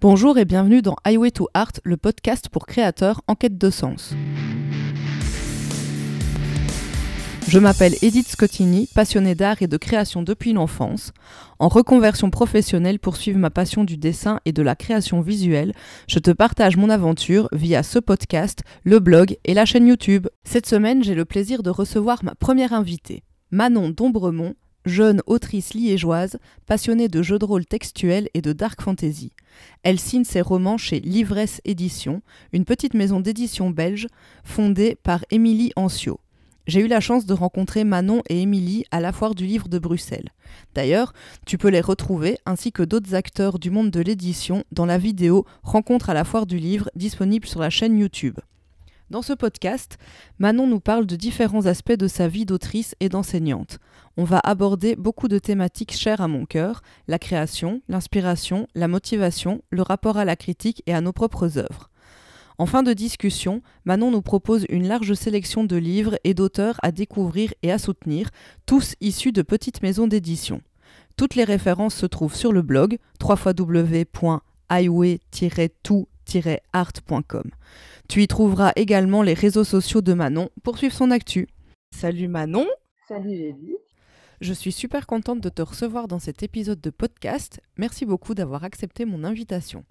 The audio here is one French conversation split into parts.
Bonjour et bienvenue dans Highway to Art, le podcast pour créateurs en quête de sens. Je m'appelle Edith Scottini, passionnée d'art et de création depuis l'enfance. En reconversion professionnelle pour suivre ma passion du dessin et de la création visuelle, je te partage mon aventure via ce podcast, le blog et la chaîne YouTube. Cette semaine, j'ai le plaisir de recevoir ma première invitée, Manon Dombremont, jeune autrice liégeoise, passionnée de jeux de rôle textuels et de dark fantasy. Elle signe ses romans chez Livresse Éditions, une petite maison d'édition belge fondée par Émilie Ancio. J'ai eu la chance de rencontrer Manon et Émilie à la Foire du Livre de Bruxelles. D'ailleurs, tu peux les retrouver, ainsi que d'autres acteurs du monde de l'édition, dans la vidéo « Rencontre à la Foire du Livre » disponible sur la chaîne YouTube. Dans ce podcast, Manon nous parle de différents aspects de sa vie d'autrice et d'enseignante. On va aborder beaucoup de thématiques chères à mon cœur, la création, l'inspiration, la motivation, le rapport à la critique et à nos propres œuvres. En fin de discussion, Manon nous propose une large sélection de livres et d'auteurs à découvrir et à soutenir, tous issus de petites maisons d'édition. Toutes les références se trouvent sur le blog www.highway-to-art.com. Tu y trouveras également les réseaux sociaux de Manon pour suivre son actu. Salut Manon. Salut Edith. Je suis super contente de te recevoir dans cet épisode de podcast. Merci beaucoup d'avoir accepté mon invitation.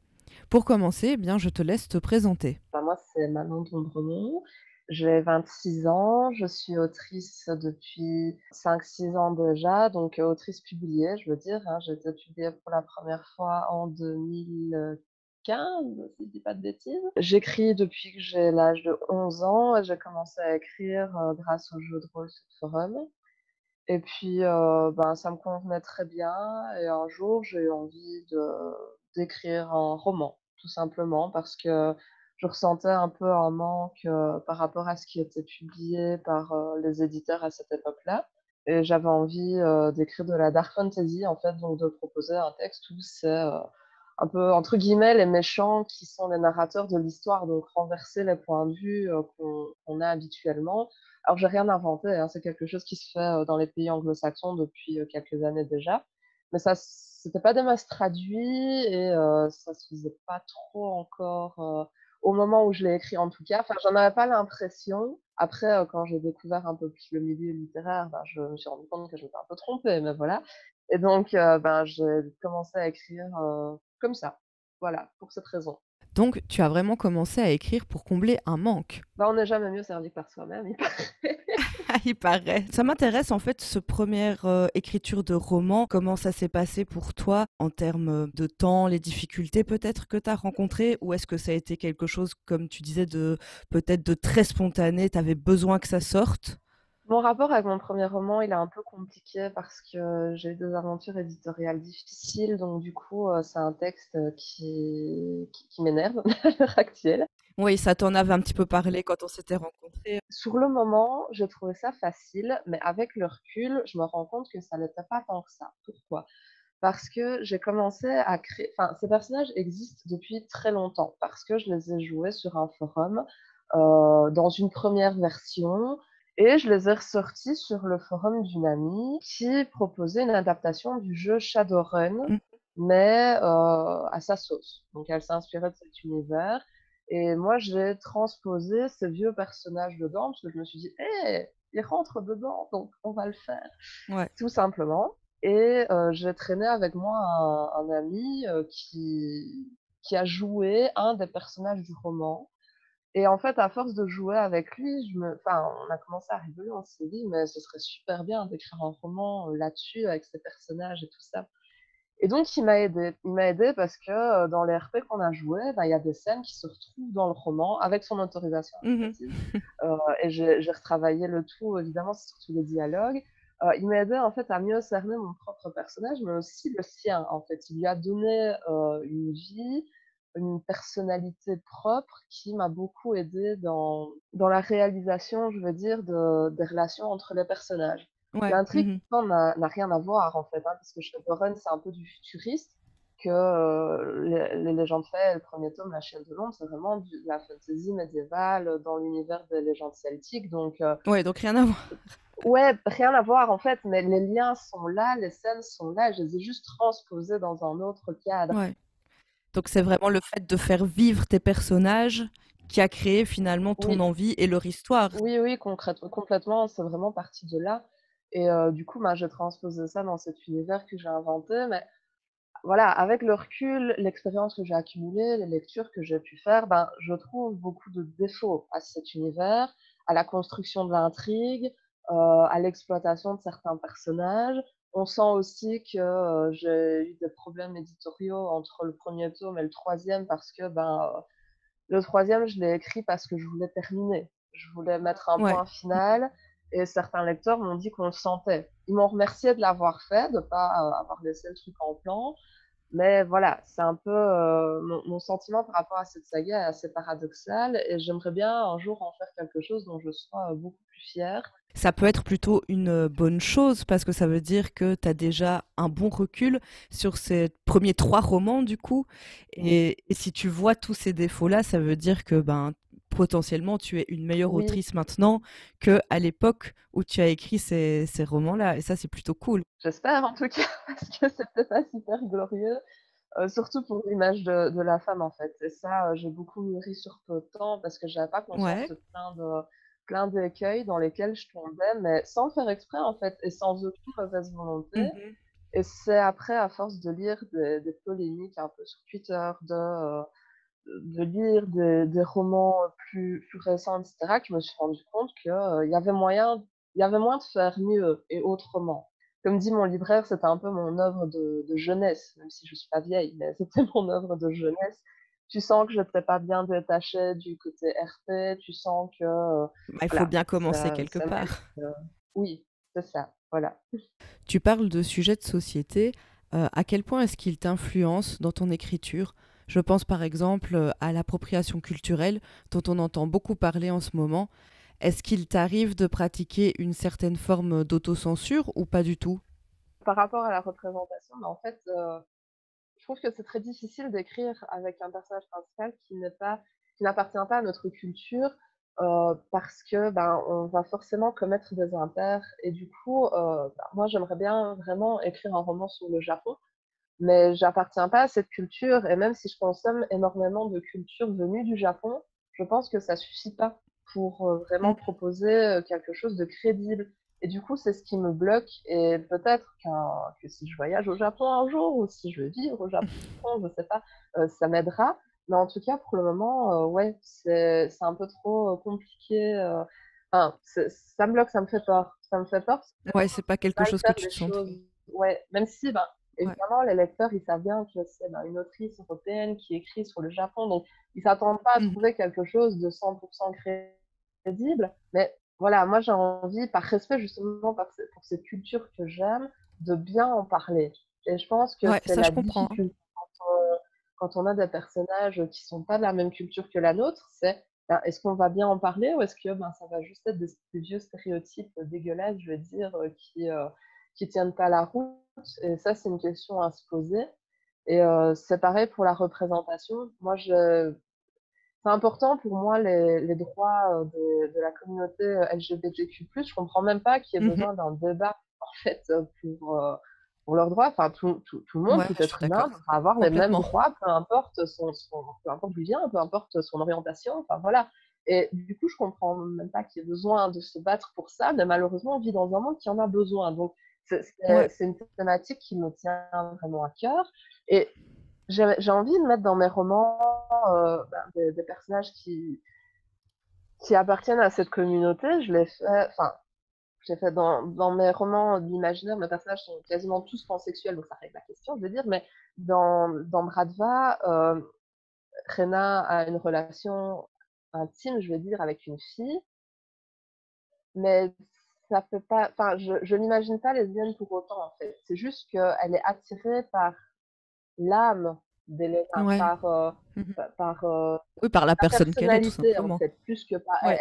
Pour commencer, je te laisse te présenter. Moi, c'est Manon Dombremont. J'ai 26 ans. Je suis autrice depuis 5-6 ans déjà, donc autrice publiée, je veux dire. J'ai été publiée pour la première fois en 2015, si je ne dis pas de bêtises. J'écris depuis que j'ai l'âge de 11 ans et j'ai commencé à écrire grâce au jeu de rôle sur forum. Et puis, ça me convenait très bien et un jour, j'ai eu envie d'écrire un roman, tout simplement parce que je ressentais un peu un manque, par rapport à ce qui était publié par, les éditeurs à cette époque-là et j'avais envie, d'écrire de la dark fantasy, en fait, donc de proposer un texte où c'est, un peu, entre guillemets, «les méchants» qui sont les narrateurs de l'histoire, donc renverser les points de vue, qu'on a habituellement. Alors, j'ai rien inventé, hein, c'est quelque chose qui se fait dans les pays anglo-saxons depuis quelques années déjà. Mais ça, c'était pas des masses traduit et ça se faisait pas trop encore au moment où je l'ai écrit en tout cas. Enfin, j'en avais pas l'impression. Après, quand j'ai découvert un peu plus le milieu littéraire, je me suis rendu compte que je m'étais un peu trompée, mais voilà. Et donc, j'ai commencé à écrire comme ça. Voilà, pour cette raison. Donc, tu as vraiment commencé à écrire pour combler un manque. On n'est jamais mieux servi que par soi-même, il paraît. Il paraît. Ça m'intéresse en fait, ce première écriture de roman. Comment ça s'est passé pour toi en termes de temps, les difficultés peut-être que tu as rencontrées, ou est-ce que ça a été quelque chose, comme tu disais, peut-être de très spontané, tu avais besoin que ça sorte? Mon rapport avec mon premier roman, il est un peu compliqué parce que j'ai eu des aventures éditoriales difficiles, donc du coup, c'est un texte qui m'énerve à l'heure actuelle. Oui, ça t'en avait un petit peu parlé quand on s'était rencontrés. Sur le moment, j'ai trouvé ça facile, mais avec le recul, je me rends compte que ça n'était pas tant que ça. Pourquoi? Parce que j'ai commencé à créer, enfin, ces personnages existent depuis très longtemps parce que je les ai joués sur un forum, dans une première version et je les ai ressortis sur le forum d'une amie qui proposait une adaptation du jeu Shadowrun, Mm. mais à sa sauce. Donc elle s'est inspirée de cet univers et moi j'ai transposé ces vieux personnages dedans parce que je me suis dit: «Hé, ils rentrent dedans, donc on va le faire», Ouais. tout simplement. Et j'ai traîné avec moi un ami, qui a joué un des personnages du roman et en fait, à force de jouer avec lui, on a commencé à rigoler, on s'est dit: «Mais ce serait super bien d'écrire un roman, là-dessus avec ces personnages et tout ça». Et donc il m'a aidée. Il m'a aidée parce que, dans les RP qu'on a joués, il y a des scènes qui se retrouvent dans le roman avec son autorisation, je Mhm. précise. Et j'ai retravaillé le tout, évidemment, sur tous les dialogues. Il m'a aidée, en fait, à mieux cerner mon propre personnage, mais aussi le sien, en fait. Il lui a donné, une vie, une personnalité propre qui m'a beaucoup aidée dans la réalisation, je veux dire, des relations entre les personnages. Ouais. L'intrigue Mhm. n'a rien à voir, en fait, parce que Shadowrun, c'est un peu du futuriste, que les légendes fées, le premier tome, La Chienne de Londres, c'est vraiment de la fantasy médiévale dans l'univers des légendes celtiques. Donc, Ouais, donc rien à voir. ouais, rien à voir en fait, mais les liens sont là, les scènes sont là, je les ai juste transposées dans un autre cadre. Ouais. Donc c'est vraiment le fait de faire vivre tes personnages qui a créé finalement ton Oui, envie et leur histoire. oui, oui, complètement, c'est vraiment parti de là et du coup, ben, j'ai transposé ça dans cet univers que j'ai inventé, mais voilà, avec le recul, l'expérience que j'ai accumulée, les lectures que j'ai pu faire, ben, je trouve beaucoup de défauts à cet univers, à la construction de l'intrigue, à l'exploitation de certains personnages. On sent aussi que, j'ai eu des problèmes éditoriaux entre le premier tome et le troisième parce que, ben, le troisième, je l'ai écrit parce que je voulais terminer. Je voulais mettre un Ouais. point final et certains lecteurs m'ont dit qu'on le sentait. Ils m'ont remercié de l'avoir fait, de pas, avoir laissé le truc en plan, mais voilà, c'est un peu, mon sentiment par rapport à cette saga est assez paradoxal et j'aimerais bien un jour en faire quelque chose dont je sois, beaucoup plus fière. Ça peut être plutôt une bonne chose parce que ça veut dire que tu as déjà un bon recul sur ces premiers 3 romans du coup. Et si tu vois tous ces défauts-là, ça veut dire que ben, potentiellement tu es une meilleure Oui, autrice maintenant qu'à l'époque où tu as écrit ces romans-là. Et ça, c'est plutôt cool. j'espère en tout cas parce que c'était pas super glorieux, surtout pour l'image de la femme, en fait et ça, j'ai beaucoup mûri sur peu de temps parce que j'avais pas conscience Ouais. de plein d'écueils dans lesquels je tombais, mais sans le faire exprès, en fait et sans aucune mauvaise volonté. Mhm. Et c'est après, à force de lire des polémiques un peu sur Twitter, de lire des romans plus récents, etc., que je me suis rendu compte que, il y avait moyen de faire mieux et autrement. Comme dit mon libraire, c'était un peu mon œuvre de jeunesse, même si je suis pas vieille, mais c'était mon œuvre de jeunesse. Tu sens que je n'étais pas bien détachée du côté RP, tu sens que, Bah, il faut voilà, bien commencer quelque ça part. mérite, oui, c'est ça, voilà. Tu parles de sujets de société. À quel point est-ce qu'ils t'influencent dans ton écriture? Je pense par exemple à l'appropriation culturelle dont on entend beaucoup parler en ce moment. Est-ce qu'il t'arrive de pratiquer une certaine forme d'autocensure ou pas du tout? Par rapport à la représentation, bah, en fait, je trouve que c'est très difficile d'écrire avec un personnage principal qui n'appartient pas à notre culture, parce que, ben, on va forcément commettre des impairs et du coup, bah, moi j'aimerais bien vraiment écrire un roman sur le Japon, mais j'appartiens pas à cette culture et même si je consomme énormément de culture venue du Japon, je pense que ça suffit pas pour, vraiment Mhm. proposer, quelque chose de crédible et du coup, c'est ce qui me bloque et peut-être que si je voyage au Japon un jour ou si je vais vivre au Japon, je sais pas, ça m'aidera. Mais en tout cas, pour le moment, ouais, c'est un peu trop, compliqué, enfin, ça me bloque, ça me fait peur. Ça me fait peur parce que Ouais, c'est pas quelque mal chose que faire tu les te sens trop. choses. Ouais, même si, ben, Ouais. évidemment, les lecteurs, ils savent bien que c'est, ben, une autrice européenne qui écrit sur le Japon, donc ils s'attendent pas à Mhm. trouver quelque chose de 100% crédible. Mais voilà, moi, j'ai envie, par respect justement pour cette culture que j'aime, de bien en parler. Et je pense que Ouais, c'est ça je la comprends. difficulté quand on a des personnages qui sont pas de la même culture que la nôtre, c'est ben, est-ce qu'on va bien en parler ou est-ce que ben, ça va juste être des vieux stéréotypes dégueulasses, je veux dire, qui tiennent pas la route. Et ça, c'est une question à se poser. Et c'est pareil pour la représentation. C'est important pour moi les droits de la communauté LGBTQ+. Je comprends même pas qu'il y ait Mhm. besoin d'un débat en fait pour leurs droits. Enfin, tout le monde, Ouais, tout je suis être humain d'accord. devrait avoir les mêmes Complètement. droits, peu importe d'où il vient, peu importe son orientation. Enfin voilà. Et du coup, je comprends même pas qu'il y ait besoin de se battre pour ça, mais malheureusement, on vit dans un monde qui en a besoin. Donc, Ouais. c'est une thématique qui me tient vraiment à cœur. Et j'ai envie de mettre dans mes romans ben, des personnages qui appartiennent à cette communauté. Je l'ai fait dans mes romans d'imaginaire, mes personnages sont quasiment tous pansexuels, donc ça règle la question, je veux dire, mais dans Bradva, Rena a une relation intime, je veux dire, avec une fille, mais ça fait pas, enfin, je n'imagine pas lesbienne pour autant, en fait. C'est juste qu'elle est attirée par l'âme d'Elena, Ouais. Mhm. par Oui, par la la personne qu'elle est, tout personnalité, en simplement. fait, plus que par Ouais.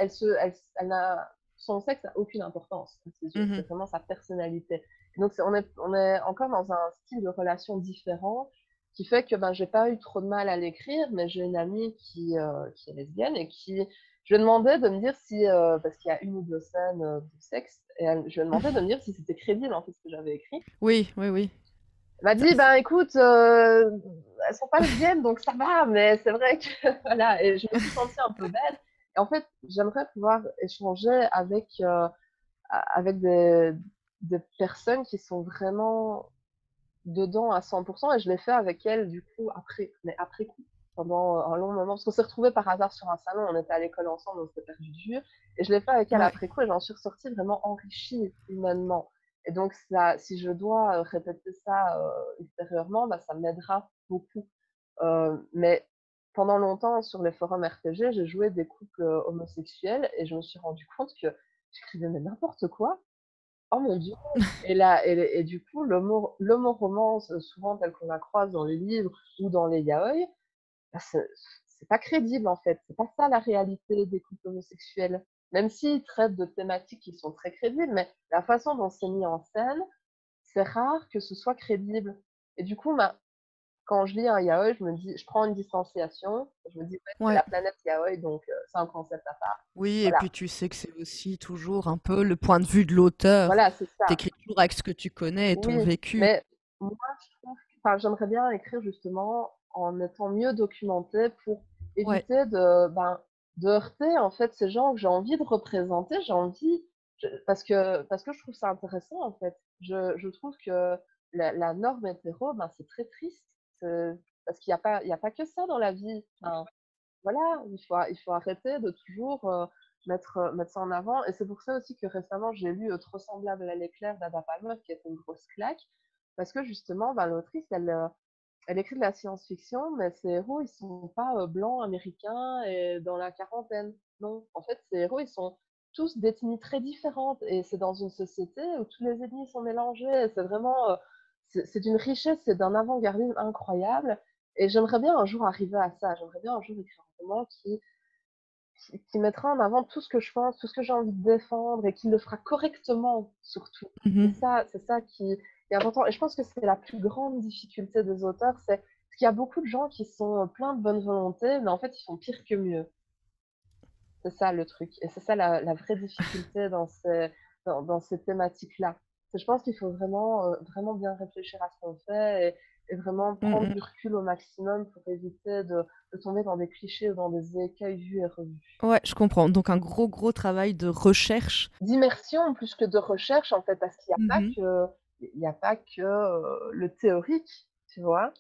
elle n'a son sexe n'a aucune importance à ses yeux, Mhm. c'est vraiment sa personnalité. Donc on est encore dans un style de relation différent qui fait que, ben, j'ai pas eu trop de mal à l'écrire, mais j'ai une amie qui est lesbienne et qui je lui ai demandé de me dire si, parce qu'il y a une ou 2 scènes, de sexe et je lui ai demandé de me dire si c'était crédible, en fait, ce que j'avais écrit Oui, oui, oui. Elle m'a Ça- dit, ben écoute, elles sont pas lesbiennes, donc ça va, mais c'est vrai que voilà, et je me suis sentie un peu bête. Et en fait, j'aimerais pouvoir échanger avec des personnes qui sont vraiment dedans à 100%, et je l'ai fait avec elles du coup après, mais après coup, pendant un long moment, parce qu'on s'est retrouvés par hasard sur un salon, on était à l'école ensemble, on s'était perdu de vue, et je l'ai fait avec elle Ouais. après coup, et j'en suis ressortie vraiment enrichie humainement. Et donc ça, si je dois répéter ça ultérieurement, bah, ça m'aidera beaucoup. Mais pendant longtemps, sur les forums RPG, j'ai joué des couples homosexuels, et je me suis rendu compte que j'écrivais mais n'importe quoi. Oh mon Dieu! Et là, et du coup, l'homo-romance, souvent telle qu'on la croise dans les livres ou dans les yaoi, bah, c'est pas crédible en fait. C'est pas ça la réalité des couples homosexuels. Même s'ils traitent de thématiques qui sont très crédibles, mais la façon dont c'est mis en scène, c'est rare que ce soit crédible. Et du coup, bah, quand je lis un yaoi, je me dis, je prends une distanciation, je me dis, ouais, c'est Ouais. la planète yaoi, donc c'est un concept à part. Oui, et Voilà, puis tu sais que c'est aussi toujours un peu le point de vue de l'auteur. voilà, c'est ça. T'écris toujours avec ce que tu connais et ton Oui, vécu. mais moi, je trouve enfin, j'aimerais bien écrire justement en étant mieux documentée pour Ouais. éviter de heurter, en fait, ces gens que j'ai envie de représenter. J'ai envie parce que je trouve ça intéressant, en fait. Je trouve que la norme hétéro, ben, c'est très triste. Parce qu'il y a pas que ça dans la vie. Enfin, voilà, il faut arrêter de toujours, mettre ça en avant, et c'est pour ça aussi que récemment j'ai lu, Trop semblable à l'éclair d'Ada Palmer, qui était une grosse claque. Parce que justement, ben, l'autrice elle écrit de la science-fiction, mais ses héros ils sont pas, blancs, américains et dans la quarantaine. Non, en fait ces héros ils sont tous d'ethnies très différentes, et c'est dans une société où toutes les ethnies sont mélangées, et c'est vraiment, c'est d'une richesse, c'est d'un avant-gardisme incroyable, et j'aimerais bien un jour arriver à ça. J'aimerais bien un jour écrire un roman qui mettra en avant tout ce que je pense, tout ce que j'ai envie de défendre, et qui le fera correctement surtout. Mhm. C'est ça qui est important. Et je pense que c'est la plus grande difficulté des auteurs, c'est qu'il y a beaucoup de gens qui sont pleins de bonne volonté, mais en fait ils font pire que mieux. C'est ça le truc. Et c'est ça la vraie difficulté dans ces thématiques-là. Je pense qu'il faut vraiment bien réfléchir à ce qu'on fait, et vraiment prendre Mhm. du recul au maximum pour éviter de tomber dans des clichés ou dans des écueils vus et revus. Ouais, je comprends. Donc un gros, gros travail de recherche. D'immersion plus que de recherche, en fait, parce qu'il n'y a pas Mhm. que, le théorique, tu vois.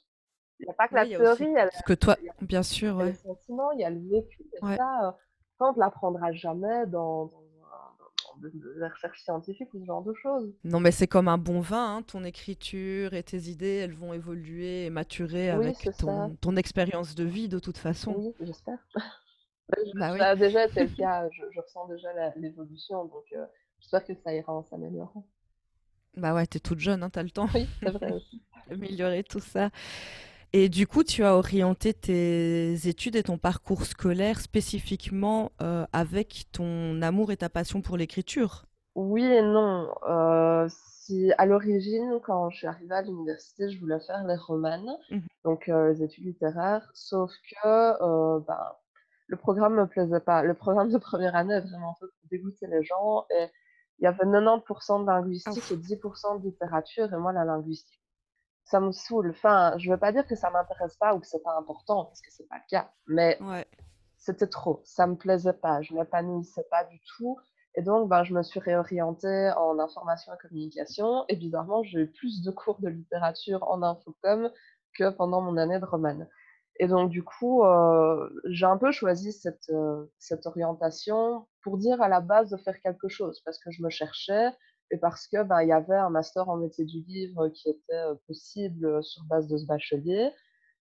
Il n'y a pas que la Ouais, il y a aussi théorie, ce que toi, il y a bien sûr, il y a les ouais. sentiments, il y a le vécu, et Ouais. ça, on ne l'apprendra jamais dans des recherches scientifiques ou ce genre de choses. Non, mais c'est comme un bon vin, hein. Ton écriture et tes idées, elles vont évoluer et maturer Oui, avec c'est ça. ton expérience de vie de toute façon. Oui, j'espère. Bah oui. Ça a déjà été le cas, je ressens déjà l'évolution, donc j'espère que ça ira en s'améliorant. Bah ouais, t'es toute jeune, hein, t'as le temps Oui, c'est vrai aussi. d'améliorer tout ça. Et du coup, tu as orienté tes études et ton parcours scolaire spécifiquement avec ton amour et ta passion pour l'écriture. Oui et non. Si à l'origine, quand je suis arrivée à l'université, je voulais faire les romanes, Mhm. donc les études littéraires, sauf que, ben, le programme me plaisait pas. Le programme de première année est vraiment fait pour dégoûter les gens, et il y avait 90 de Ah, linguistique et ouf. 10 de littérature, et moi la linguistique, ça me saoule. Enfin, je veux pas dire que ça m'intéresse pas ou que c'est pas important, parce que c'est pas le cas, mais Ouais. c'était trop, ça me plaisait pas, je m'épanouissais pas du tout, et donc ben, je me suis réorientée en information et communication, et bizarrement, j'ai eu plus de cours de littérature en infocom que pendant mon année de romane. Et donc du coup, j'ai un peu choisi cette orientation pour dire à la base de faire quelque chose, parce que je me cherchais, et parce que, ben, il y avait un master en métier du livre qui était, possible, sur base de ce bachelier.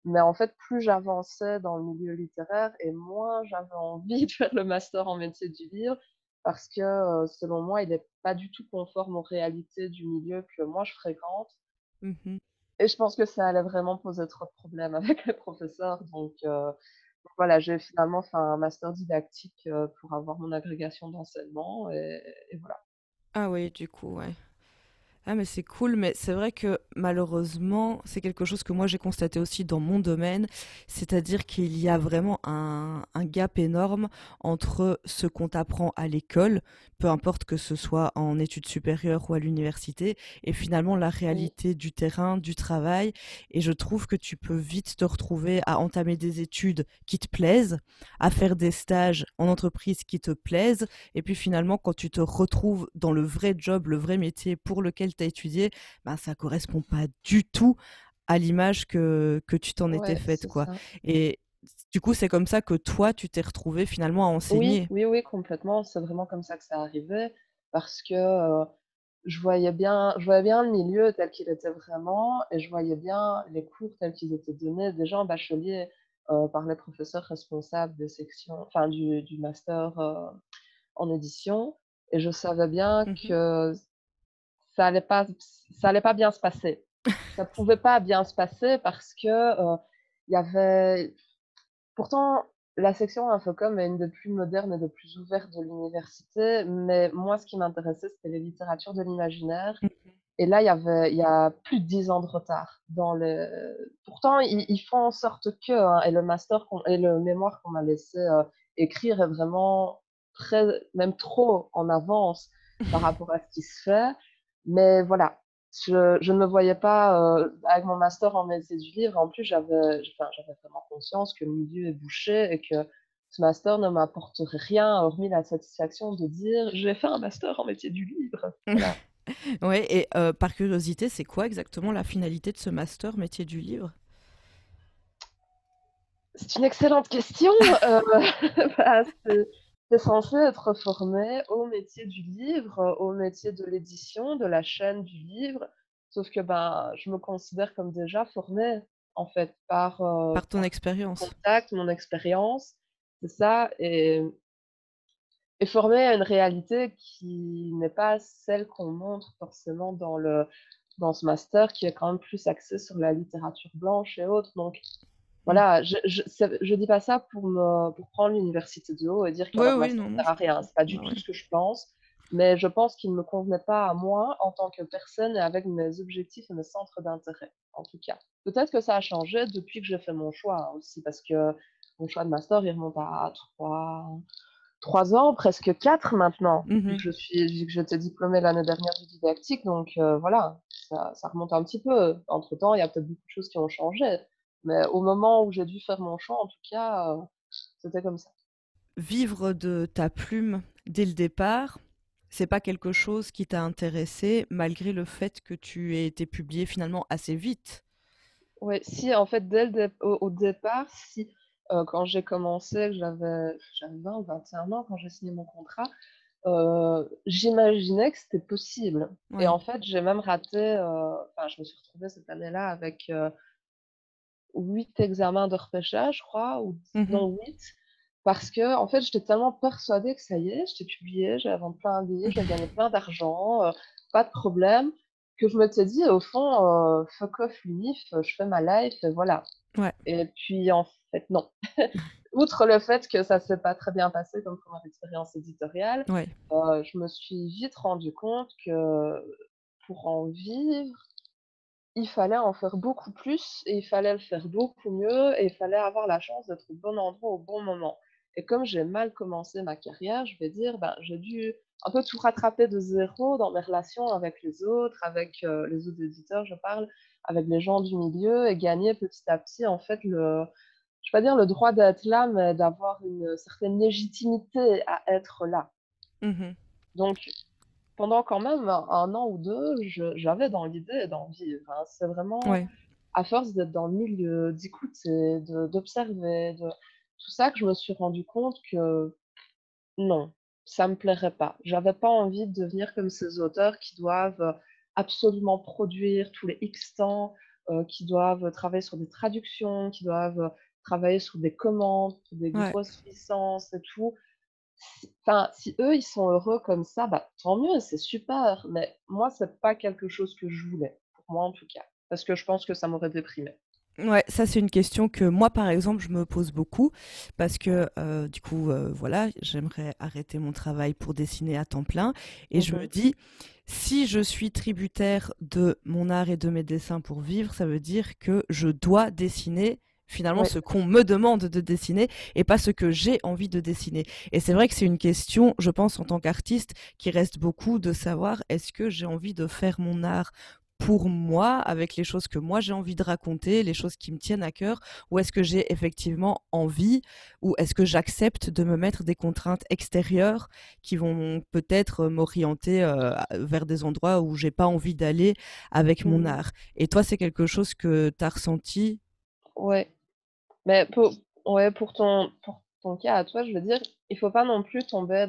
Mais en fait, plus j'avançais dans le milieu littéraire, et moins j'avais envie de faire le master en métier du livre, parce que, selon moi, il n'est pas du tout conforme aux réalités du milieu que moi je fréquente, Mhm. et je pense que ça allait vraiment poser trop de problèmes avec les professeurs, donc voilà, j'ai finalement fait un master didactique, pour avoir mon agrégation d'enseignement, et voilà. Ah oui, du coup, ouais. Ah mais c'est cool, mais c'est vrai que malheureusement, c'est quelque chose que moi j'ai constaté aussi dans mon domaine, c'est-à-dire qu'il y a vraiment un gap énorme entre ce qu'on t'apprend à l'école, peu importe que ce soit en études supérieures ou à l'université, et finalement la Oui, réalité du terrain, du travail, et je trouve que tu peux vite te retrouver à entamer des études qui te plaisent, à faire des stages en entreprise qui te plaisent, et puis finalement, quand tu te retrouves dans le vrai job, le vrai métier pour lequel tu as étudié, ben, ça correspond pas du tout à l'image que tu t'en étais ouais, faite, c'est quoi. ça. Et du coup, c'est comme ça que toi, tu t'es retrouvé finalement à Oui, enseigner. oui, oui, complètement. C'est vraiment comme ça que ça arrivait parce que, je voyais bien le milieu tel qu'il était vraiment et je voyais bien les cours tels qu'ils étaient donnés déjà en bachelier, par les professeurs responsables des sections enfin du master, en édition et je savais bien Mhm. que ça allait pas bien se passer. Ça pouvait pas bien se passer parce que, il y avait pourtant, la section Infocom est une des plus modernes et des plus ouvertes de l'université, mais moi, ce qui m'intéressait, c'était les littératures de l'imaginaire et là, il y a plus de 10 ans de retard dans le pourtant, ils font en sorte que, hein et le master qu'on et le mémoire qu'on m'a laissé, écrire est vraiment très même trop en avance par rapport à ce qui se fait. Mais voilà, je ne me voyais pas, avec mon master en médecine du livre. En plus, j'avais vraiment conscience que le milieu est bouché et que ce master ne m'apporterait rien hormis la satisfaction de dire: «J'ai fait un master en métier du livre». Voilà. Ouais, et par curiosité, c'est quoi exactement la finalité de ce master métier du livre? C'est une excellente question. Heu, bah, c'est censé être formé au métier du livre, au métier de l'édition, de la chaîne du livre. Sauf que, ben, je me considère comme déjà formée, en fait, Par ton par mon expérience. contact, mon expérience, c'est ça et formée à une réalité qui n'est pas celle qu'on montre forcément dans ce master qui est quand même plus axé sur la littérature blanche et autres. Donc Mm. voilà, je dis pas ça pour prendre l'université de haut et dire que Ouais, leur oui, master non, non, sert je à rien. comprends. C'est pas Ouais, du tout ouais. ce que je pense, mais je pense qu'il ne me convenait pas à moi en tant que personne et avec mes objectifs et mes centres d'intérêt, en tout cas. Peut-être que ça a changé depuis que j'ai fait mon choix, hein, aussi, parce que mon choix de master, il remonte à 3 ans, presque 4 maintenant, vu Mhm. que j'étais diplômée l'année dernière du didactique, donc voilà, ça remonte un petit peu. Entre-temps, il y a peut-être beaucoup de choses qui ont changé, mais au moment où j'ai dû faire mon choix, en tout cas, c'était comme ça. Vivre de ta plume dès le départ, c'est pas quelque chose qui t'a intéressé malgré le fait que tu aies été publié finalement assez vite. Ouais, si, en fait, dès le dép au départ, si, quand j'ai commencé, que j'avais 20 ou 21 ans quand j'ai signé mon contrat, j'imaginais que c'était possible et Ouais. en fait, j'ai même raté, enfin, je me suis retrouvée cette année-là avec, 8 examens de repêchage, je crois, ou Mhm. non 8, parce qu'en fait, j'étais tellement persuadée que ça y est, j'étais publiée, j'allais vendre plein de livres, j'allais gagner plein d'argent, pas de problème, que je m'étais dit: «Au fond, fuck off l'unif, je fais ma life et voilà» Ouais, et puis, en fait, non. Outre le fait que ça s'est pas très bien passé comme première expérience éditoriale, ouais. je me suis vite rendu compte que pour en vivre il fallait en faire beaucoup plus et il fallait le faire beaucoup mieux et il fallait avoir la chance d'être au bon endroit au bon moment. Et comme j'ai mal commencé ma carrière, je vais dire, ben, j'ai dû un peu tout rattraper de zéro dans mes relations avec les autres, avec, les autres éditeurs, je parle, avec les gens du milieu et gagner petit à petit, en fait, je vais pas dire le droit d'être là, mais d'avoir une certaine légitimité à être là. Mhm. Donc pendant quand même un an ou 2, j'avais dans l'idée d'en vivre, hein. C'est vraiment Ouais. à force d'être dans le milieu, d'écouter, d'observer, de tout ça que je me suis rendu compte que non, ça me plairait pas. J'avais pas envie de devenir comme ces auteurs qui doivent, absolument produire tous les X temps, qui doivent travailler sur des traductions, qui doivent, travailler sur des commandes, sur des Ouais. grosses licences et tout. Enfin, si eux, ils sont heureux comme ça, bah, tant mieux, c'est super, mais moi, c'est pas quelque chose que je voulais, pour moi en tout cas, parce que je pense que ça m'aurait déprimée. Ouais, ça c'est une question que moi par exemple je me pose beaucoup parce que du coup voilà, j'aimerais arrêter mon travail pour dessiner à temps plein et je me Mmh. dis si je suis tributaire de mon art et de mes dessins pour vivre, ça veut dire que je dois dessiner finalement Oui, ce qu'on me demande de dessiner et pas ce que j'ai envie de dessiner. Et c'est vrai que c'est une question, je pense, en tant qu'artiste, qui reste beaucoup de savoir est-ce que j'ai envie de faire mon art pour moi, avec les choses que moi j'ai envie de raconter, les choses qui me tiennent à cœur, ou est-ce que j'ai effectivement envie, ou est-ce que j'accepte de me mettre des contraintes extérieures qui vont peut-être m'orienter vers des endroits où j'ai pas envie d'aller avec mon mmh, art. Et toi, c'est quelque chose que tu as ressenti? ouais. Mais pour ouais, pour ton cas à toi, je veux dire, il faut pas non plus tomber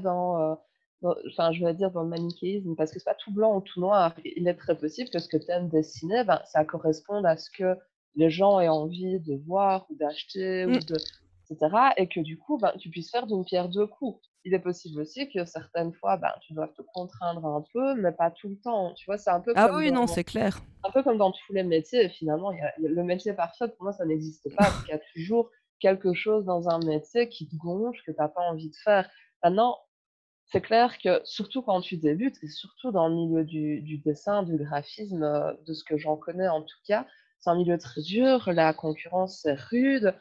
enfin, je veux dire dans le manichéisme parce que c'est pas tout blanc ou tout noir. Il est très possible que ce que tu aimes dessiner, ben, ça corresponde à ce que les gens aient envie de voir ou d'acheter ou Mm. de et cetera et que du coup, ben, tu puisses faire d'une pierre deux coups. Il est possible aussi que certaines fois, ben, tu doives te contraindre un peu, mais pas tout le temps. Tu vois? C'est Ah oui, non, c'est clair. un peu comme dans tous les métiers, finalement, il y a le métier parfait, pour moi, ça n'existe pas, parce qu'il y a toujours quelque chose dans un métier qui te gonfle, que tu as pas envie de faire. Maintenant, c'est clair que surtout quand tu débutes et surtout dans le milieu du dessin, du graphisme, de ce que j'en connais en tout cas, c'est un milieu très dur, la concurrence est rude,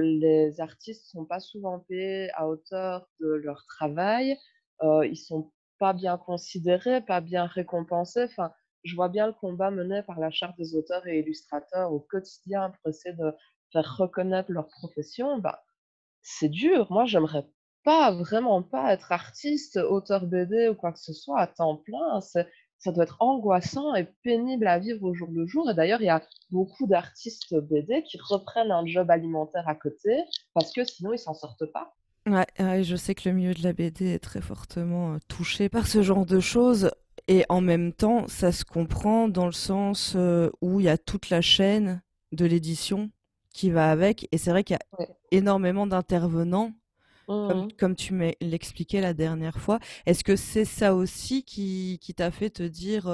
les artistes sont pas souvent payés à hauteur de leur travail, ils sont pas bien considérés, pas bien récompensés. Enfin, je vois bien le combat mené par la Charte des auteurs et illustrateurs au quotidien pour essayer de faire reconnaître leur profession. Bah, c'est dur. Moi, j'aimerais pas, vraiment pas être artiste, auteur BD ou quoi que ce soit à temps plein. Ça doit être angoissant et pénible à vivre au jour le jour. Et d'ailleurs, il y a beaucoup d'artistes BD qui reprennent un job alimentaire à côté parce que sinon ils s'en sortent pas. Ouais, ouais, je sais que le milieu de la BD est très fortement touché par ce genre de choses. Et en même temps, ça se comprend dans le sens où il y a toute la chaîne de l'édition qui va avec. Et c'est vrai qu'il y a Ouais. énormément d'intervenants, Mmh. comme tu me l'expliquais la dernière fois. Est-ce que c'est ça aussi qui t'a fait te dire,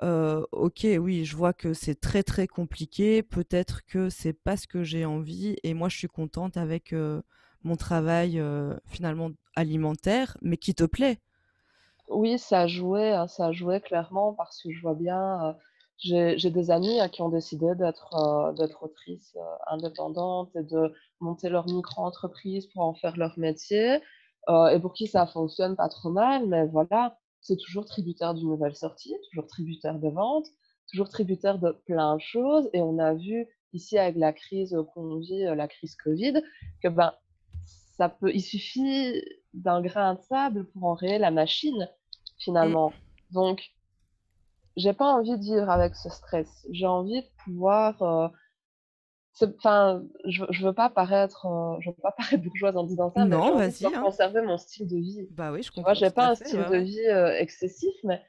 ok, oui, je vois que c'est très très compliqué, peut-être que c'est pas ce que j'ai envie, et moi je suis contente avec mon travail finalement alimentaire, mais qui te plaît. Oui, ça a joué, hein, ça a joué clairement parce que je vois bien, j'ai des amis, qui ont décidé d'être autrices, indépendantes et de monter leur micro-entreprise pour en faire leur métier, et pour qui ça fonctionne pas trop mal, mais voilà, c'est toujours tributaire d'une nouvelle sortie, toujours tributaire de ventes, toujours tributaire de plein de choses et on a vu ici avec la crise, qu'on vit, la crise covid, que, ben, il suffit d'un grain de sable pour enrayer la machine. Mm. Finalement. Donc, j'ai pas envie de vivre avec ce stress. J'ai envie de pouvoir, enfin, je veux pas paraître, je veux pas paraître bourgeoise en disant ça, mais j'ai Non, envie de vas-y, pouvoir hein. conserver mon style de vie. Bah oui, je Tu vois? comprends J'ai tout pas à un fait, style ouais, de ouais. vie, excessif, mais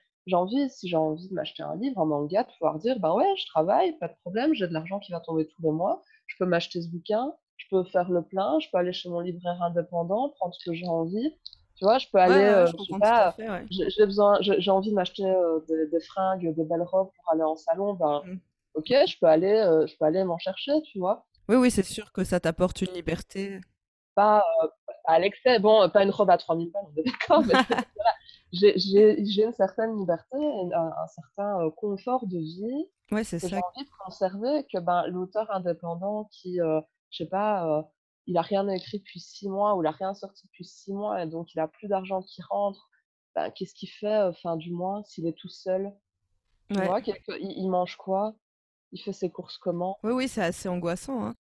si j'ai envie de m'acheter un livre, un manga, de pouvoir dire: «Ben, ouais, je travaille, pas de problème, j'ai de l'argent qui va tomber tous les mois. Je peux m'acheter ce bouquin, je peux faire le plein, je peux aller chez mon libraire indépendant, prendre ce que j'ai envie». Tu vois? Je peux Ouais, aller, ouais, ouais, je je sais comprends tout à pas, fait, ouais. j'ai envie de m'acheter, des fringues, des belles robes pour aller en salon, ben, Mm. OK, je peux aller m'en chercher, tu vois? Oui, oui, c'est sûr que ça t'apporte une liberté. Pas, pas à l'excès, bon, pas une robe à 3 000 balles, on est d'accord, mais je veux dire, voilà, j'ai une certaine liberté et un certain, confort de vie Ouais, c'est que j'ai ça. envie de conserver, que, ben, l'auteur indépendant qui, je sais pas, il a rien écrit depuis 6 mois ou il a rien sorti depuis 6 mois et donc il a plus d'argent qui rentre, ben, qu'est-ce qu'il fait, fin du mois s'il est tout seul? Tu Ouais. vois? Il mange quoi? Il fait ses courses comment? Oui, oui, c'est assez angoissant, hein.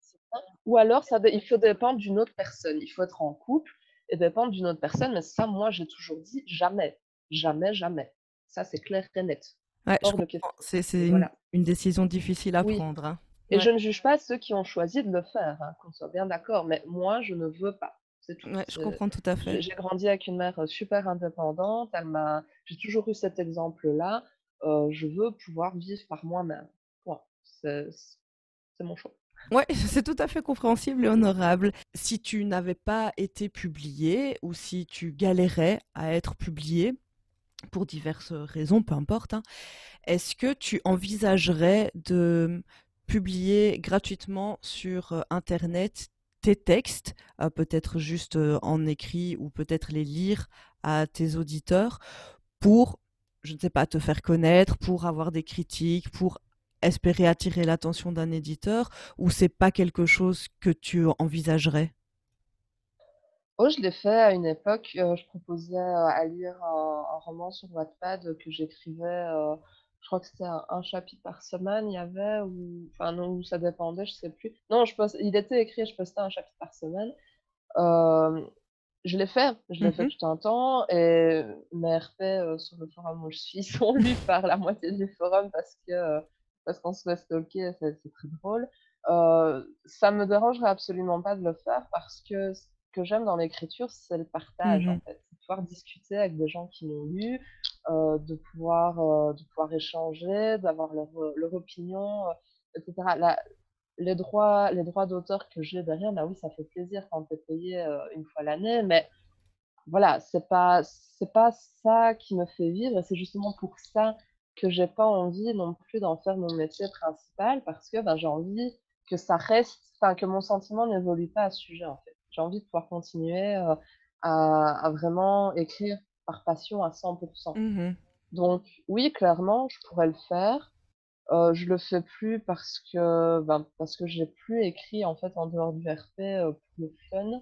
Ou alors il faut dépendre d'une autre personne. Il faut être en couple et dépendre d'une autre personne, mais ça, moi, j'ai toujours dit: «Jamais, jamais, jamais». Ça, c'est clair et net. Ouais, je Hors de comprends. question. C'est Voilà. une décision difficile à Oui, prendre, hein. et Ouais, je ne juge pas ceux qui ont choisi de le faire, hein, qu'on soit bien d'accord, mais moi, je ne veux pas, c'est tout. ouais, je comprends tout à fait. J'ai grandi avec une mère, super indépendante, j'ai toujours eu cet exemple-là, je veux pouvoir vivre par moi-même. Point. C'est mon choix. Ouais, c'est tout à fait compréhensible et honorable. Si tu n'avais pas été publié ou si tu galérais à être publié, pour diverses raisons, peu importe, hein, est-ce que tu envisagerais de publier gratuitement sur Internet tes textes, peut-être juste en écrit ou peut-être les lire à tes auditeurs pour je ne sais pas, te faire connaître, pour avoir des critiques, pour espérer attirer l'attention d'un éditeur, ou c'est pas quelque chose que tu envisagerais? Oh, je l'ai fait à une époque, je proposais, à lire un roman sur Wattpad que j'écrivais, je crois que c'était un chapitre par semaine, il y avait ou enfin non, ou ça dépendait, je sais plus. Non, il était écrit et je postais un chapitre par semaine. Hem, je l'ai fait Mmh. tout un temps et mes RP, sur le forum où je suis sont lus par la moitié du forum parce qu'on se fait stalker, c'est très drôle. Ça me dérangerait absolument pas de le faire parce que ce que j'aime dans l'écriture, c'est le partage, en Mmh. fait. C'est de pouvoir discuter avec des gens qui l'ont lu, de pouvoir échanger, d'avoir leur opinion, et cetera. Les droits d'auteur que j'ai derrière, bah oui, ça fait plaisir quand tu es payé, une fois l'année, mais voilà, c'est pas ça qui me fait vivre et c'est justement pour ça que j'ai pas envie non plus d'en faire mon métier principal parce que, ben, j'ai envie que ça reste enfin, que mon sentiment n'évolue pas à ce sujet, en fait. J'ai envie de pouvoir continuer, à vraiment écrire par passion à 100. Mmh. Donc oui, clairement, je pourrais le faire. Je le fais plus parce que j'ai plus écrit, en fait, en dehors du RP, pour le fun.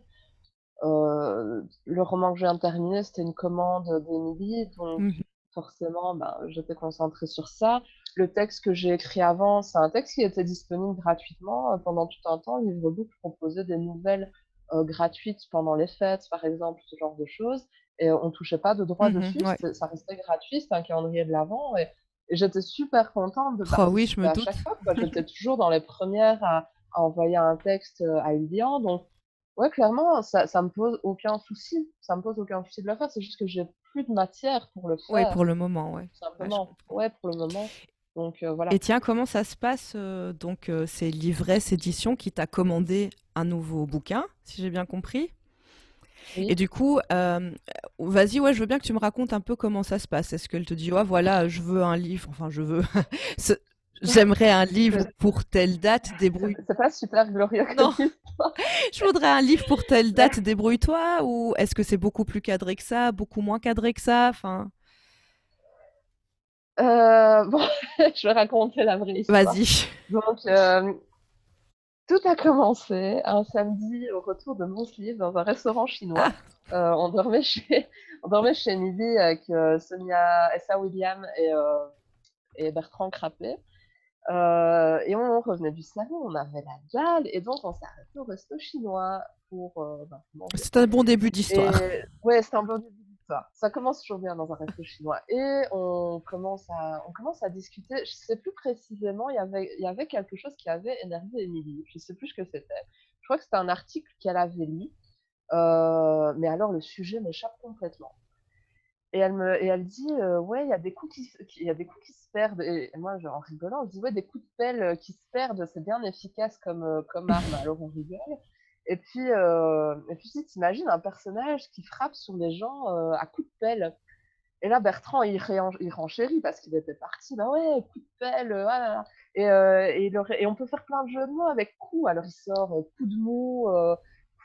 Le roman que je viens de terminer, c'était une commande d'Emily, donc Mmh. forcément, ben, j'étais concentrée sur ça. Le texte que j'ai écrit avant, c'est un texte qui était disponible gratuitement, pendant tout un temps. Livre-Book proposait des nouvelles, gratuites pendant les fêtes, par exemple, ce genre de choses et on touchait pas de droits Mmh. dessus, Ouais. ça restait gratuit, c'était un calendrier de l'avent et j'étais super contente de Oh oui, je participer me à doute. chaque fois, quoi. J'étais toujours dans les premières à envoyer un texte, à Lilian, donc ouais, clairement, ça me pose aucun souci. Ça me pose aucun souci de le faire, c'est juste que j'ai plus de matière pour le Ouais, pour faire, le moment, ouais. tout Ouais, je simplement. comprends. Ouais, pour le moment. Donc Et voilà. tiens, comment ça se passe, donc c'est Livresse Éditions qui t'a commandé un nouveau bouquin, si j'ai bien compris? Et Oui. du coup, vas-y, ouais, je veux bien que tu me racontes un peu comment ça se passe. Est-ce qu'elle te dit: «Oh voilà, je veux un livre, enfin je veux ce j'aimerais un livre C'est pour telle date, débrouille» c'est pas super glorieux comme non, histoire. je voudrais un livre pour telle date, Mais débrouille-toi, ou est-ce que c'est beaucoup plus cadré que ça, beaucoup moins cadré que ça? Enfin, bon, je vais raconter la vraie histoire. vas-y. Donc tout a commencé un samedi au retour de Montlive dans un restaurant chinois. Ah! On dormait chez on dormait chez Lydie avec, Sonia Essa William et Bertrand Crapet. Et on revenait du salon, on avait la dalle et donc on s'est arrêté au resto chinois pour manger. C'est un bon début d'histoire. Et ouais, c'est un bon début d'histoire. Ça commence toujours bien dans un resto chinois et on commence à discuter. Je sais plus précisément, il y avait quelque chose qui avait énervé Émilie. Je sais plus ce que c'était. Je crois que c'était un article qu'elle avait lu, mais alors le sujet m'échappe complètement. Et elle dit, «Ouais, il y a des coups qui se perdent» et moi, genre, en rigolant, je dis: «Ouais, des coups de pelle, qui se perdent, c'est bien efficace comme arme». Alors on rigole et puis si tu imagines un personnage qui frappe sur les gens, à coups de pelle et là, Bertrand, il renchérit parce qu'il était parti: «Bah ouais, coup de pelle, ah là là» et on peut faire plein de jeux de mots avec coup. Alors il sort, coup de mou,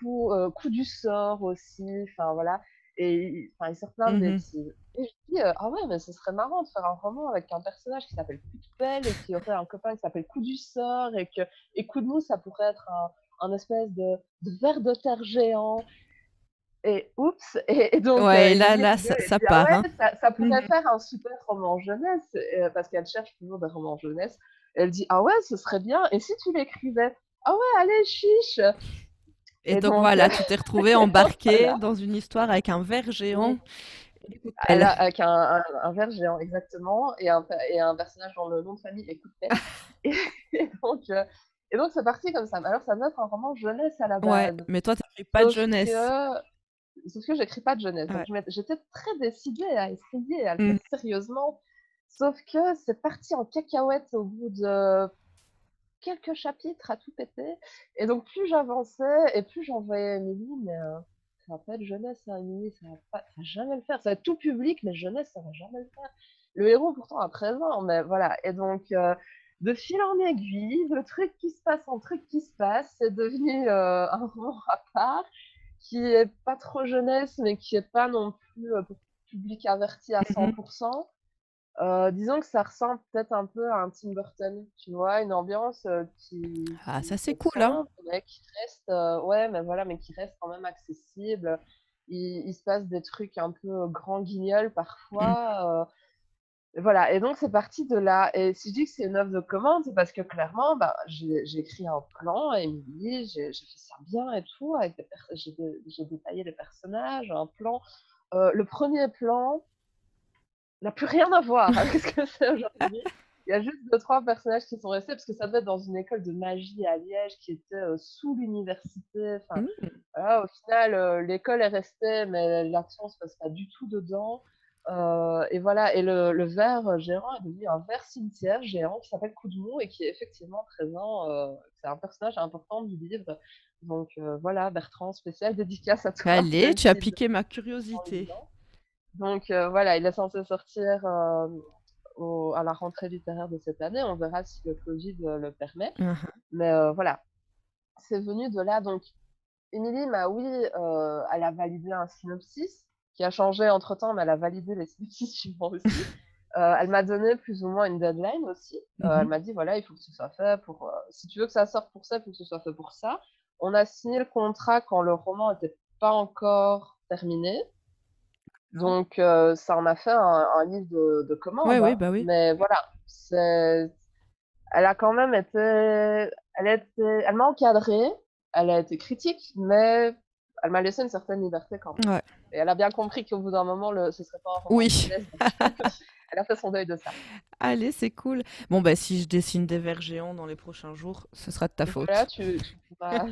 coup du sort aussi, enfin voilà enfin il sort plein de Mmh. bêtises et je dis: «Ah ouais, mais ce serait marrant de faire un roman avec un personnage qui s'appelle Coup de pelle et qui aurait un copain qui s'appelle Coup du sort et Coup de mou, ça pourrait être un espèce de ver de terre géant et oups et donc Ouais, et Émilie là, rigole et ça dit: «Ah part, hein. ouais, ça Mmh. pourrait faire un super roman jeunesse», parce qu'elle cherche toujours des romans jeunesse. Elle dit: «Ah ouais, ce serait bien et si tu l'écrivais?» «Ah ouais, allez chiche» Et et donc donc voilà, tu t'es retrouvé et donc embarqué voilà, dans une histoire avec un ver oui, géant et des coups de elle pelle. a avec un ver géant exactement et un personnage dont le nom de famille est Coupet et donc heu et donc c'est parti comme ça. Mais alors ça devait être un roman jeunesse à la Ouais, base, mais toi, t'écris pas de sauf jeunesse. que sauf que j'écris pas de jeunesse, donc Ouais. j'étais très décidée à essayer, à le Mmh. faire sérieusement, sauf que c'est parti en cacahuète au bout de quelques chapitres à tout péter et donc plus j'avançais et plus j'envoyais à Émilie: «Mais ça va pas être jeunesse ça Émilie, ça va jamais le faire, ça va être tout public mais jeunesse ça va jamais le faire». Le héros pourtant a 13 ans, mais voilà et donc de fil en aiguille, de truc qui se passe en truc qui se passe, c'est devenu, un roman à part qui est pas trop jeunesse, mais qui est pas non plus, pour public averti à Mmh. 100. Disons que ça ressemble peut-être un peu à un Tim Burton, tu vois? Une ambiance, Ah, ça qui c'est est cool, hein. sombre, mais qui reste, ouais, mais voilà, mais qui reste quand même accessible. Il se passe des trucs un peu grand guignol Mmh. parfois, voilà et donc c'est parti de là et si je dis que c'est une œuvre de commande, c'est parce que clairement, bah, j'ai écrit un plan à Émilie, j'ai fait ça bien et tout avec des j'ai détaillé les personnages, un plan. Le premier plan n'a plus rien à voir avec ce que c'est aujourd'hui. Il y a juste deux trois personnages qui sont restés parce que ça devait être dans une école de magie à Liège qui était, sous l'université. Enfin, Mmh. voilà, au final, l'école est restée, mais l'action se passe pas du tout dedans. Et voilà et le ver géant est devenu un ver cimetière géant qui s'appelle Coudemou et qui est effectivement présent, c'est un personnage important du livre. Donc voilà, Bertrand, spécial dédicace à toi, Allez, même tu as s'il le piqué ma en curiosité. lisant. Donc voilà, il est censé sortir, à la rentrée littéraire de cette année. On verra si le Covid, le permet. Mmh mh. Mais voilà, c'est venu de là. Donc Émilie m'a oui, elle a validé un synopsis qui a changé entre-temps, mais elle a validé les synopsis suivants aussi. Elle m'a donné plus ou moins une deadline aussi. Elle Mmh. m'a dit: «Voilà, il faut que ce soit fait pour, si tu veux que ça sorte pour ça, il faut que ce soit fait pour ça». On a signé le contrat quand le roman était pas encore terminé. Non. Donc ça en a fait un livre de Ouais, commande, oui, hein. bah oui. Mais voilà, c'est elle a quand même été elle m'a encadrée, elle a été critique, mais elle m'a laissé une certaine liberté quand même. Ouais. Et elle a bien compris qu'au bout d'un moment, ce serait pas un roman de Oui. jeunesse, donc elle a fait son deuil de ça. Allez, c'est cool. Bon, bah, si je dessine des vers géants dans les prochains jours, ce sera de ta Voilà, faute. tu pourras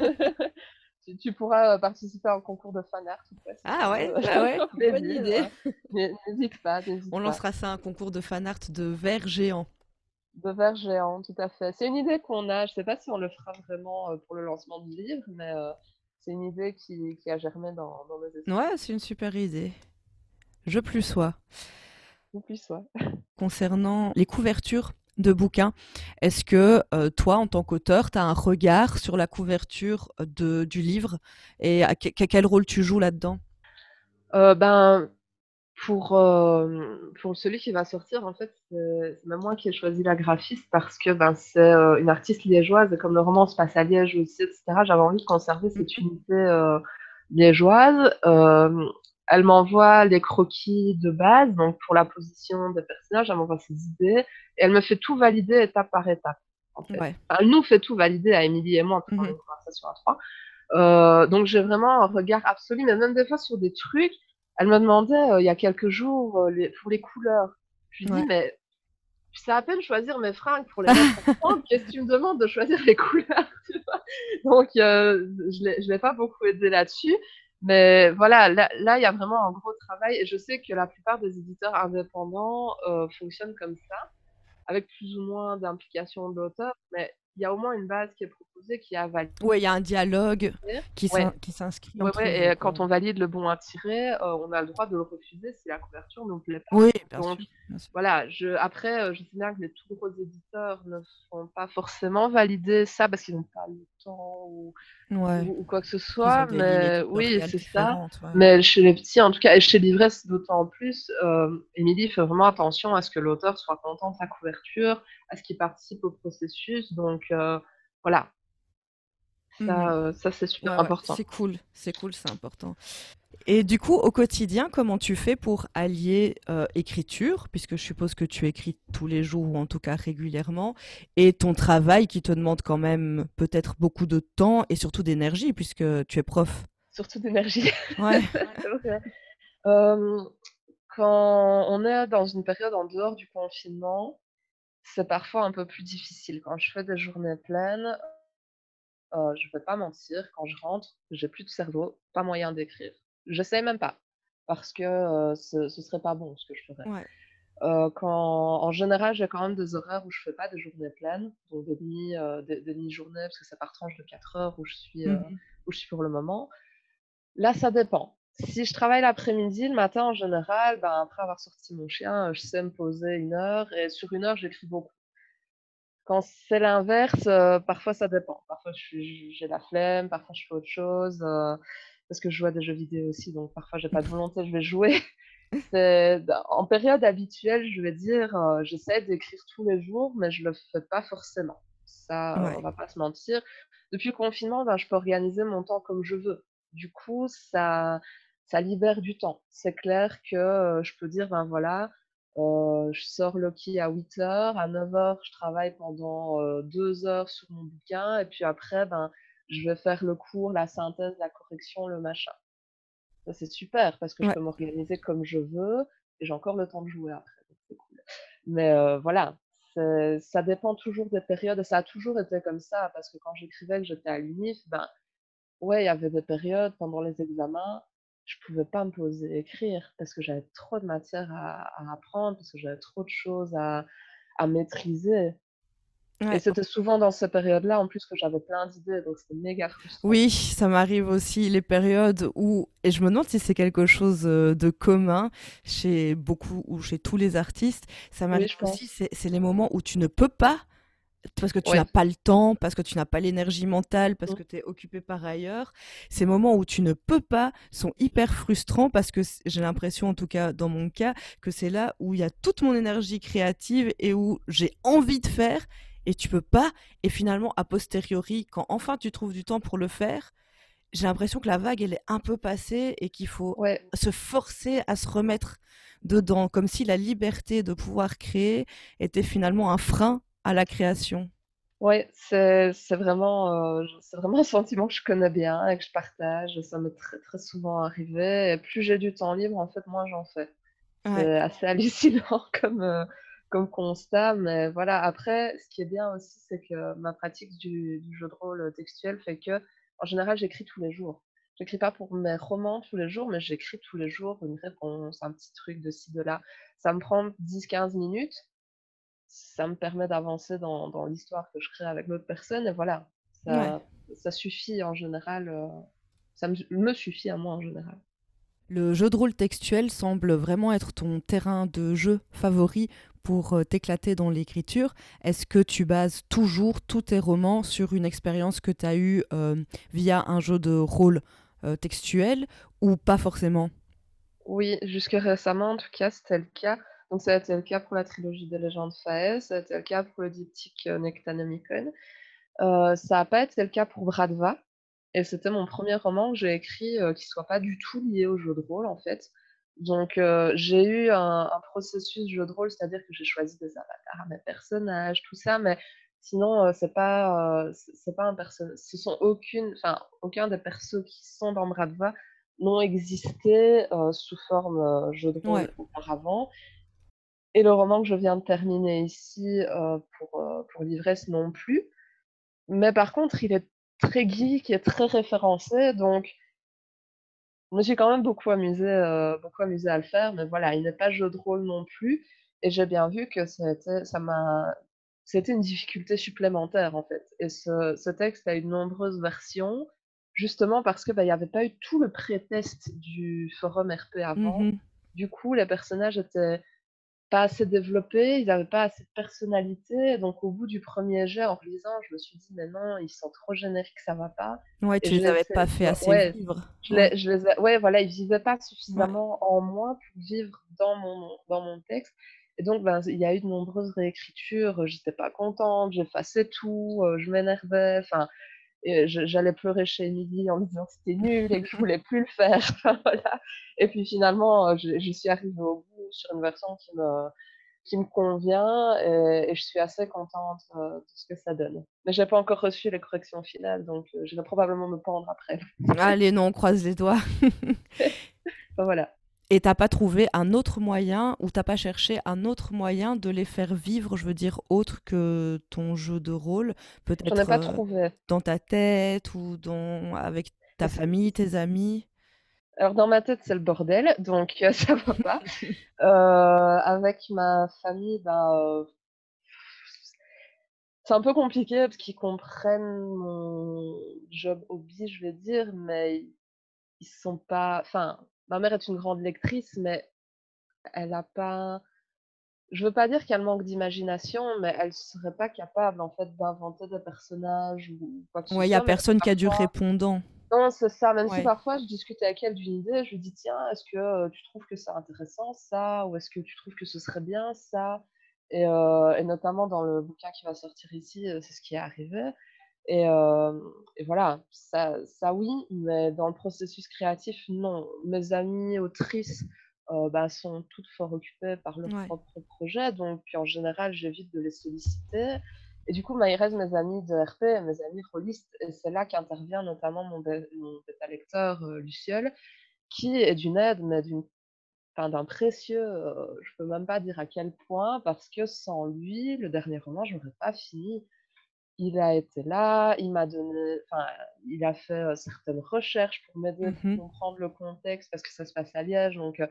tu pourras, participer à un concours de fan art ou quoi si tu Ah veux, ouais, ah ouais, au bonne plaisir, idée. n'hésite pas, n'hésite On pas. lancera ça un concours de fan art de vers géants. De verre géant, tout à fait. C'est une idée qu'on a, je sais pas si on le fera vraiment, pour le lancement du livre, mais c'est une idée qui a germé dans nos esprits. Ouais, c'est une super idée. Je plus sois. Ou plus, ouais. Concernant les couvertures de bouquins, est-ce que toi, en tant qu'auteur, tu as un regard sur la couverture du livre et quel rôle tu joues là-dedans? Ben, pour celui qui va sortir, en fait, c'est même moi qui ai choisi la graphiste parce que, ben, c'est, une artiste liégeoise et comme le roman se passe à Liège aussi et cetera, j'avais envie de conserver cette Mmh. unité, liégeoise. Elle m'envoie les croquis de base, donc pour la position des personnages, elle m'envoie ses idées et elle me fait tout valider étape par étape, en fait. Ouais. Enfin, elle nous fait tout valider à Émilie et moi, en tout cas, on a Mmh. une conversation à 3. Donc j'ai vraiment un regard absolu, mais même des fois sur des trucs, elle me demandait, il y a quelques jours, pour les couleurs. Je lui dis: Ouais. «Mais je sais à peine choisir mes fringues pour les mettre ensemble, qu'est-ce que tu me demandes de choisir les couleurs?» Tu vois? Donc je l'ai pas beaucoup aidée là-dessus, mais voilà, là, il y a vraiment un gros travail et je sais que la plupart des éditeurs indépendants, fonctionnent comme ça, avec plus ou moins d'implication de l'auteur, mais il y a au moins une base qui est proposée, qui est à valider. Ouais, il y a un dialogue Ouais. qui s'inscrit Ouais, entre ouais vous, et quand quoi. on valide le bon à tirer, on a le droit de le refuser si la couverture nous plaît pas. Oui, bien Donc sûr, bien sûr. voilà, après, je sais bien que les tout gros éditeurs ne font pas forcément valider ça parce qu'ils n'ont pas le temps Ouais. ou quoi que ce Ils ont soit, des lignes mais oui, éditoriales c'est ça. différentes, ouais. Mais chez les petits, en tout cas et chez Livresse d'autant plus, Émilie fait vraiment attention à ce que l'auteur soit content de sa couverture, à ce qu'il participe au processus, donc voilà, Mmh. ça c'est super Ouais, ouais, important. c'est cool, c'est important. Et du coup, au quotidien, comment tu fais pour allier écriture, puisque je suppose que tu écris tous les jours ou en tout cas régulièrement, et ton travail qui te demande quand même peut-être beaucoup de temps et surtout d'énergie, puisque tu es prof. Surtout d'énergie. Ouais. C'est vrai. Hem, Quand on est dans une période en dehors du confinement, c'est parfois un peu plus difficile. Quand je fais des journées pleines, je vais pas mentir, quand je rentre, j'ai plus de cerveau, pas moyen d'écrire. J'essaye même pas, parce que, ce serait pas bon ce que je ferais. Ouais. Quand en général, j'ai quand même des horaires où je fais pas des journées pleines, donc des demi-journées parce que c'est par tranche de 4 heures Mhm. où je suis pour le moment. Là, ça dépend. Si je travaille l'après-midi, le matin, en général, ben, après avoir sorti mon chien, je sais me poser 1 heure et sur 1 heure, j'écris beaucoup. Quand c'est l'inverse, parfois ça dépend. Parfois j'ai la flemme, parfois je fais autre chose, parce que je joue à des jeux vidéo aussi, donc parfois j'ai pas de volonté, je vais jouer. En période habituelle, je vais dire, j'essaie d'écrire tous les jours, mais je le fais pas forcément. Ça, on Ouais, va pas se mentir. Depuis le confinement, ben, je peux organiser mon temps comme je veux. Du coup, ça libère du temps. C'est clair que, je peux dire: «Ben, voilà, je sors Loki à 8 heures, à 9 heures, je travaille pendant, 2 heures sur mon bouquin et puis après, ben, je vais faire le cours, la synthèse, la correction, le machin». Ça, c'est super parce que je ouais. peux m'organiser comme je veux et j'ai encore le temps de jouer après, donc c'est cool. Mais voilà, ça dépend toujours des périodes et ça a toujours été comme ça parce que quand j'écrivais, que j'étais à l'UNIF, ben, ouais, il y avait des périodes pendant les examens, je pouvais pas me poser et écrire parce que j'avais trop de matière à apprendre, parce que j'avais trop de choses à maîtriser et Ouais. c'était souvent dans ces périodes-là, en plus, que j'avais plein d'idées, donc c'était méga frustrant. Oui, ça m'arrive aussi les périodes où, et je me demande si c'est quelque chose de commun chez beaucoup ou chez tous les artistes, ça Oui, m'arrive je aussi, pense. c'est les moments où tu ne peux pas, parce que tu n'as Ouais. pas le temps, parce que tu n'as pas l'énergie mentale, parce Mmh. que tu es occupé par ailleurs. Ces moments où tu ne peux pas sont hyper frustrants parce que j'ai l'impression, en tout cas dans mon cas, que c'est là où il y a toute mon énergie créative et où j'ai envie de faire et tu peux pas. Et finalement, a posteriori, quand enfin tu trouves du temps pour le faire, j'ai l'impression que la vague, elle est un peu passée et qu'il faut Ouais. se forcer à se remettre dedans, comme si la liberté de pouvoir créer était finalement un frein à la création. Ouais, c'est vraiment un sentiment que je connais bien et que je partage. Ça m'est très, très souvent arrivé et plus j'ai du temps libre, en fait, moins j'en fais. Ouais, C'est assez hallucinant comme constat, mais voilà. Après, ce qui est bien aussi, c'est que ma pratique du jeu de rôle textuel fait que, en général, j'écris tous les jours. J'écris pas pour mes romans tous les jours, mais j'écris tous les jours une réponse, un petit truc de ci, de là. Ça me prend 10 15 minutes, ça me permet d'avancer dans l'histoire que je crée avec l'autre personne et voilà, ouais. ça suffit en général, ça me suffit à moi en général. Le jeu de rôle textuel semble vraiment être ton terrain de jeu favori pour t'éclater dans l'écriture. Est-ce que tu bases toujours tous tes romans sur une expérience que tu as eue via un jeu de rôle textuel ou pas forcément? Oui, jusque récemment en tout cas, c'était le cas. Donc ça a été le cas pour la trilogie des légendes Fae, ça a été le cas pour le diptyque, Nectanomicon. Ça a pas été le cas pour Bradva et c'était mon premier roman que j'ai écrit, qui soit pas du tout lié au jeu de rôle, en fait. Donc j'ai eu un processus jeu de rôle, c'est-à-dire que j'ai choisi des avatars à mes personnages, tout ça, mais sinon, c'est pas un perso ce sont aucun des persos qui sont dans Bradva n'ont existé, sous forme, jeu de Ouais. rôle auparavant et le roman que je viens de terminer ici, pour l'ivresse non plus. Mais par contre, il est très geek et très référencé, donc je me suis quand même beaucoup amusée à le faire, mais voilà, il n'est pas jeu de rôle non plus et j'ai bien vu que c'était une difficulté supplémentaire, en fait et ce texte a eu de nombreuses versions, justement parce que, bah, il y avait pas eu tout le pré-test du forum RP avant. Mhm. Du coup, les personnages étaient pas assez développés, ils avaient pas assez de personnalité, donc au bout du premier jet, en relisant, je me suis dit: «Mais non, ils sont trop génériques, ça va pas» Ouais, et tu je les les avais ai pas fait tu assez ouais, vivre. Ouais, je les ai ouais, voilà, ils vivaient pas ouais. suffisamment en moi pour vivre dans mon texte et donc ben, il y a eu de nombreuses réécritures, j'étais pas contente, j'effaçais tout, je m'énervais, enfin et j'allais pleurer chez Emily en lui disant que c'était nul et que je voulais plus le faire, enfin voilà et puis finalement, j'y suis arrivée au bout sur une version qui me convient et je suis assez contente, de ce que ça donne. Mais j'ai pas encore reçu les corrections finales, donc je vais probablement me pendre après. Allez, non, on croise les doigts. Enfin, voilà. Et t'as pas trouvé un autre moyen ou t'as pas cherché un autre moyen de les faire vivre, je veux dire, autre que ton jeu de rôle, J'en ai peut-être pas trouvé. dans ta tête ou avec ta Mais famille, tes amis. alors dans ma tête, c'est le bordel, donc ça va pas. Avec ma famille, ben, c'est un peu compliqué parce qu'ils comprennent mon job hobby, je vais dire, mais ils sont pas enfin, ma mère est une grande lectrice, mais elle a pas je veux pas dire qu'elle manque d'imagination, mais elle serait pas capable, en fait, d'inventer des personnages ou quoi que ce Ouais, il y a soit, mais personne qui a du parfois répondant. Non, c'est ça, même si Ouais, parfois je discute avec elle d'une idée, je lui dis: «Tiens, est-ce que, tu trouves que c'est intéressant ça? Ou est-ce que tu trouves que ce serait bien ça?» Et notamment dans le bouquin qui va sortir ici, c'est ce qui est arrivé et voilà, ça oui, mais dans le processus créatif, non. Mes amies autrices, bah, sont toutes fort occupées par leurs ouais. propres projets, donc en général, j'évite de les solliciter et du coup, bah, il reste mes amis de RP, mes amis rôlistes et c'est là qu'intervient notamment mon bêta lecteur, Luciol, qui est d'une aide, mais d'un précieux, je peux même pas dire à quel point, parce que sans lui, le dernier roman, j'aurais pas fini. Il a été là, il m'a donné enfin, il a fait, certaines recherches pour m'aider pour Mmh. comprendre le contexte parce que ça se passe à Liège, donc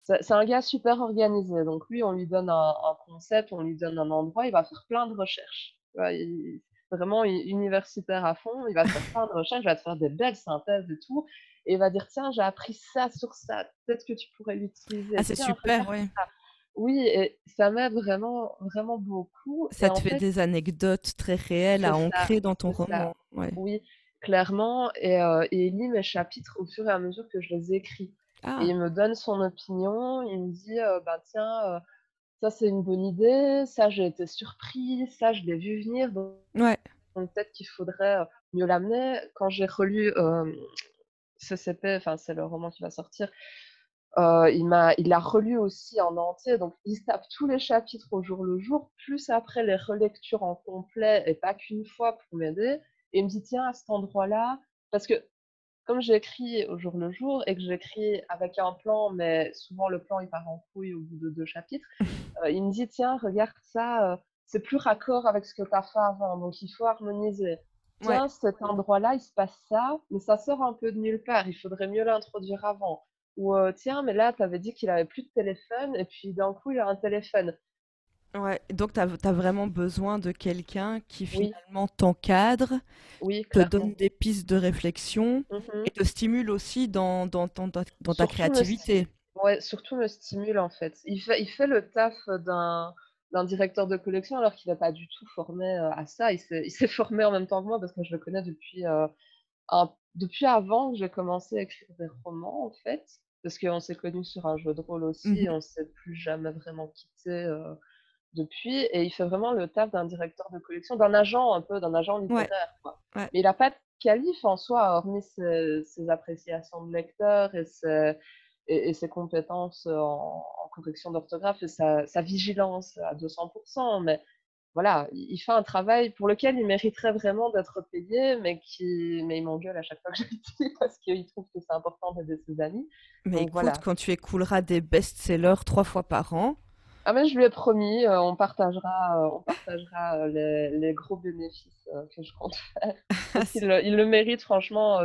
c'est un gars super organisé. Donc lui, on lui donne un concept, on lui donne un endroit, il va faire plein de recherches. Tu vois? Il vraiment universitaire à fond, il va faire plein de recherches, il va te faire des belles synthèses et tout et il va dire: «Tiens, j'ai appris ça sur ça, peut-être que tu pourrais Ah, l'utiliser. c'est Tiens, super, regarde ouais. ça». Oui et ça m'aide vraiment, vraiment beaucoup et Ça te en fait fait des anecdotes très réelles c'est à ça, ancrer dans ton c'est ça. roman. Ouais. Oui, clairement et il lit mes chapitres au fur et à mesure que je les écris et Ah! il me donne son opinion. Il me dit, «Bah, tiens, ça c'est une bonne idée, ça j'ai été surpris, ça je l'ai vu venir, Ouais. donc peut-être qu'il faudrait, mieux l'amener». Quand j'ai relu, CCP, enfin c'est le roman qui va sortir, il l'a relu aussi en entier, donc il se tape tous les chapitres au jour le jour, plus après les relectures en complet et pas qu'une fois pour m'aider et il me dit: «Tiens, à cet endroit-là» parce que comme j'écris au jour le jour et que j'écris avec un plan, mais souvent le plan il part en couille au bout de 2 chapitres, il me dit: «Tiens, regarde ça, c'est plus raccord avec ce que tu as fait avant, donc il faut harmoniser. Ouais. Tiens, cet endroit-là, il se passe ça, mais ça sort un peu de nulle part, il faudrait mieux l'introduire avant». Ou, «Tiens, mais là, tu avais dit qu'il avait plus de téléphone et puis d'un coup, il a un téléphone». Ouais. Donc tu as vraiment besoin de quelqu'un qui Oui, finalement t'encadre, oui, te donne clairement. des pistes de réflexion Mmh. et te stimule aussi dans ta Surtout me sti créativité. Ouais, surtout me stimule, en fait. Il fait le taf, d'un directeur de collection alors qu'il est pas du tout formé, à ça. Il s'est formé en même temps que moi parce que je le connais depuis avant que j'ai commencé à écrire des romans, en fait. Parce qu'on s'est connus sur un jeu de rôle aussi et Mmh. on s'est plus jamais vraiment quittés, depuis et il fait vraiment le taf d'un directeur de collection, d'un agent un peu, d'un agent Ouais, littéraire, quoi. ouais. Mais il a pas de qualif en soi, hormis ses appréciations de lecteur et ses compétences, en correction d'orthographe et sa vigilance à 200. Mais voilà, il fait un travail pour lequel il mériterait vraiment d'être payé, mais il m'engueule à chaque fois que je lui dis parce qu'il trouve que c'est important d'aider ses amis. Mais Donc écoute, voilà. quand tu écouleras des best-sellers 3 fois par an, Ah mais je lui ai promis, on partagera, les gros bénéfices, que je compte faire parce qu'il le mérite franchement,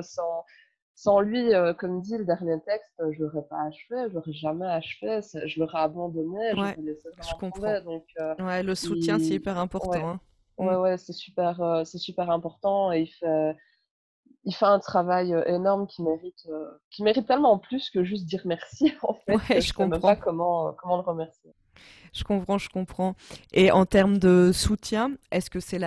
sans lui, comme dit le dernier texte, je l'aurais pas achevé, je l'aurais jamais achevé, je l'aurais abandonné, ouais, j'aurais laissé je vraiment comprends. tomber donc Ouais, le soutien, c'est il hyper ouais, important, hein. Mmh. ouais, ouais, c'est super important et il fait un travail, énorme qui mérite tellement plus que juste dire merci en fait, Ouais, que je je sais même pas comprends. comment le remercier. Je comprends, je comprends. Et en termes de soutien, est-ce que c'est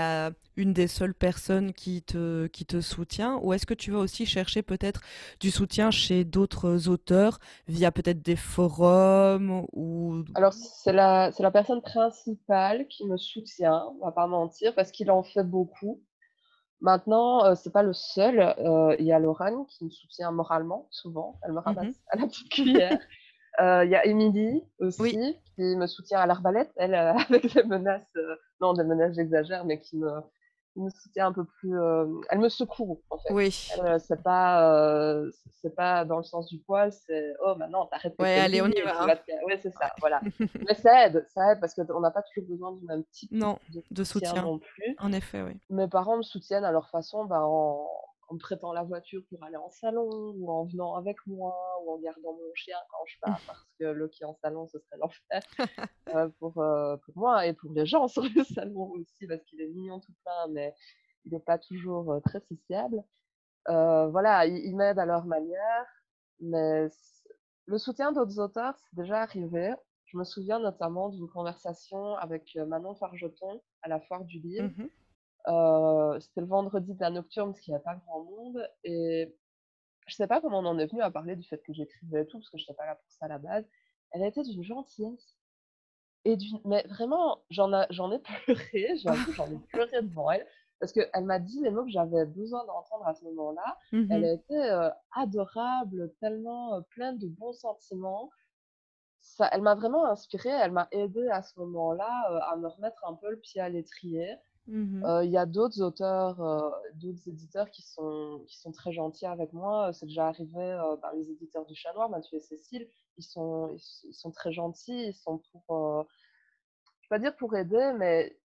une des seules personnes qui te soutient ou est-ce que tu vas aussi chercher peut-être du soutien chez d'autres auteurs via peut-être des forums ou... Alors c'est la personne principale qui me soutient, on va pas mentir, parce qu'il en fait beaucoup. Maintenant, c'est pas le seul, il y a Lorraine qui me soutient moralement, souvent, elle me Mhm. ramasse à la petite cuillère. Il y a Émilie Oui, aussi qui me soutient à l'arbalète, elle, avec des menaces, non des menaces j'exagère, mais qui me soutient un peu plus, elle me secoue en fait. oui. Elle, c'est pas dans le sens du poil, c'est: «Oh maintenant tu arrêtes tes Ouais, allez, on conneries y et va, tu hein. vas te ca» ouais c'est ça, voilà. Ouais. Mais ça aide parce qu'on n'a pas toujours besoin du même type Non, de de soutien soutien. non plus. En effet, oui. Mes parents me soutiennent à leur façon, bah, en me prêtant la voiture pour aller en salon ou en venant avec moi ou en gardant mon chien quand je pars parce que Loki en salon, ce serait l'enfer, pour moi et pour les gens sur le salon aussi parce qu'il est mignon tout plein, mais il est pas toujours, très sociable. Voilà, ils m'aident à leur manière, mais le soutien d'autres auteurs, c'est déjà arrivé. Je me souviens notamment d'une conversation avec, Manon Fargeton à la Foire du Livre. Mhm. C'était le vendredi de la nocturne parce qu'il y avait pas grand monde et je sais pas comment on en est venu à parler du fait que j'écrivais et tout, parce que j'étais pas là pour ça à la base. Elle était d'une gentillesse et d'une mais vraiment, j'en ai pleuré, j'avoue, j'en ai pleuré devant elle, parce qu'elle m'a dit les mots que j'avais besoin d'entendre à ce moment-là. Elle Mmh. était, adorable, tellement, pleine de bons sentiments. Ça elle m'a vraiment inspirée, elle m'a aidée à ce moment-là, à me remettre un peu le pied à l'étrier. Mmh. Il y a d'autres auteurs, d'autres éditeurs qui sont très gentils avec moi. C'est déjà arrivé, les éditeurs du Chat Noir, Mathieu et Cécile, ils sont très gentils, ils sont pour, je vais pas dire pour aider, mais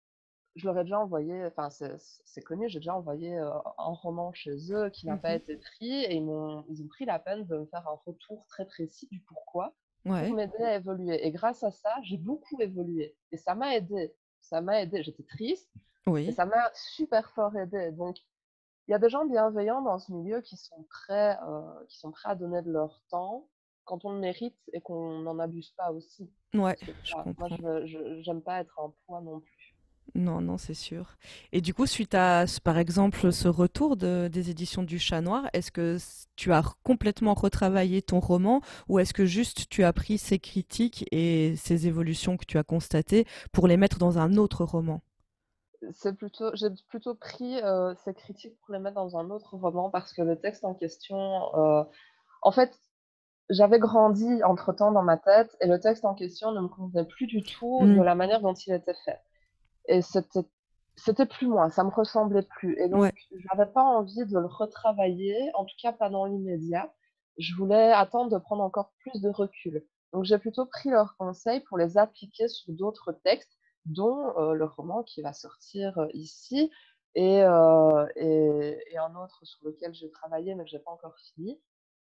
je leur ai déjà envoyé, enfin c'est connu, j'ai déjà envoyé, un roman chez eux qui n'a pas Mmh. été pris et ils ont pris la peine de me faire un retour très précis du pourquoi, pour Ouais. m'aider à évoluer et grâce à ça, j'ai beaucoup évolué et ça m'a aidée. Ça m'a aidée. J'étais triste et Oui. ça m'a super fort aidée. Donc il y a des gens bienveillants dans ce milieu qui sont prêts à donner de leur temps quand on le mérite et qu'on n'en abuse pas aussi. Ouais, Parce que je voilà, moi comprends. j'aime pas être un poids non plus. Non, non, c'est sûr. Et du coup, suite à, par exemple, ce retour des éditions du Chat Noir, est-ce que tu as complètement retravaillé ton roman ou est-ce que juste tu as pris ces critiques et ces évolutions que tu as constatées pour les mettre dans un autre roman? J'ai plutôt pris, ces critiques pour les mettre dans un autre roman parce que le texte en question, en fait, j'avais grandi entre-temps dans ma tête et le texte en question ne me convenait plus du tout de Hmm. la manière dont il était fait et c'était plus moi, ça me ressemblait plus et Ouais, donc j'avais pas envie de le retravailler, en tout cas pas dans l'immédiat. Je voulais attendre de prendre encore plus de recul. Donc j'ai plutôt pris leurs conseils pour les appliquer sur d'autres textes, dont, le roman qui va sortir, ici et un autre sur lequel j'ai travaillé mais que j'ai pas encore fini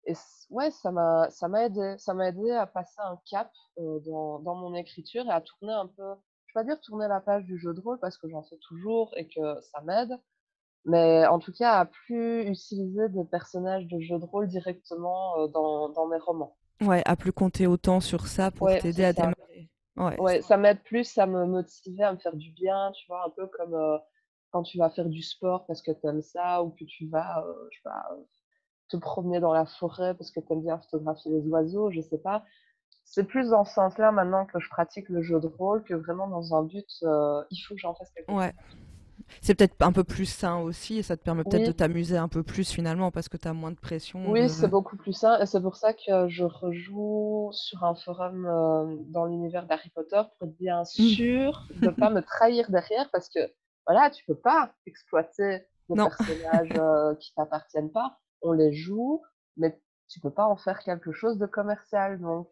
et ouais, ça m'a aidé à passer un cap, dans mon écriture et à tourner un peu, je vais pas dire tourner la page du jeu de rôle parce que j'en fais toujours et que ça m'aide, mais en tout cas à plus utiliser des personnages de jeux de rôle directement, dans mes romans. ouais, à plus compter autant sur ça pour Ouais, t'aider c'est à ça. démarrer. Ouais, Ouais, ça m'aide plus à me motiver, à me faire du bien, tu vois? Un peu comme, quand tu vas faire du sport parce que tu aimes ça ou que tu vas, je sais pas, te promener dans la forêt parce que tu aimes bien photographier les oiseaux, je sais pas. C'est plus dans ce sens-là maintenant que je pratique le jeu de rôle que vraiment dans un but, il faut que j'en fasse quelque ouais. chose. C'est peut-être un peu plus sain aussi et ça te permet peut-être de Oui, t'amuser un peu plus finalement parce que tu as moins de pression oui, c'est de... beaucoup plus sain et c'est pour ça que je rejoue sur un forum, dans l'univers d'Harry Potter pour être bien Hmm. sûr de pas me trahir derrière parce que, voilà, tu peux pas exploiter des Non, personnages, qui t'appartiennent pas. On les joue, mais tu peux pas en faire quelque chose de commercial donc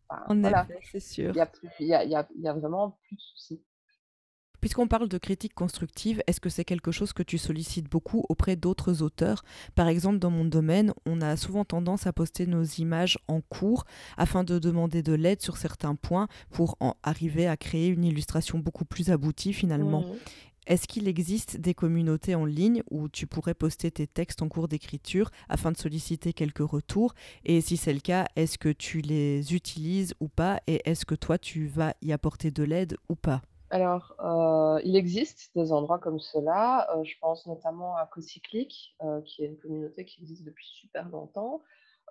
enfin, en voilà, effet, c'est sûr. il y a plus il y a vraiment plus de soucis. Puisqu'on parle de critique constructive, est-ce que c'est quelque chose que tu sollicites beaucoup auprès d'autres auteurs? Par exemple, dans mon domaine, on a souvent tendance à poster nos images en cours afin de demander de l'aide sur certains points pour arriver à créer une illustration beaucoup plus aboutie finalement. Mmh. Est-ce qu'il existe des communautés en ligne où tu pourrais poster tes textes en cours d'écriture afin de solliciter quelques retours? Et si c'est le cas, est-ce que tu les utilises ou pas? Et est-ce que toi, tu vas y apporter de l'aide ou pas? Alors, il existe des endroits comme cela, je pense notamment à Cocyclic, qui est une communauté qui existe depuis super longtemps.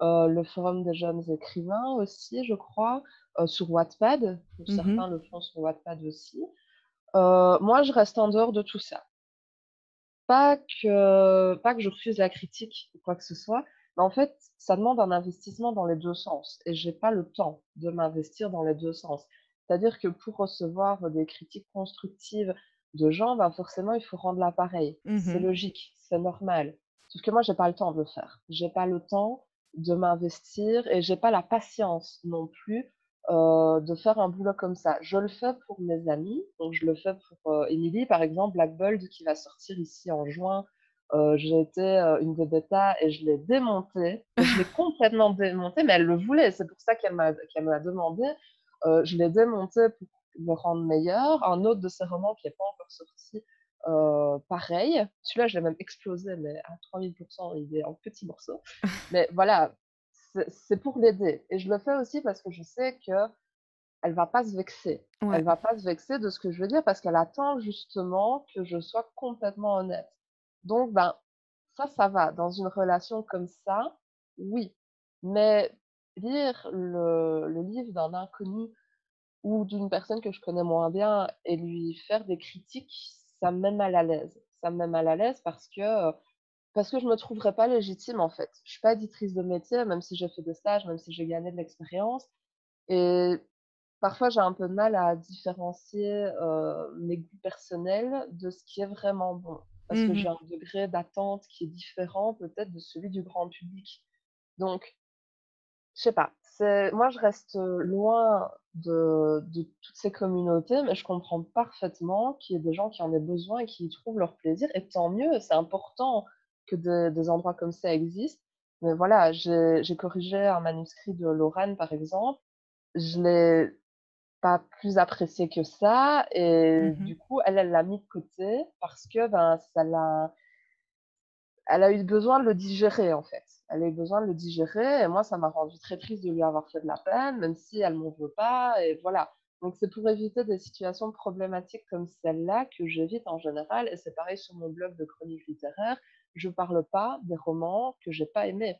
Le Forum des jeunes écrivains aussi, je crois, sur Wattpad, Mhm. certains le font sur Wattpad aussi. Moi, je reste en dehors de tout ça. Pas que je refuse la critique ou quoi que ce soit, mais en fait, ça demande un investissement dans les 2 sens et j'ai pas le temps de m'investir dans les 2 sens. C'est-à-dire que pour recevoir des critiques constructives de gens, ben, forcément, il faut rendre l'appareil. C'est Mhm. logique, c'est normal. Sauf que moi, j'ai pas le temps de le faire. J'ai pas le temps de m'investir et j'ai pas la patience non plus, de faire un boulot comme ça. Je le fais pour mes amis, donc je le fais pour, Émilie, par exemple, Black Bold qui va sortir ici en juin. J'ai été, une des bêtas et je l'ai démonté, mais je l'ai complètement démonté, mais elle le voulait, c'est pour ça qu'elle me l'a demandé. Je l'ai démonté pour le rendre meilleur. Un autre de ses romans qui est pas encore sorti, pareil. Celui-là, je l'ai même explosé, mais à 3000, il est en petits morceaux. Mais voilà, c'est pour l'aider et je le fais aussi parce que je sais qu'elle va pas se vexer. Ouais. Elle va pas se vexer de ce que je veux dire parce qu'elle attend justement que je sois complètement honnête. Donc ben, ça va. Dans une relation comme ça, oui, mais lire le livre d'un inconnu ou d'une personne que je connais moins bien et lui faire des critiques, ça me met mal à l'aise. Ça me met mal à l'aise parce que je me trouverais pas légitime, en fait. Je suis pas éditrice de métier, même si j'ai fait des stages, même si j'ai gagné de l'expérience et parfois j'ai un peu de mal à différencier, mes goûts personnels de ce qui est vraiment bon. Parce que j'ai Mmh. un degré d'attente qui est différent peut-être de celui du grand public. Donc je sais pas, c'est moi je reste, loin de toutes ces communautés, mais je comprends parfaitement qu'il y ait des gens qui en aient besoin et qui y trouvent leur plaisir et tant mieux, c'est important que des endroits comme ça existent. Mais voilà, j'ai corrigé un manuscrit de Lorraine, par exemple, je l'ai pas plus apprécié que ça et Mmh. du coup, elle l'a mis de côté parce que, ben, ça l'a elle a eu besoin de le digérer, en fait. Elle a eu besoin de le digérer et moi, ça m'a rendue très triste de lui avoir fait de la peine, même si elle m'en veut pas et voilà. Donc c'est pour éviter des situations problématiques comme celle-là que j'évite en général et c'est pareil sur mon blog de chronique littéraire. Je parle pas des romans que j'ai pas aimés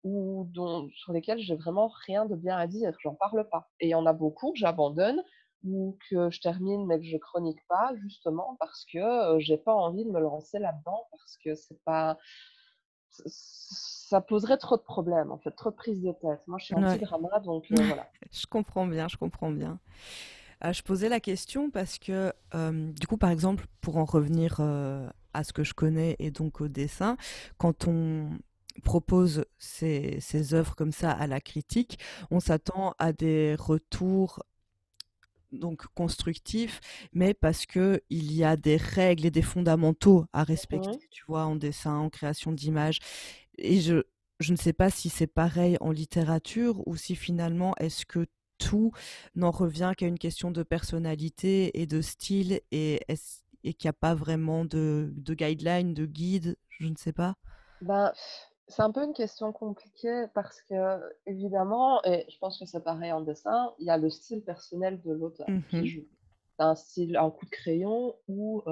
ou dont sur lesquels j'ai vraiment rien de bien à dire, j'en parle pas. Et il y en a beaucoup que j'abandonne ou que je termine mais que je chronique pas justement parce que, j'ai pas envie de me lancer là-dedans parce que c'est pas ça poserait trop de problèmes en fait, trop de prises de tête. Moi je suis Ouais. anti-drama donc voilà. Je comprends bien, je comprends bien. Je posais la question parce que, du coup, par exemple, pour en revenir à ce que je connais et donc au dessin, quand on propose ces œuvres comme ça à la critique, on s'attend à des retours donc constructifs, mais parce que il y a des règles et des fondamentaux à Mmh. respecter, tu vois, en dessin, en création d'images. Et je ne sais pas si c'est pareil en littérature ou si finalement est-ce que tout n'en revient qu'à une question de personnalité et de style et qu'il n'y a pas vraiment de guidelines, de guide, je ne sais pas. Ben, c'est un peu une question compliquée parce que évidemment et je pense que c'est pareil en dessin, il y a le style personnel de l'auteur qui Mhm. joue. Tu un style un coup de crayon ou,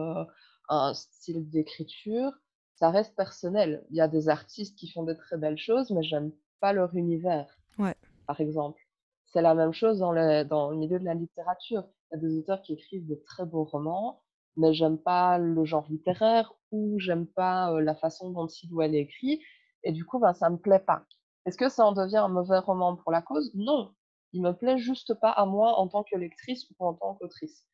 un style d'écriture, ça reste personnel. Il y a des artistes qui font de très belles choses, mais j'aime pas leur univers, Ouais, par exemple. C'est la même chose dans le milieu de la littérature. Il y a des auteurs qui écrivent de très beaux romans, mais j'aime pas le genre littéraire ou j'aime pas, la façon dont il ou elle écrit et du coup, ben, ça me plaît pas. Est-ce que ça en devient un mauvais roman pour la cause? Non, il me plaît juste pas à moi en tant que lectrice ou en tant qu'autrice.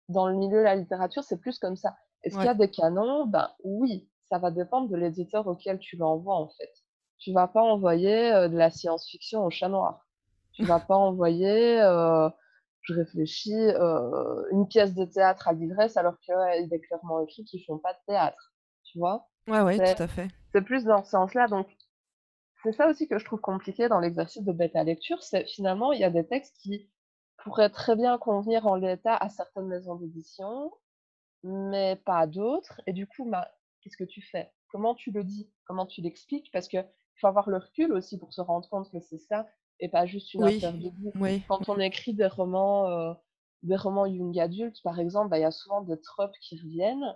Dans le milieu de la littérature, c'est plus comme ça. Est-ce qu'il y ouais, a des canons? Ben, oui, ça va dépendre de l'éditeur auquel tu l'envoies, en fait. Tu vas pas envoyer, de la science-fiction au Chat Noir. Tu vas pas envoyer, je réfléchis, une pièce de théâtre à l'ivresse alors qu'il est clairement écrit qu'ils font pas de théâtre, tu vois? ouais, ouais, C'est tout à fait. c'est plus dans ce sens-là, donc c'est ça aussi que je trouve compliqué dans l'exercice de bêta lecture, c'est finalement, il y a des textes qui pourraient très bien convenir en l'état à certaines maisons d'édition, mais pas à d'autres et du coup, bah, qu'est-ce que tu fais? Comment tu le dis? Comment tu l'expliques? Parce qu'il faut avoir le recul aussi pour se rendre compte que c'est ça et pas juste une Oui, affaire de goût. oui, Quand on écrit des romans young adultes, par exemple, bah, il y a souvent des tropes qui reviennent.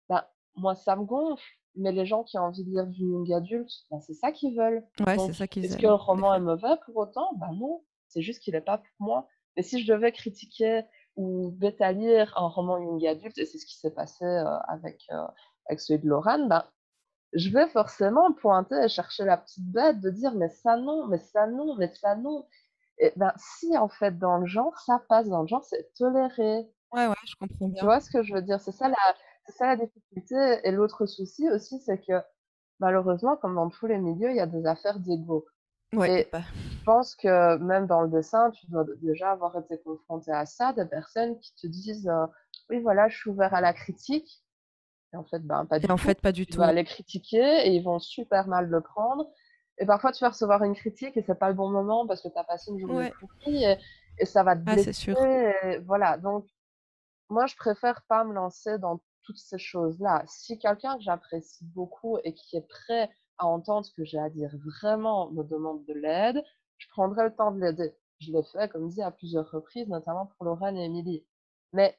Bah, moi, ça me gonfle, mais les gens qui ont envie de lire du young adulte, bah, c'est ça qu'ils veulent. ouais, Donc, c'est ça qu'ils est-ce que le aiment, en roman est effet. mauvais pour autant? Bah non, c'est juste qu'il est pas pour moi. Mais si je devais critiquer ou bêta lire un roman young adulte, et c'est ce qui s'est passé, avec celui de Loran, bah, je vais forcément pointer et chercher la petite bête de dire: «Mais ça non, mais ça non, mais ça non» et ben, si en fait dans le genre, ça passe dans le genre, c'est toléré. Ouais, ouais, je comprends Tu bien. vois ce que je veux dire? C'est ça la difficulté et l'autre souci aussi, c'est que malheureusement, comme dans tous les milieux, il y a des affaires d'ego Ouais, et bah, je pense que même dans le dessin, tu dois déjà avoir été confronté à ça, des personnes qui te disent, «Oui voilà, je suis ouvert à la critique» et en fait, ben, pas et du en tout. fait, pas du Tu vas tout. les critiquer et ils vont super mal le prendre et parfois tu vas recevoir une critique et c'est pas le bon moment parce que tu as passé une journée Ouais, pourrie et ça va te ah, c'est blesser sûr. et voilà donc moi, je préfère pas me lancer dans toutes ces choses-là. Si quelqu'un que j'apprécie beaucoup et qui est prêt à entendre ce que j'ai à dire vraiment me demande de l'aide, je prendrai le temps de l'aider. Je l'ai fait, comme dit, à plusieurs reprises, notamment pour Lorraine et Émilie. Mais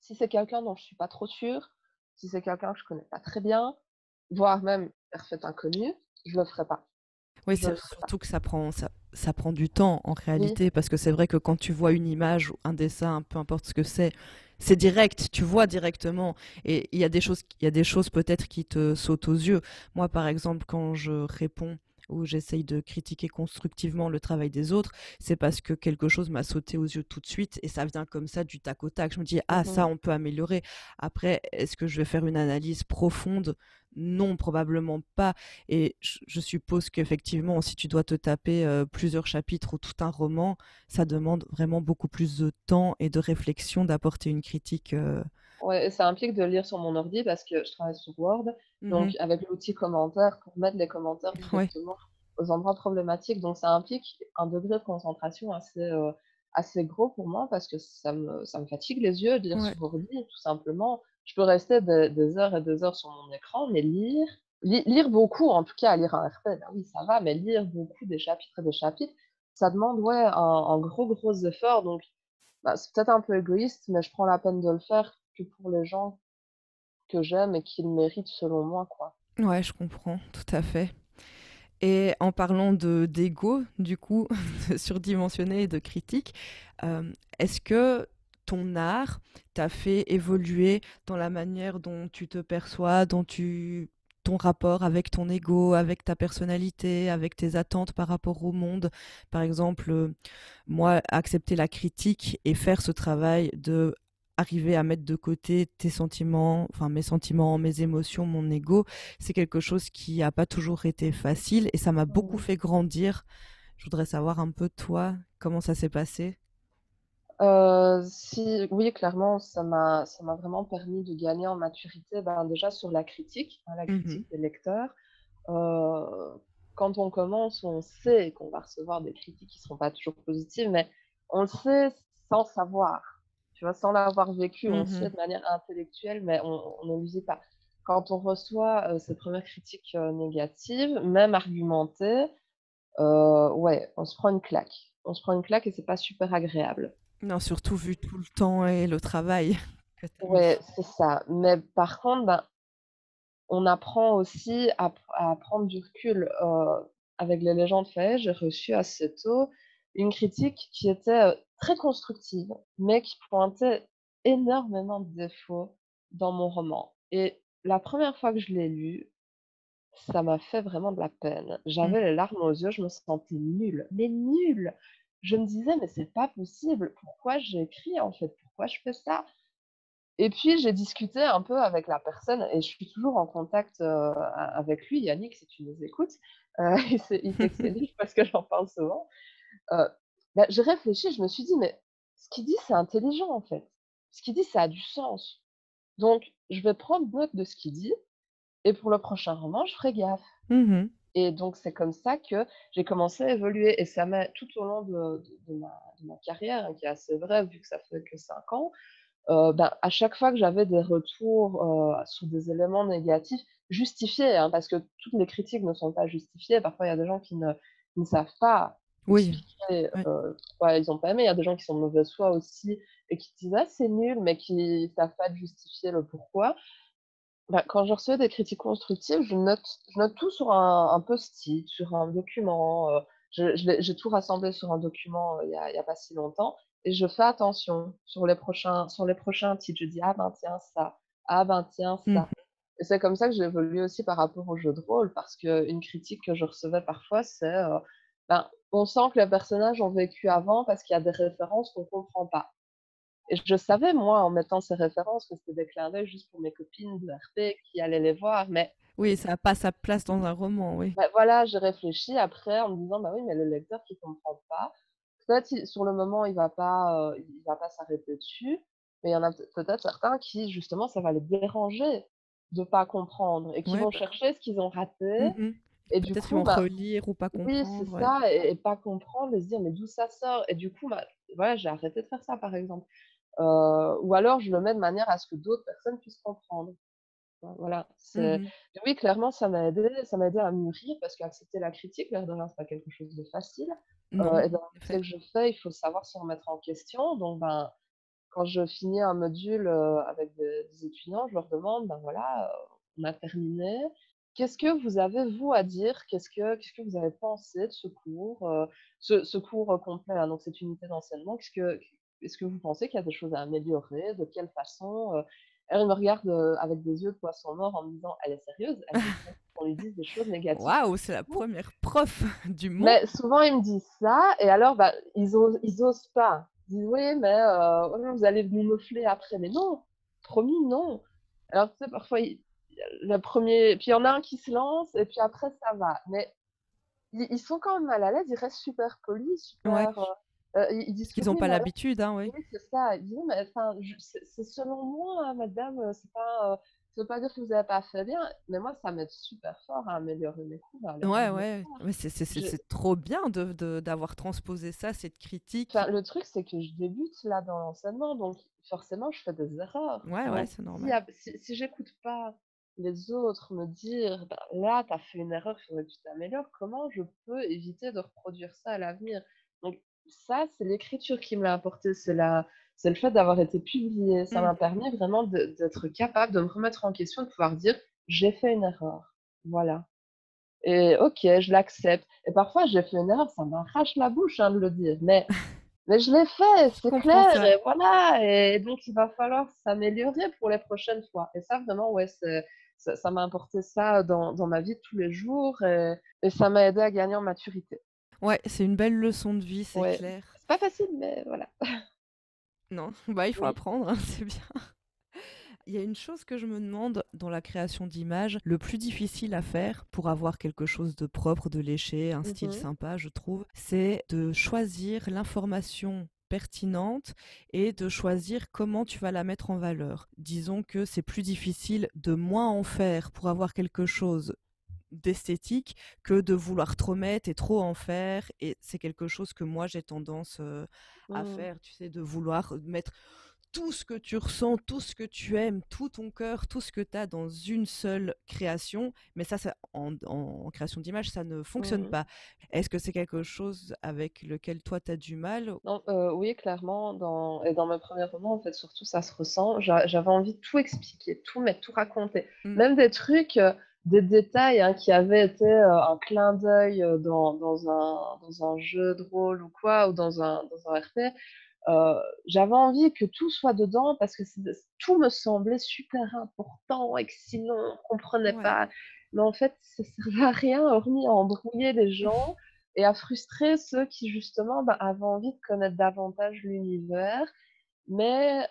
si c'est quelqu'un dont je suis pas trop sûre, si c'est quelqu'un que je connais pas très bien, voire même parfait inconnu, je le ferai pas. Oui, Je c'est surtout que ça prend du temps en oui, réalité, parce que c'est vrai que quand tu vois une image ou un dessin, peu importe ce que c'est direct, tu vois directement. Et il y a des choses peut-être qui te sautent aux yeux. Moi, par exemple, quand je réponds ou j'essaye de critiquer constructivement le travail des autres, c'est parce que quelque chose m'a sauté aux yeux tout de suite et ça vient comme ça du tac au tac. Je me dis, ah, ça, mmh. on peut améliorer. Après, est-ce que je vais faire une analyse profonde? Non, probablement pas. Et je suppose qu'effectivement, si tu dois te taper plusieurs chapitres ou tout un roman, ça demande vraiment beaucoup plus de temps et de réflexion d'apporter une critique. Ouais et ça implique de lire sur mon ordi parce que je travaille sur Word, Mhm. donc avec l'outil commentaires pour mettre les commentaires Ouais, directement aux endroits problématiques, donc ça implique un degré de concentration assez gros pour moi parce que ça me fatigue les yeux de lire ouais. sur ordi tout simplement. Je peux rester des heures et des heures sur mon écran, mais lire beaucoup, en tout cas lire un RP, bah oui ça va, mais lire beaucoup des chapitres et des chapitres, ça demande ouais un gros effort donc bah, c'est peut-être un peu égoïste, mais je prends la peine de le faire que pour les gens que j'aime et qui le méritent selon moi, quoi. Ouais, je comprends, tout à fait. Et en parlant de d'ego, du coup, de surdimensionné et de critique, est-ce que ton art t'a fait évoluer dans la manière dont tu te perçois, ton rapport avec ton ego, avec ta personnalité, avec tes attentes par rapport au monde? Par exemple, moi, accepter la critique et faire ce travail de arriver à mettre de côté tes sentiments, enfin mes sentiments, mes émotions, mon ego, c'est quelque chose qui a pas toujours été facile et ça m'a beaucoup Mmh. fait grandir. Je voudrais savoir un peu toi, comment ça s'est passé? Si oui, clairement, ça m'a vraiment permis de gagner en maturité, ben, déjà sur la critique, hein, la Mmh. critique des lecteurs. Heu, Quand on commence, on sait qu'on va recevoir des critiques qui seront pas toujours positives, mais on le sait sans savoir, tu vois? Sans l'avoir vécu, on le sait Mmh. de manière intellectuelle, mais on ne le vit pas. Quand on reçoit, ces premières critiques, négatives, même argumentées, ouais, on se prend une claque. On se prend une claque et c'est pas super agréable. Non, surtout vu tout le temps et le travail que tu as mis. Ouais, c'est ça. Mais par contre, ben, on apprend aussi à prendre du recul. Avec les légendes fées, j'ai reçu assez tôt une critique qui était, très constructive, mais qui pointait énormément de défauts dans mon roman et la première fois que je l'ai lu, ça m'a fait vraiment de la peine. Mmh. J'avais les larmes aux yeux, je me sentais nulle, mais nulle! Je me disais: «Mais c'est pas possible, pourquoi j'écris en fait? Pourquoi je fais ça?» Et puis j'ai discuté un peu avec la personne et je suis toujours en contact, avec lui, Yannick, si tu nous écoutes, il sait que c'est lui parce que j'en parle souvent. Heu, Bah, j'ai réfléchi, je me suis dit: «Mais ce qu'il dit, c'est intelligent en fait. Ce qu'il dit, ça a du sens. Donc je vais prendre note de ce qu'il dit et pour le prochain roman, je ferai gaffe». Mmh. Et donc c'est comme ça que j'ai commencé à évoluer et ça m'a tout au long de ma carrière, hein, qui est assez brève vu que ça fait que 5 ans, ben, à chaque fois que j'avais des retours, sur des éléments négatifs, justifiés, hein, parce que toutes les critiques ne sont pas justifiées. Parfois, il y a des gens qui ne savent pas Oui, expliquer, ouais. pourquoi ils ont pas aimé. Il y a des gens qui sont de mauvaise foi aussi et qui disent: «Ah, c'est nul», mais qui savent pas justifier le pourquoi. Bah, quand je recevais des critiques constructives, je note tout sur un post-it, sur un document, j'ai tout rassemblé sur un document, il y a pas si longtemps et je fais attention sur les prochains titres. Je dis: «Ah ben tiens ça, ah ben tiens Mmh. ça» et c'est comme ça que j'ai évolué aussi par rapport aux jeux de rôle parce qu'une critique que je recevais parfois c'est, ben, on sent que les personnages ont vécu avant parce qu'il y a des références qu'on comprend pas. Et je savais, moi, en mettant ces références, que c'était des clins d'œil juste pour mes copines de RP qui allaient les voir, mais Oui, ça a pas sa place dans un roman, oui. bah, voilà, j'ai réfléchi après en me disant: «Bah, oui, mais le lecteur qui comprend pas, peut-être sur le moment, il va pas s'arrêter dessus, mais il y en a peut-être certains qui, justement, ça va les déranger de pas comprendre et qui Ouais, vont bah, chercher ce qu'ils ont raté mmh. et du Peut-être ils coup, vont bah relire ou pas oui, c'est comprendre, ouais. ça et pas comprendre et se dire: «Mais d'où ça sort?» et du coup, bah, voilà, j'ai arrêté de faire ça, par exemple. Ou alors je le mets de manière à ce que d'autres personnes puissent comprendre. Voilà, Mmh. oui, clairement, ça m'a aidé à mûrir parce qu'accepter la critique, l'air de rien, c'est pas quelque chose de facile. Non, Et dans en le effet. métier que je fais, il faut savoir se remettre en question. Donc ben, quand je finis un module, avec des étudiants, je leur demande: «Ben voilà, on a terminé, qu'est-ce que vous avez, vous, à dire? Qu'est-ce que vous avez pensé de ce cours, ce cours, complet, hein, donc cette unité d'enseignement? Est-ce que vous pensez qu'il y a des choses à améliorer? De quelle façon? Elle me regarde, avec des yeux de poisson mort en me disant: «Elle est sérieuse? Elle veut vraiment qu'on lui dise des choses négatives sur Waouh, ce c'est la cours?» première prof du monde. Mais souvent, ils me disent ça et alors, bah, ils osent pas. Ils disent: «Oui, mais ouais, vous allez nous moufler après». Mais non, promis, non. Alors, tu sais, parfois, le 1er puis il y en a un qui se lance et puis après ça va. Mais ils sont quand même mal à l'aise, ils restent super polis, Ouais, super, ils parce disent qu'ils toujours: ont «Oui, pas mais l'habitude, hein, oui. oui, c'est ça. Il dit: «Oui, mais enfin, c'est selon moi, hein, madame, ça veut pas dire que vous avez pas fait bien». Mais moi, ça m'aide super fort à améliorer mes cours, à leur Ouais, dire: ouais, mais «Je». c'est trop bien d'avoir transposé ça, cette critique. Enfin, le truc, c'est que je débute là dans l'enseignement, donc forcément, je fais des erreurs. Ouais, ouais, Donc, c'est s'il normal. y a si j'écoute pas les autres me dire: «Bah, là, tu as fait une erreur, il faudrait que tu t'améliores», comment je peux éviter de reproduire ça à l'avenir? Donc ça, c'est l'écriture qui me l'a apporté, c'est le fait d'avoir été publié. Ça Mmh. m'a permis vraiment d'être capable de me remettre en question, de pouvoir dire: «J'ai fait une erreur». Voilà. Et OK, je l'accepte. Et parfois, j'ai fait une erreur, ça m'arrache la bouche, hein, de le dire, mais je l'ai fait, Je c'est comprends clair ça. et voilà et donc il va falloir s'améliorer pour les prochaines fois et ça vraiment, ouais, ça m'a apporté ça dans ma vie de tous les jours et ça m'a aidé à gagner en maturité. Ouais, c'est une belle leçon de vie, c'est Ouais, clair. c'est pas facile, mais voilà. Non, bah, il faut Oui. apprendre, hein, c'est bien. Il y a une chose que je me demande dans la création d'images, le plus difficile à faire pour avoir quelque chose de propre, de léché, un style Mmh. sympa, je trouve, c'est de choisir l'information pertinente et de choisir comment tu vas la mettre en valeur. Disons que c'est plus difficile de moins en faire pour avoir quelque chose d'esthétique que de vouloir trop mettre et trop en faire, et c'est quelque chose que moi j'ai tendance à Mmh. faire, tu sais, de vouloir mettre tout ce que tu ressens, tout ce que tu aimes, tout ton cœur, tout ce que tu as dans une seule création. Mais ça en création d'image, ça ne fonctionne Mmh. pas. Est-ce que c'est quelque chose avec lequel toi, tu as du mal? Non, oui, clairement, dans mes premiers romans, en fait, surtout, ça se ressent. J'avais envie de tout expliquer, tout mettre, tout raconter. Mm. Même des trucs, des détails, hein, qui avaient été, un clin d'œil, dans un jeu de rôle ou quoi, ou dans un RP. J'avais envie que tout soit dedans parce que tout me semblait super important et que sinon on comprenait Ouais. pas. Mais en fait, ça servait à rien hormis à embrouiller les gens et à frustrer ceux qui justement, bah, avaient envie de connaître davantage l'univers, mais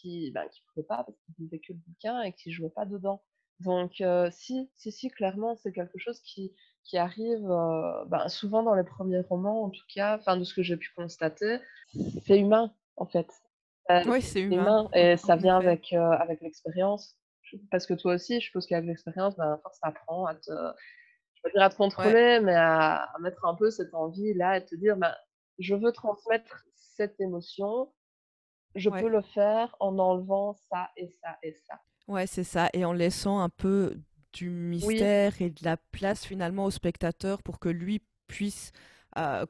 qui pouvaient pas parce qu'ils lisaient que le bouquin et qui jouaient pas dedans. Donc si, si, si, clairement, c'est quelque chose qui arrive, ben, souvent dans les premiers romans en tout cas, enfin de ce que j'ai pu constater. C'est humain, en fait. Oui, C'est c'est humain, humain et ça en vient effet. avec l'expérience. Parce que toi aussi, je suppose qu'avec l'expérience, ben, à force tu apprends à te je vais pas dire à te Ouais, contrôler, mais à mettre un peu cette envie-là et te dire: «Ben, je veux transmettre cette émotion, je ouais. peux le faire en enlevant ça et ça et ça». Ouais, c'est ça. Et en laissant un peu du Oui, mystère et de la place finalement au spectateur pour que lui puisse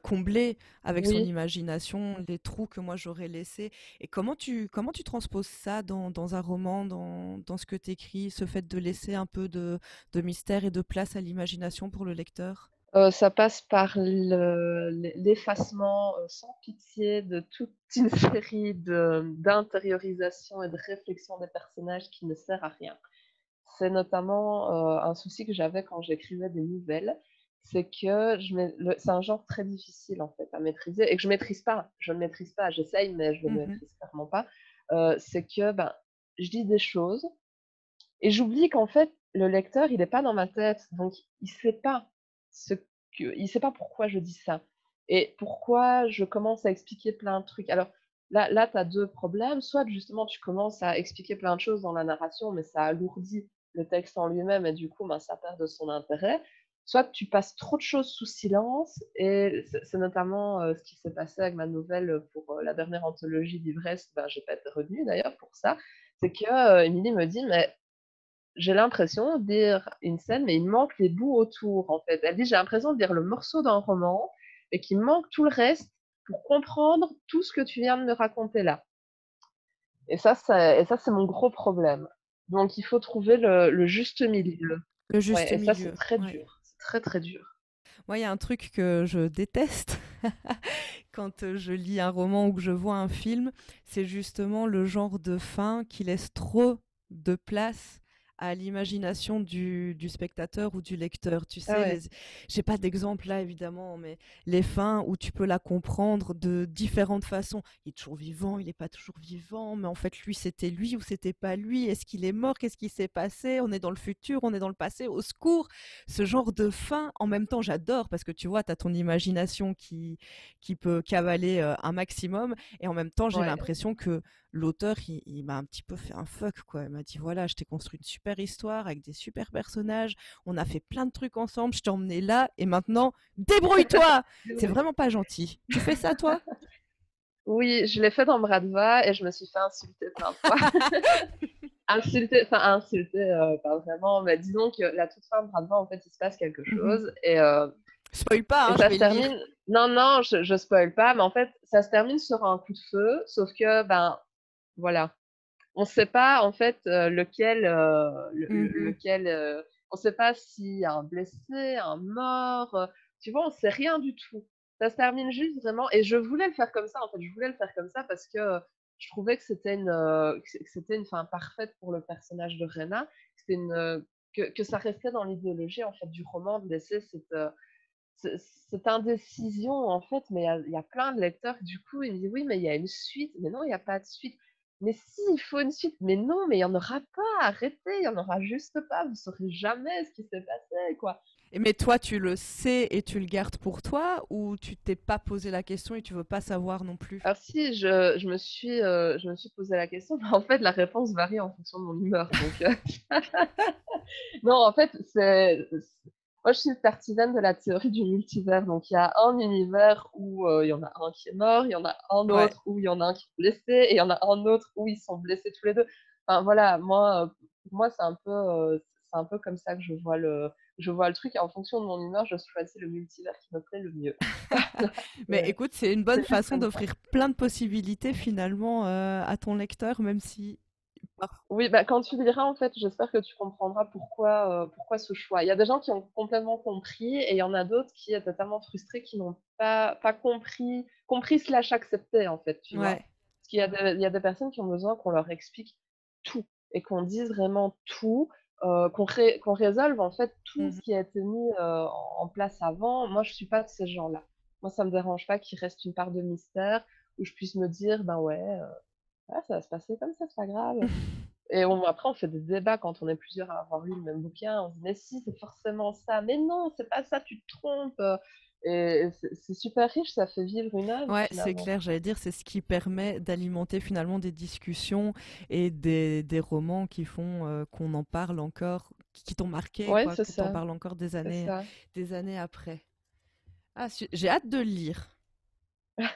combler avec son oui. imagination les trous que moi j'aurais laissés. Et comment tu transposes ça dans un roman, dans ce que tu écris, ce fait de laisser un peu de mystère et de place à l'imagination pour le lecteur? Ça passe par l'effacement, sans pitié de toute une série d'intériorisation et de réflexion des personnages qui ne sert à rien. C'est notamment, un souci que j'avais quand j'écrivais des nouvelles, c'est que c'est un genre très difficile, en fait, à maîtriser et que je maîtrise pas. Je ne maîtrise pas, j'essaye, mais je ne Mhm. maîtrise clairement pas. C'est que, ben, je dis des choses et j'oublie qu'en fait, le lecteur, il est pas dans ma tête, donc ce il sait pas pourquoi je dis ça et pourquoi je commence à expliquer plein de trucs. Alors là, tu as 2 problèmes, soit justement tu commences à expliquer plein de choses dans la narration, mais ça alourdit le texte en lui-même et du coup, ben, ça perd de son intérêt. Soit tu passes trop de choses sous silence et c'est notamment, ce qui s'est passé avec ma nouvelle, pour, la dernière anthologie d'Ivresse, ben, j'ai pas été retenue d'ailleurs pour ça. C'est que, Émilie me dit: «Mais j'ai l'impression de dire une scène, mais il me manque les bouts autour, en fait». Elle dit: «J'ai l'impression de dire le morceau d'un roman et qu'il me manque tout le reste pour comprendre tout ce que tu viens de me raconter là». Et ça, c'est mon gros problème. Donc il faut trouver le juste milieu. Le Ouais, juste et ça, c'est milieu, très ouais. dur. C'est très, très dur. Moi, il y a un truc que je déteste quand je lis un roman ou que je vois un film, c'est justement le genre de fin qui laisse trop de place à l'imagination du spectateur ou du lecteur. Tu Ah sais, ouais. j'ai pas d'exemple là évidemment, mais les fins où tu peux la comprendre de différentes façons. Il est toujours vivant, il est pas toujours vivant, mais en fait lui c'était lui ou c'était pas lui. Est-ce qu'il est mort? Qu'est-ce qui s'est passé? On est dans le futur, on est dans le passé. Au secours! Ce genre de fin, en même temps, j'adore parce que tu vois, tu as ton imagination qui peut cavaler un maximum. Et en même temps, j'ai Ouais. l'impression que l'auteur, il m'a un petit peu fait un fuck, quoi. Il m'a dit, voilà, je t'ai construit une super histoire avec des super personnages. On a fait plein de trucs ensemble. Je t'ai emmené là. Et maintenant, débrouille-toi! C'est Oui. vraiment pas gentil. Tu fais ça, toi? Oui, je l'ai fait dans Bras-de-Bas et je me suis fait insulter plein de fois. Insulter, enfin insulter, pas vraiment, mais disons que la toute fin de Bras-de-Bas, en fait, il se passe quelque Mhm. chose Spoil pas, et hein, je ça vais se le lire. termine. Non, non, je spoil pas, mais en fait, ça se termine sur un coup de feu, sauf que, ben, voilà. On ne sait pas, en fait, lequel, Mhm. lequel, on ne sait pas s'il y a un blessé, un mort, tu vois? On ne sait rien du tout. Ça se termine juste vraiment et je voulais le faire comme ça, en fait. Je voulais le faire comme ça parce que, je trouvais que c'était une fin parfaite pour le personnage de Rena. C'était que ça restait dans l'idéologie, en fait, du roman de laisser cette indécision, en fait, mais il y a plein de lecteurs, du coup, ils me disent: «Oui, mais il y a une suite». Mais non, il y a pas de suite. Mais si, il faut une suite. Mais non, mais il y en aura pas, arrêtez, il y en aura juste pas, vous saurez jamais ce qui s'est passé, quoi. Mais toi, tu le sais et tu le gardes pour toi ou tu t'es pas posé la question et tu veux pas savoir non plus? Alors si, je me suis posé la question, mais en fait, la réponse varie en fonction de mon humeur, donc non, en fait, moi, je suis partisane de la théorie du multivers. Donc, il y a un univers où il y en a un qui est mort, il y en a un Ouais. autre où il y en a un qui est blessé, et il y en a un autre où ils sont blessés tous les deux. Enfin, voilà, moi, pour moi, c'est un peu comme ça que je vois le truc. Et en fonction de mon humeur, je choisis le multivers qui me plaît le mieux. Mais C'est écoute, c'est une bonne c'est juste façon comme ça. d'offrir plein de possibilités finalement à ton lecteur, même si... Oui, bah, quand tu liras, en fait, j'espère que tu comprendras pourquoi ce choix. Il y a des gens qui ont complètement compris et il y en a d'autres qui étaient tellement frustrés qu'ils n'ont pas compris / accepté, en fait, tu vois? Ouais. Parce il y a des personnes qui ont besoin qu'on leur explique tout et qu'on dise vraiment tout, qu'on résolve, en fait, tout ce Mhm. qui a été mis, en place avant. Moi, je suis pas de ces gens-là. Moi, ça me dérange pas qu'il reste une part de mystère où je puisse me dire: «Ben ouais, ouais, ça va se passer comme ça, c'est pas grave». Et après, on fait des débats quand on est plusieurs à avoir lu le même bouquin. On se dit: «Mais si, c'est forcément ça. Mais non, c'est pas ça, tu te trompes», et c'est super riche, ça fait vivre une œuvre Ouais, c'est finalement, clair, je j'allais trouve. dire, c'est ce qui permet d'alimenter finalement des discussions et des romans qui font qu'on en parle encore, qui t'ont marqué, Ouais, quoi, que t'en parles encore c'est ça. des années après. Ah, j'ai hâte de le lire.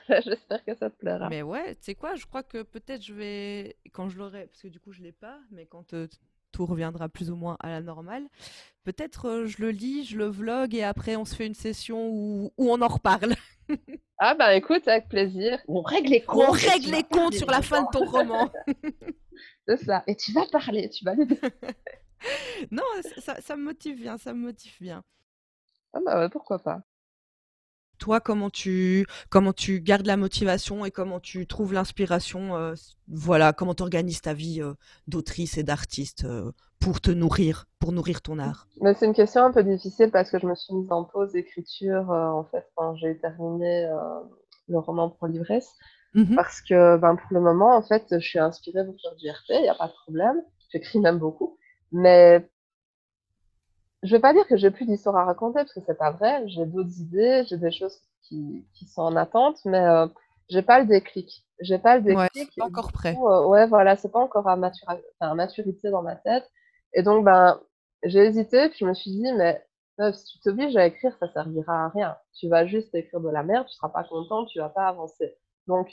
J'espère que ça te plaira. Mais ouais, tu sais quoi, je crois que peut-être je vais, quand je l'aurai, parce que du coup je l'ai pas, mais quand tout reviendra plus ou moins à la normale, peut-être je le lis, je le vlog et après on se fait une session où on en reparle. Ah bah, écoute, avec plaisir. On règle les Où on comptes et tu règle vas les comptes parler sur la fin de dedans. ton roman. C'est ça, et tu vas parler, tu vas le dire. Non, ça me motive bien, ça me motive bien. Ah bah, ouais, pourquoi pas. Toi, comment tu gardes la motivation et comment tu trouves l'inspiration, voilà, comment tu organises ta vie d'autrice et d'artiste pour te nourrir, pour nourrir ton art. Mais c'est une question un peu difficile parce que je me suis mise en pause écriture, en fait, quand j'ai terminé, le roman pour l'ivresse. Mhm. Parce que, ben, pour le moment, en fait, je suis inspirée pour faire du RP, il y a pas de problème. J'écris même beaucoup. Mais je vais pas dire que j'ai plus d'histoires à raconter parce que c'est pas vrai. J'ai d'autres idées, j'ai des choses qui sont en attente, mais j'ai pas le déclic. J'ai pas le Ouais, c'est déclic pas et du encore prêt. coup, ouais, voilà, c'est pas encore à maturité dans ma tête et donc ben, j'ai hésité, puis je me suis dit: «Mais meuf, si tu t'obliges à écrire, ça servira à rien. Tu vas juste écrire de la merde, tu seras pas contente, tu vas pas avancer». Donc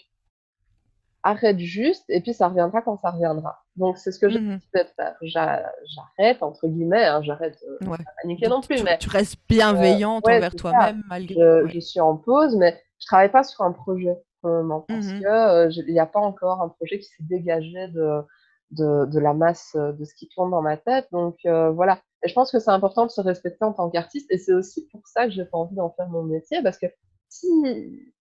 arrête juste et puis ça reviendra quand ça reviendra. Donc c'est ce que j'ai Mhm. décidé de faire. «J'arrête» entre guillemets, hein, j'arrête, Ouais. pas paniquer Donc non plus, mais tu restes bienveillante ouais, envers c'est ça. toi-même malgré. Je Ouais. suis en pause, mais je travaille pas sur un projet pour le moment parce Mhm. que, il y a pas encore un projet qui s'est dégagé de la masse, de ce qui tourne dans ma tête donc voilà. Et je pense que c'est important de se respecter en tant qu'artiste et c'est aussi pour ça que j'ai pas envie d'en faire mon métier parce que si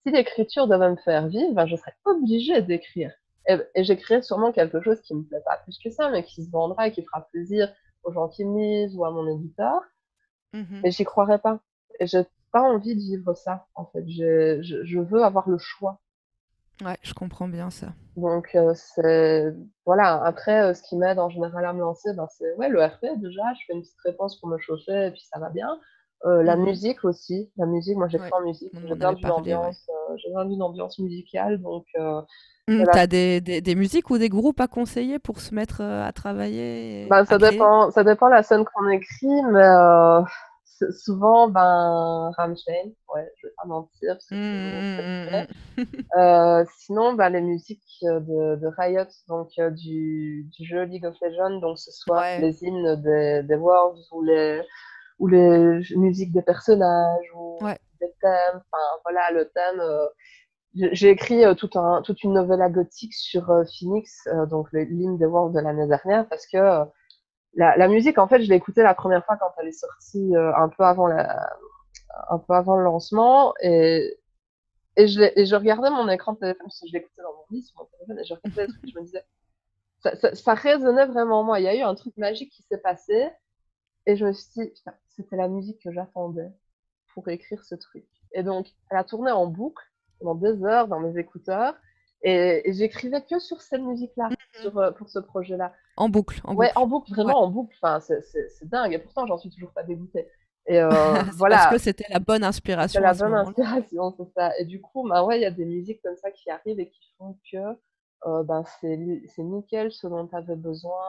si l'écriture devait me faire vivre, ben, je serais obligée d'écrire et j'écrirais sûrement quelque chose qui me plaît pas plus que ça, mais qui se vendra et qui fera plaisir aux gens qui me lisent ou à mon éditeur, Mmh. mais j'y croirais pas et j'ai pas envie de vivre ça, en fait. Je veux avoir le choix. Ouais, je comprends bien ça. Donc c'est voilà, après, ce qui m'aide en général à me lancer, ben, c'est ouais, le RP déjà, je fais une petite réponse pour me chauffer et puis ça va bien. La Mmh. musique aussi, la musique, moi j'écris Ouais, en musique, on m'en avait parlé, ouais. j'ai besoin d'une ambiance musicale donc Tu voilà. as des musiques ou des groupes à conseiller pour se mettre, à travailler et Bah, à créer? ça dépend la scène qu'on écrit, mais souvent, ben, Rammstein, ouais, je vais pas mentir, parce que Mmh c'est mon groupe préféré. mh, mmh mh. Sinon, bah, les musiques, de Riot, donc du jeu League of Legends, donc ce soit Ouais, les hymnes des Worlds ou les musiques des personnages ou ouais. des thèmes, enfin voilà, le thème, j'ai écrit, toute une novella gothique sur, Phoenix, donc l'hymne des Worlds de l'année dernière parce que, la musique, en fait, je l'ai écoutée la première fois quand elle est sortie, un peu avant le lancement et je regardais mon écran de téléphone, parce que je l'écoutais dans mon lit sur mon téléphone et je regardais le truc et je me disais ça résonnait vraiment en moi. Il y a eu un truc magique qui s'est passé et je me suis dit: «Putain, c'était la musique que j'attendais pour écrire ce truc» et donc elle a tourné en boucle pendant des heures dans mes écouteurs et j'écrivais que sur cette musique-là, Mmh. pour ce projet-là. En boucle, en Ouais, en boucle. boucle, Ouais. vraiment en boucle. Enfin, c'est dingue et pourtant j'en suis toujours pas dégoûtée et C'est parce que voilà, c'était la bonne c'était inspiration la à ce bonne moment-là. inspiration, c'est ça et du coup, bah, ouais, il y a des musiques comme ça qui arrivent et qui font que, ben, c'est nickel ce dont tu avais besoin,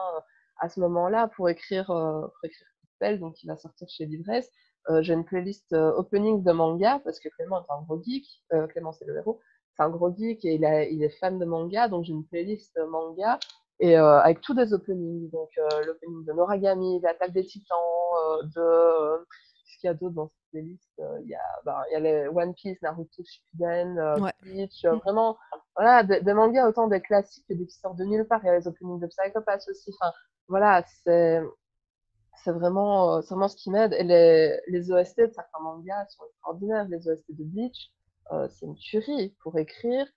à ce moment-là pour écrire Coupelle, donc qui va sortir chez Livresse. J'ai une playlist, opening de manga parce que Clément est un gros geek, Clément c'est le héros, c'est un gros geek et il est fan de manga, donc j'ai une playlist, manga et avec tous des openings, donc l'opening de Noragami, d'Attaque des Titans, qu'est-ce qu'il y a d'autre dans cette playlist? Il y a les One Piece, Naruto Shippuden, Ouais. Bleach, Mmh. vraiment, voilà, des mangas autant des classiques que des qui sortent de nulle part. Il y a les openings de Psycho Pass aussi. Enfin, voilà, c'est vraiment ce qui m'aide. Et les OST de certains mangas sont extraordinaires. Les OST de Bleach, c'est une tuerie pour écrire.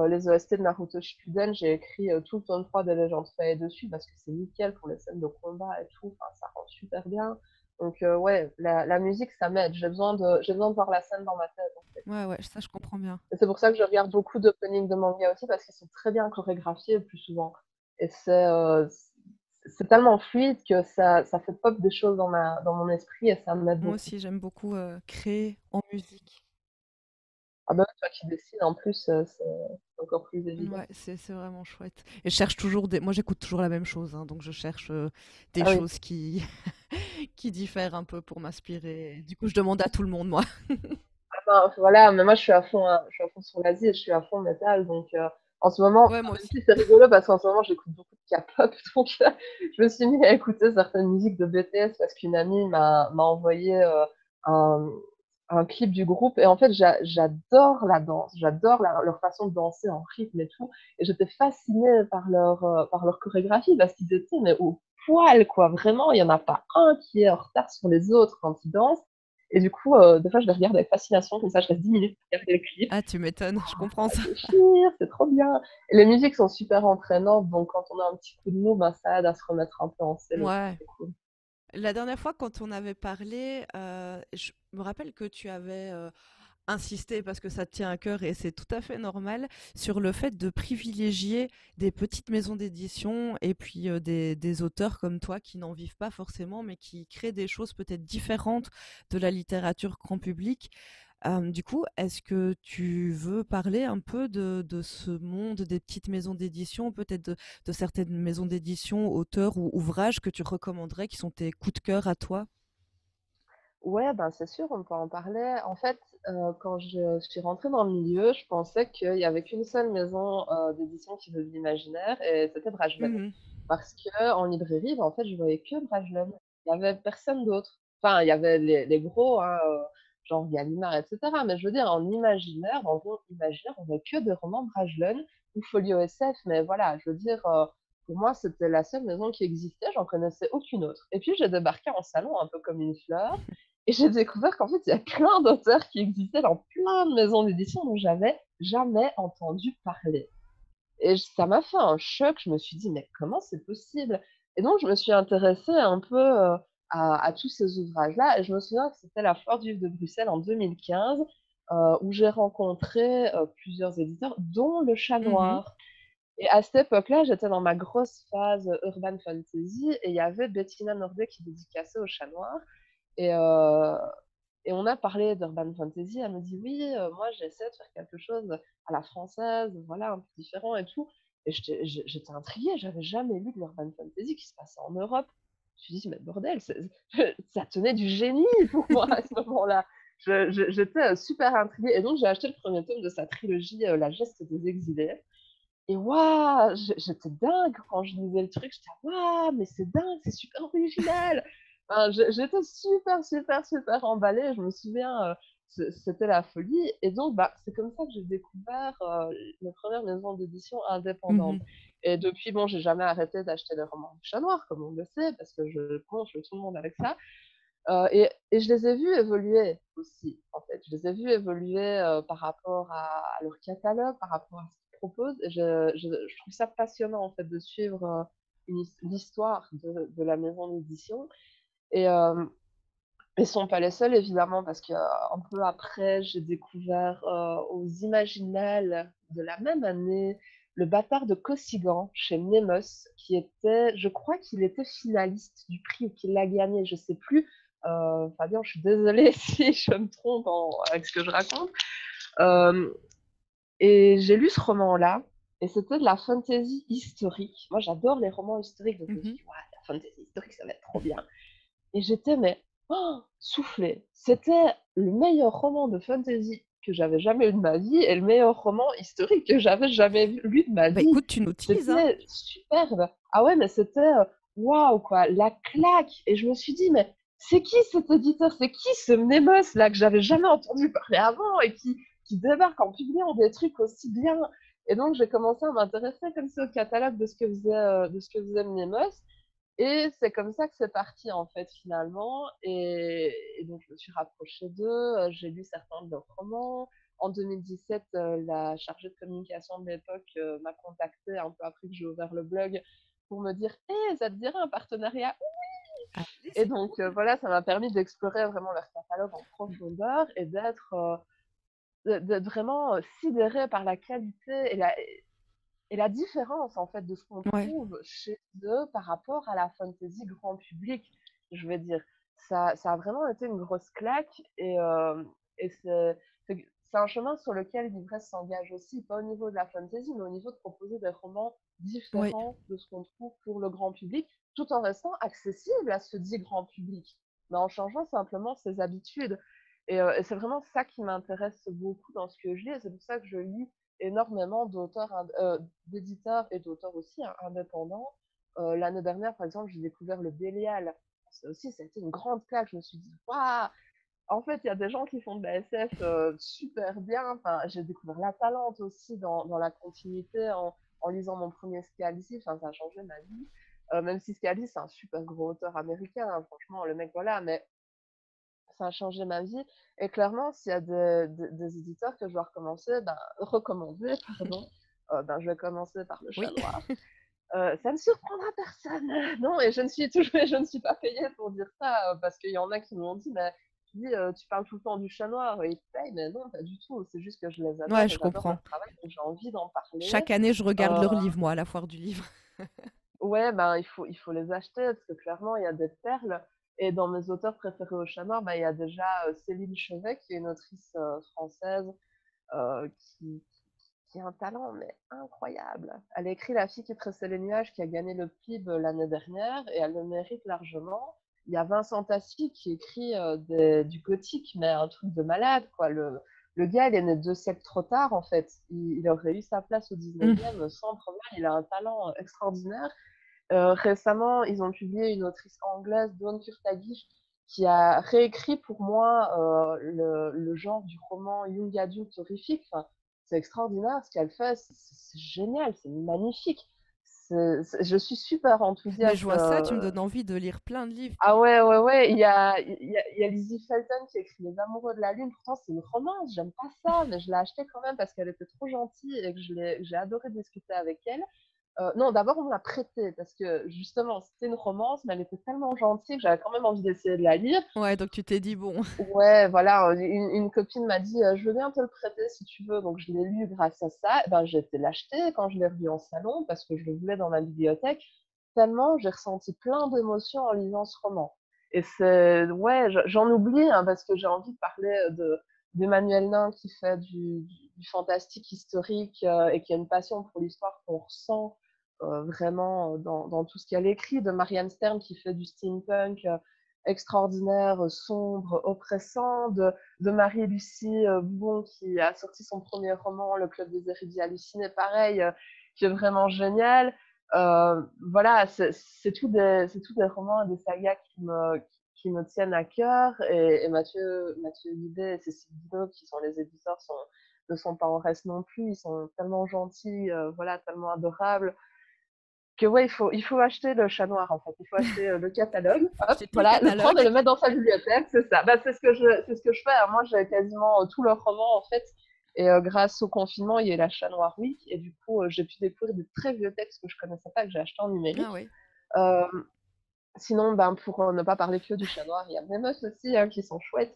Les OST de Naruto Shippuden, j'ai écrit tout le tome 3 des Légendes Fae dessus parce que c'est nickel pour les scènes de combat et tout. Enfin, ça rend super bien. Donc, ouais, la musique, ça m'aide. J'ai besoin de voir la scène dans ma tête, en fait. Ouais, ouais, ça je comprends bien. Et c'est pour ça que je regarde beaucoup d'openings de manga aussi parce qu'ils sont très bien chorégraphiés le plus souvent. Et c'est tellement fluide que ça fait pop des choses dans mon esprit et ça m'aide Moi beaucoup. aussi, j'aime beaucoup, créer en musique. Ah bah, toi qui dessines en plus, c'est encore plus évident. Ouais, c'est vraiment chouette. Et je cherche toujours des moi j'écoute toujours la même chose, hein, donc je cherche, des Ah oui. choses qui qui diffèrent un peu pour m'inspirer. Du coup, je demande à tout le monde, moi. Enfin, voilà, mais moi je suis à fond sur l'Asie et je suis à fond métal, donc en ce moment, Ouais, enfin, moi même aussi. si c'est rigolo parce qu'en ce moment j'écoute beaucoup de K-pop, donc je me suis mis à écouter certaines musiques de BTS parce qu'une amie m'a envoyé un, un clip du groupe et en fait j'adore la danse, j'adore leur façon de danser en rythme et tout, et j'étais fascinée par leur chorégraphie parce qu'ils étaient mais au poil quoi, vraiment, il y en a pas un qui est en retard sur les autres quand ils dansent. Et du coup, des fois, je les regarde avec fascination, comme ça, je reste 10 minutes à regarder le clip. Ah, tu m'étonnes, je comprends Ça ça. déchire, c'est trop bien. Et les musiques sont super entraînantes, donc quand on a un petit coup de mou, ben, ça aide à se remettre un peu en selle aussi, Ouais. c'est cool. La dernière fois, quand on avait parlé, je me rappelle que tu avais insisté, parce que ça te tient à cœur et c'est tout à fait normal, sur le fait de privilégier des petites maisons d'édition et puis des auteurs comme toi qui n'en vivent pas forcément, mais qui créent des choses peut-être différentes de la littérature grand public. Du coup, est-ce que tu veux parler un peu de ce monde des petites maisons d'édition, peut-être de certaines maisons d'édition, auteurs ou ouvrages que tu recommanderais, qui sont tes coups de cœur à toi? Ouais, ben, c'est sûr, on peut en parler. En fait, quand je suis rentrée dans le milieu, je pensais qu'il y avait qu'une seule maison, d'édition qui faisait de l'imaginaire et c'était Brajlon. Mhm. Parce qu'en librairie, ben, en fait, je voyais que Brajlon. Il y avait personne d'autre. Enfin, il y avait les gros, hein, genre Gallimard et cetera, mais je veux dire en imaginaire, dans le monde imaginaire, on voyait que des romans Brajlon ou Folio SF, mais voilà, je veux dire, pour moi, c'était la seule maison qui existait, j'en connaissais aucune autre. Et puis j'ai débarqué en salon un peu comme une fleur et j'ai découvert qu'en fait, il y a plein d'auteurs qui existaient dans plein de maisons d'édition dont j'avais jamais entendu parler. Et ça m'a fait un choc, je me suis dit: «Mais comment c'est possible?» Et donc je me suis intéressée un peu, à tous ces ouvrages-là et je me souviens que c'était la Foire du livre de Bruxelles en 2015, où j'ai rencontré, plusieurs éditeurs, dont Le Chat Mmh. Noir. Et à cette époque-là, j'étais dans ma grosse phase, urban fantasy et il y avait Bettina Nordé qui dédicaçait au Chat Noir et heu et on a parlé d'urban fantasy. Elle me dit: «Oui, moi j'essaie de faire quelque chose à la française, voilà, un peu différent et tout» et j'étais intriguée, j'avais jamais lu de l'urban fantasy qui se passait en Europe. Je me suis dit: «Mais bordel, c'est ça tenait du génie pour moi à ce moment-là». J'étais, super intriguée et donc j'ai acheté le premier tome de sa trilogie, La Geste des Exilés et waouh! J'étais dingue quand je lisais le truc, j'étais: «Waouh, mais c'est dingue, c'est super original!» Enfin, j'étais super, super, super emballée. Je me souviens, c'était la folie et donc bah, c'est comme ça que j'ai découvert, les premières maisons d'édition indépendantes Mmh. et depuis, bon, j'ai jamais arrêté d'acheter des romans du Chat Noir, comme on le sait, parce que je plonge tout le monde avec ça, et je les ai vus évoluer aussi, en fait. Je les ai vus évoluer, par rapport à leur catalogue, par rapport à ce qu'ils proposent et je trouve ça passionnant, en fait, de suivre, l'histoire de la maison d'édition et ils sont pas les seuls évidemment parce qu'un peu après, j'ai découvert, aux Imaginales de la même année, Le Bâtard de Kossighan chez Nemos qui était je crois qu'il était finaliste du prix ou qu'il l'a gagné, je sais plus. Fabien, je suis désolée si je me trompe avec ce que je raconte. Hem Et j'ai lu ce roman-là et c'était de la fantasy historique. Moi, j'adore les romans historiques, donc je me suis Mmh. dit: «Waouh, la fantasy historique, ça va être trop bien». Et j'étais mais soufflée. C'était le meilleur roman de fantasy que j'avais jamais lu de ma vie et le meilleur roman historique que j'avais jamais lu de ma Bah, vie. écoute, tu nous teases, hein. C'était superbe. Ah ouais, mais c'était, waouh quoi, la claque et je me suis dit: «Mais c'est qui cet éditeur? C'est qui ce Nemos là que j'avais jamais entendu parler avant et qui débarque en publiant des trucs aussi bien?» Et donc j'ai commencé à m'intéresser comme ça au catalogue de ce que faisait Nemos et c'est comme ça que c'est parti, en fait, finalement et donc je me suis rapprochée d'eux, j'ai lu certains de leurs romans. En 2017, la chargée de communication de l'époque, m'a contactée un peu après que j'ai ouvert le blog pour me dire: «Hé, ça te dirait un partenariat?» Allez, Et c'est donc cool. voilà, ça m'a permis d'explorer vraiment leur catalogue en profondeur et d'être vraiment, sidérée par la qualité et la différence, en fait, de ce qu'on Ouais. trouve chez eux par rapport à la fantasy grand public, je vais dire. Ça a vraiment été une grosse claque et c'est un chemin sur lequel l'Ivresse s'engage aussi, pas au niveau de la fantasy, mais au niveau de proposer des romans Ouais. différents de ce qu'on trouve pour le grand public, tout en restant accessible à ce dit grand public, mais en changeant simplement ses habitudes. Et c'est vraiment ça qui m'intéresse beaucoup dans ce que je lis et c'est pour ça que je lis énormément d'éditeurs et d'auteurs aussi, hein, indépendants. L'année dernière, par exemple, j'ai découvert le Bélial. Ça aussi, ça a été une grande claque. Je me suis dit: «Waouh! En fait, il y a des gens qui font de la SF, super bien». Enfin, j'ai découvert La Talente aussi dans la continuité en lisant mon premier Scalzi. Enfin, ça a changé ma vie. Même si Scalzi, c'est un super gros auteur américain, hein, franchement, le mec, voilà, mais ça a changé ma vie et clairement, s'il y a des éditeurs que je dois recommander, pardon, ben, je vais commencer par Le Chat Oui. Noir. Ça ne surprendra personne. Non et je ne suis pas payée pour dire ça, parce qu'il y en a qui m'ont dit: «Mais tu dis, tu parles tout le temps du Chat Noir et ils te payent?» Mais non, pas du tout. C'est juste que je les Ouais, adore et je j'adore comprends. leur travail, donc j'ai envie d'en parler. Chaque année, je regarde Heu, leurs livres, moi, à la foire du livre. ouais, ben, il faut les acheter parce que clairement, il y a des perles et dans mes auteurs préférés au Chat Noir, bah, il y a déjà, Céline Chevet qui est une autrice, française, qui a un talent mais incroyable. Elle a écrit La fille qui tressait les nuages qui a gagné le PIB l'année dernière et elle le mérite largement. Il y a Vincent Tassi qui écrit, du gothique, mais un truc de malade, quoi. Le gars, il est né 2 siècles trop tard, en fait. Il aurait eu sa place au Mmh. 19e sans problème. Il a un talent, extraordinaire. Récemment, ils ont publié une autrice anglaise, Dawn Kurtagish, qui a réécrit pour moi le genre du roman young adult horrifique. Enfin, c'est extraordinaire ce qu'elle fait, c'est génial, c'est magnifique. je suis super Mais je enthousiaste. vois ça, tu me donnes envie de lire plein de livres. Ah ouais, ouais, ouais. Il y a Lizzie Felton qui écrit Les Amoureux de la Lune. Pourtant, c'est une romance. J'aime pas ça, mais je l'ai acheté quand même parce qu'elle était trop gentille et que j'ai adoré discuter avec elle. Non, d'abord, on me l'a prêtée parce que justement, c'était une romance, mais elle était tellement gentille que j'avais quand même envie d'essayer de la lire. Ouais, donc tu t'es dit, bon. Ouais, voilà, une copine m'a dit je veux bien te le prêter si tu veux. Donc, je l'ai lu grâce à ça. Eh ben, j'ai été l'acheter quand je l'ai revu en salon parce que je le voulais dans ma bibliothèque. Tellement j'ai ressenti plein d'émotions en lisant ce roman. Et ouais, j'en oublie hein, parce que j'ai envie de parler d'Emmanuel Nain qui fait du fantastique historique et qui a une passion pour l'histoire qu'on ressent vraiment dans tout ce qu'elle écrit, de Marianne Stern qui fait du steampunk extraordinaire, sombre, oppressant, de Marie-Lucie Bougon qui a sorti son premier roman, Le Club des érudits hallucinés, pareil, qui est vraiment génial. Voilà, c'est tout des romans et des sagas qui me tiennent à cœur. Et Mathieu Guidet et Cécile Dino, qui sont les éditeurs, ne sont pas en reste non plus. Ils sont tellement gentils, voilà, tellement adorables que ouais, il faut acheter le Chat Noir en fait. Il faut acheter le catalogue, Faut hop, acheter tout le voilà, le prendre et catalogue. le mettre dans sa bibliothèque, c'est ça. Bah, c'est ce que je fais. Moi, j'ai quasiment tous leurs romans en fait. Et grâce au confinement, il y a eu la Chat Noir Week et du coup, j'ai pu découvrir de très vieux textes que je connaissais pas, que j'ai acheté en Ah numérique. oui. Euh, Sinon, ben, pour ne pas parler que du Chat Noir, il y a Nemos aussi, hein, qui sont chouettes,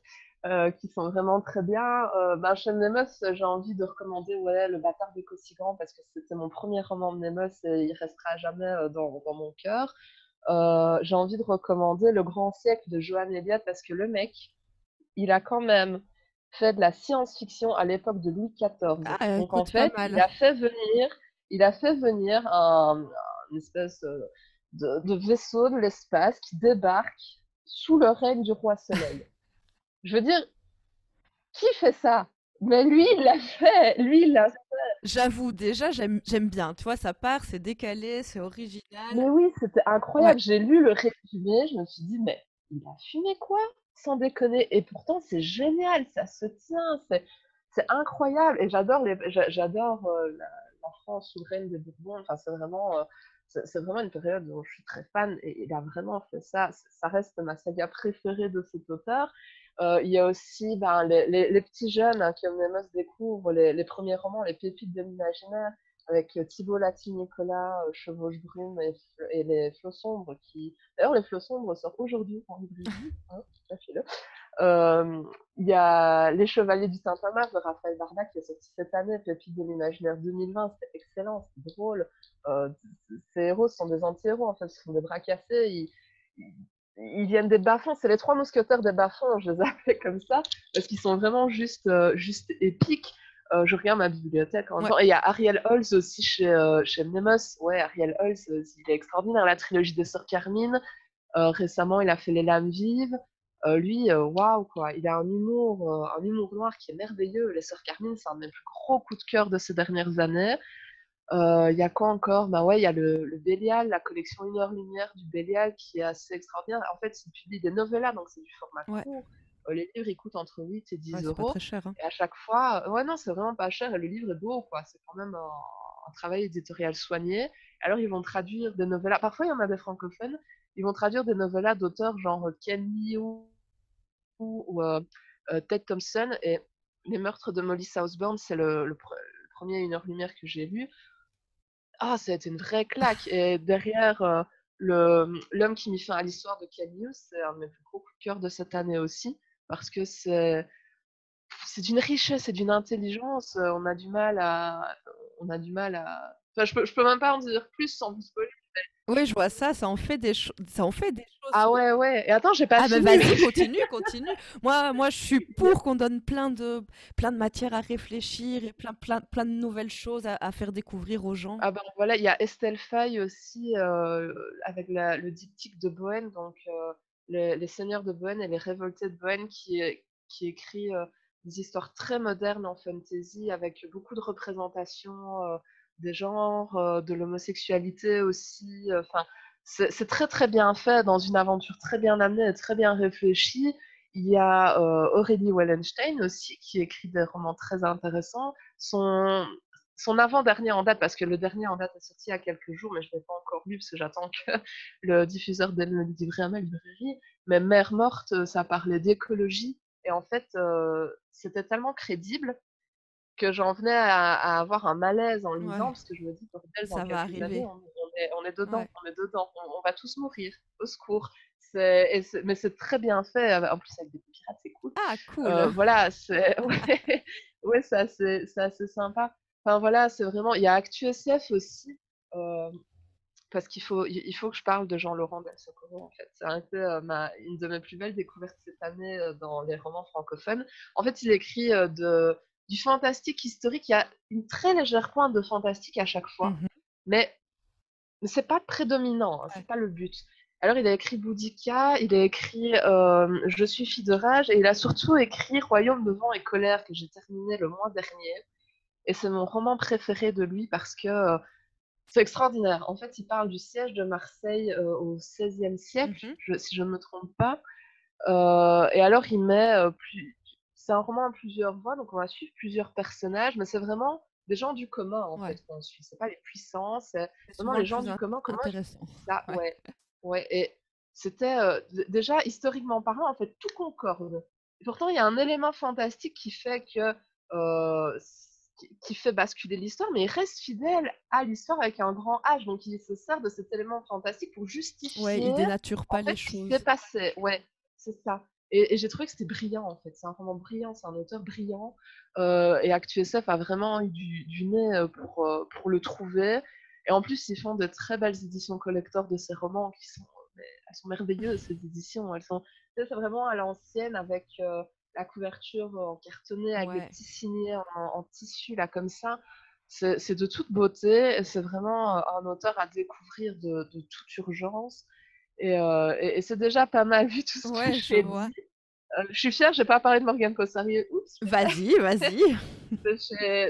qui sont vraiment très bien. Ben, chez Nemos, j'ai envie de recommander ouais, Le Bâtard des Cossigrand parce que c'était mon premier roman de Nemos et il restera à jamais dans mon cœur. J'ai envie de recommander Le Grand Siècle de Johan Elliott parce que le mec, il a quand même fait de la science-fiction à l'époque de Louis XIV. Ah, Donc en écoute, pas fait, mal. il a fait venir une espèce de vaisseau de l'espace qui débarque sous le règne du roi Soleil. Je veux dire, qui fait ça? Mais lui, il l'a fait. Lui, il l'a. J'avoue, déjà, j'aime bien. Tu vois, ça part, c'est décalé, c'est original. Mais oui, c'était Ouais. incroyable. J'ai lu le résumé, je me suis dit, mais il a fumé quoi? Sans déconner. Et pourtant, c'est génial, ça se tient, c'est incroyable. Et j'adore la France souveraine des Bourbons. Enfin, c'est vraiment une période dont je suis très fan. Et il a vraiment fait ça. Ça reste ma saga préférée de cet auteur. Il y a aussi ben, les petits jeunes hein, qui Omnemos découvrent les premiers romans, les pépites de l'imaginaire avec Thibault Lati-Nicolas, Chevauche Brume et les Flots Sombres qui... D'ailleurs, les Flots Sombres sortent aujourd'hui en librairie, hein, sachez-le. Il y a Les Chevaliers du Tintamarre de Raphaël Barda qui est sorti cette année, Pépite de l'imaginaire 2020, c'était excellent, c'était drôle. Euh, Ces héros sont des anti-héros, en fait, ils sont des bras cassés, ils viennent des bas-fonds, c'est les trois mousquetaires des bas-fonds, je les appelle comme ça, parce qu'ils sont vraiment juste épiques. Je regarde ma bibliothèque en même Ouais. temps. Et il y a Ariel Holz aussi chez Mnemos. Ouais, Ariel Holz, il est extraordinaire. La trilogie des Sœurs Carmine. Récemment, il a fait Les Lames Vives. Lui, waouh, quoi. Il a un humour noir qui est merveilleux. Les Sœurs Carmine, c'est un de mes plus gros coups de cœur de ces dernières années. Il y a quoi encore? Bah ouais, il y a le Bélial, la collection Une heure lumière du Bélial qui est assez extraordinaire. En fait, il publie des novellas, donc c'est du format Ouais. court. Les livres, ils coûtent entre 8 et Ouais, 10 c'est pas euros. très cher, hein. Et à chaque fois, ouais, non, c'est vraiment pas cher et le livre est beau, quoi. C'est quand même un travail éditorial soigné. Alors, ils vont traduire des novellas. Parfois, il y en a des francophones. Ils vont traduire des novellas d'auteurs genre Ken Liu ou Ted Thompson. Et Les Meurtres de Molly Southbourne, c'est le premier Une heure lumière que j'ai lu. Ah, ça a été une vraie claque. Et derrière, l'homme qui mit fin à l'histoire de Calius, c'est un de mes plus gros coups de cœur de cette année aussi, parce que c'est d'une richesse et d'une intelligence. On a du mal à. Enfin, je peux même pas en dire plus sans vous spoiler. Oui, je vois ça, ça en fait des choses. Ah ouais, ouais. Et attends, j'ai pas Ah ben fini. vas-y, continue, continue. Moi, je suis pour qu'on donne plein de matière à réfléchir et plein de nouvelles choses à faire découvrir aux gens. Ah ben voilà, il y a Estelle Faye aussi avec le diptyque de Bohème, donc les Seigneurs de Bohème et les Révoltés de Bohème qui écrit des histoires très modernes en fantasy avec beaucoup de représentations des genres, de l'homosexualité aussi. Enfin, c'est très très bien fait dans une aventure très bien amenée et très bien réfléchie. Il y a Aurélie Wallenstein aussi qui écrit des romans très intéressants. son avant-dernier en date, parce que le dernier en date est sorti il y a quelques jours, mais je ne l'ai pas encore lu parce que j'attends que le diffuseur de me le livrer à ma librairie. Mais Mère morte, ça parlait d'écologie. Et en fait, c'était tellement crédible que j'en venais à avoir un malaise en lisant, Ouais, parce que je me dis, bordel, dans ça va quelques années, arriver. on est Ouais. dedans, on va tous mourir, au secours. Mais c'est très bien fait, en plus avec des pirates, c'est cool. Ah, cool. Voilà, c'est ouais, ouais, c'est assez sympa. Enfin voilà, c'est vraiment. Il y a ActuSF aussi, euh, parce qu'il faut que je parle de Jean-Laurent Del Socorro en fait. C'est un peu une de mes plus belles découvertes cette année dans les romans francophones. En fait, il écrit du fantastique historique. Il y a une très légère pointe de fantastique à chaque fois, Mhm. mais c'est pas prédominant, hein, Ouais. c'est pas le but. Alors, il a écrit Boudica, il a écrit Je suis fille de rage, et il a surtout écrit Royaume de vent et colère, que j'ai terminé le mois dernier. Et c'est mon roman préféré de lui parce que c'est extraordinaire. En fait, il parle du siège de Marseille au XVIe siècle, Mhm. si je ne me trompe pas. Et alors, il met c'est un roman à plusieurs voix, donc on va suivre plusieurs personnages, mais c'est vraiment des gens du commun en Ouais. fait qu'on suit. C'est pas les puissants, c'est C'est vraiment souvent les le gens plus du commun. Comment ils intéressant. font ça? Ouais. Ouais, ouais. Et c'était déjà historiquement parlant, en fait, tout concorde. Et pourtant, il y a un élément fantastique qui fait que qui fait basculer l'histoire, mais il reste fidèle à l'histoire avec un grand H. Donc, il se sert de cet élément fantastique pour Ouais, il justifier dénature en pas les fait ce qui s'est choses. passé. Ouais, c'est ça. Et j'ai trouvé que c'était brillant, en fait. C'est un roman brillant, c'est un auteur brillant. Et ActuSF a vraiment eu du nez pour le trouver. Et en plus, ils font de très belles éditions collector de ces romans qui sont, elles sont merveilleuses, ces éditions. C'est vraiment à l'ancienne avec la couverture en cartonné, avec des Ouais. petits signets en tissu, là, comme ça. C'est de toute beauté. C'est vraiment un auteur à découvrir de toute urgence. Et c'est déjà pas mal vu tout ce que Ouais, je j'ai vois. dit. Je suis fière, j'ai pas parlé de Morgane Kossari. Oups, Vas-y, vas-y.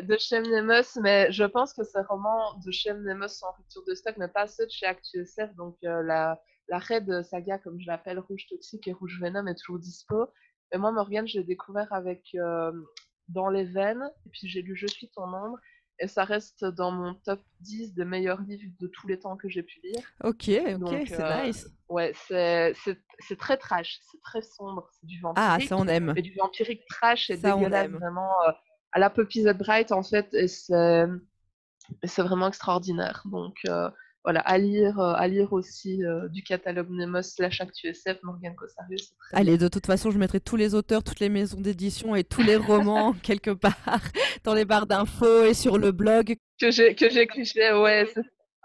de chez Mnemos, mais je pense que ces romans de chez Mnemos sont en rupture de stock, mais pas ceux de chez ActuSF. Donc la Red saga, comme je l'appelle, Rouge Toxique et Rouge Venom, est toujours dispo. Et moi, Morgane, je l'ai découvert avec Dans les veines, et puis j'ai lu Je suis ton ombre, et ça reste dans mon top 10 des meilleurs livres de tous les temps que j'ai pu lire. Ok, ok, Donc, c'est nice. ouais, c'est très trash, c'est très sombre, c'est du Ah, ça on vampirique, aime. mais du vampirique trash et Ça on dégueulasse, aime. vraiment à la Poppy Z Bright en fait, et c'est vraiment extraordinaire. Donc, voilà, à lire aussi du catalogue Nemos slash ActuSF, Morgane Kossarieu, c'est très bien. Allez, de toute façon, je mettrai tous les auteurs, toutes les maisons d'édition et tous les romans quelque part dans les barres d'infos et sur le blog. Que j'ai cliché, ouais.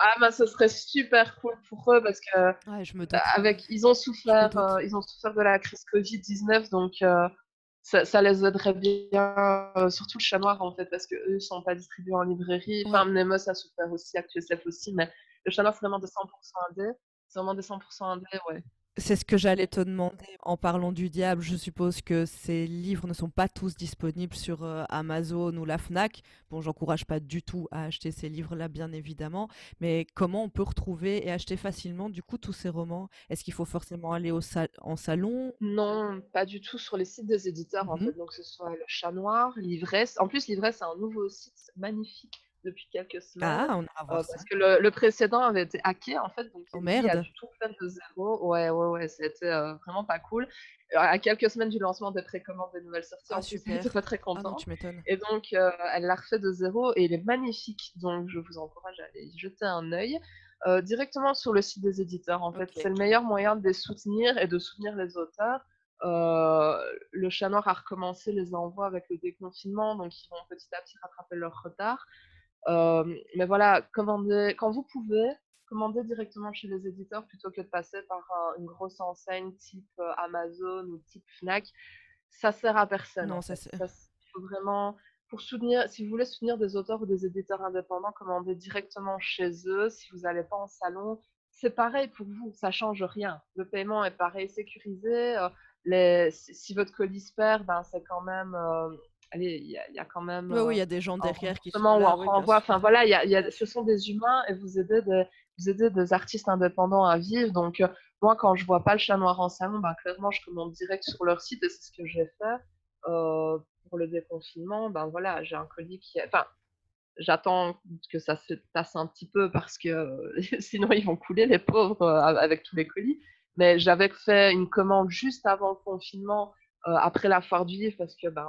Ah, bah, ce serait super cool pour eux parce que Ouais, je me doute. ils ont Je me souffert, doute. de la crise Covid-19, donc ça les aiderait bien, surtout le Chat Noir en fait, parce que eux ils sont pas distribués en librairie. Ouais. Enfin, Nemos a souffert aussi, ActuSF aussi, mais le Chat Noir c'est vraiment des 100% indé. C'est vraiment des 100% indé, ouais. C'est ce que j'allais te demander en parlant du diable. Je suppose que ces livres ne sont pas tous disponibles sur Amazon ou la Fnac. Bon, j'encourage pas du tout à acheter ces livres-là, bien évidemment. Mais comment on peut retrouver et acheter facilement, du coup, tous ces romans? Est-ce qu'il faut forcément aller en salon? Non, pas du tout sur les sites des éditeurs en Mhm. fait. Donc, que ce soit le Chat Noir, Livresse. En plus, Livresse, c'est un nouveau site magnifique depuis quelques Ah, semaine on ira voir ça. parce que le précédent avait été hacké en fait. Donc, Oh lui a merde. dû tout refaire de zéro. Ouais, ouais, ouais, c'était vraiment pas cool. À quelques semaines du lancement des précommandes des nouvelles sorties, Ah, en plus, elle était super. pas très Ah non, contente. tu m'étonnes. Et donc, elle l'a refait de zéro et il est magnifique. Donc, je vous encourage à aller y jeter un œil. Directement sur le site des éditeurs, en fait. Ok. C'est le meilleur moyen de les soutenir et de soutenir les auteurs. Le Chat Noir a recommencé les envois avec le déconfinement, donc ils vont petit à petit rattraper leur retard. Mais voilà, quand vous pouvez, commandez directement chez les éditeurs plutôt que de passer par une grosse enseigne type Amazon ou type Fnac. Ça sert à personne Non, en ça fait. c'est. Il faut vraiment, pour soutenir, si vous voulez soutenir des auteurs ou des éditeurs indépendants, commandez directement chez eux. Si vous n'allez pas en salon, c'est pareil pour vous, ça change rien. Le paiement est pareil, sécurisé. Si votre colis se perd, ben c'est quand même, allez, il y a quand même Oui, oui, il y a des gens un derrière qui sont remboursement ou un là, oui, bien renvoi. Enfin sûr. voilà, ce sont des humains et vous aidez des artistes indépendants à vivre. Donc moi, quand je vois pas le Chat Noir en salon, ben clairement, je commande direct sur leur site et c'est ce que j'ai fait pour le déconfinement. Ben voilà, j'ai un colis qui, enfin, j'attends que ça se tasse un petit peu parce que, sinon ils vont couler les pauvres, avec tous les colis. Mais j'avais fait une commande juste avant le confinement, après la foire du livre parce que, ben,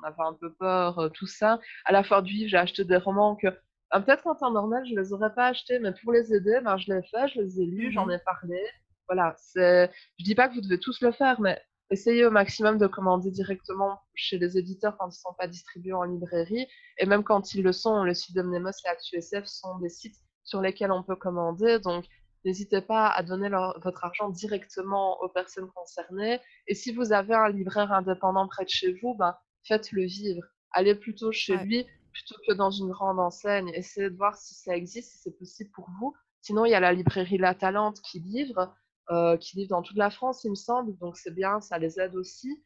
on avait un peu peur, tout ça. À la foire du livre, j'ai acheté des romans que, peut-être en temps normal, je les aurais pas achetés, mais pour les aider, ben, je l'ai fait, je les ai lus, j'en Mmh. ai parlé. Voilà, je dis pas que vous devez tous le faire, mais essayez au maximum de commander directement chez les éditeurs quand ils sont pas distribués en librairie. Et même quand ils le sont, le site de Mnemos et ActuSF sont des sites sur lesquels on peut commander. Donc, n'hésitez pas à donner votre argent directement aux personnes concernées. Et si vous avez un libraire indépendant près de chez vous, ben, faites-le vivre. Allez plutôt chez Ouais. lui plutôt que dans une grande enseigne. Essayez de voir si ça existe, si c'est possible pour vous. Sinon, il y a la librairie La Talente qui livre dans toute la France, il me semble. Donc, c'est bien, ça les aide aussi.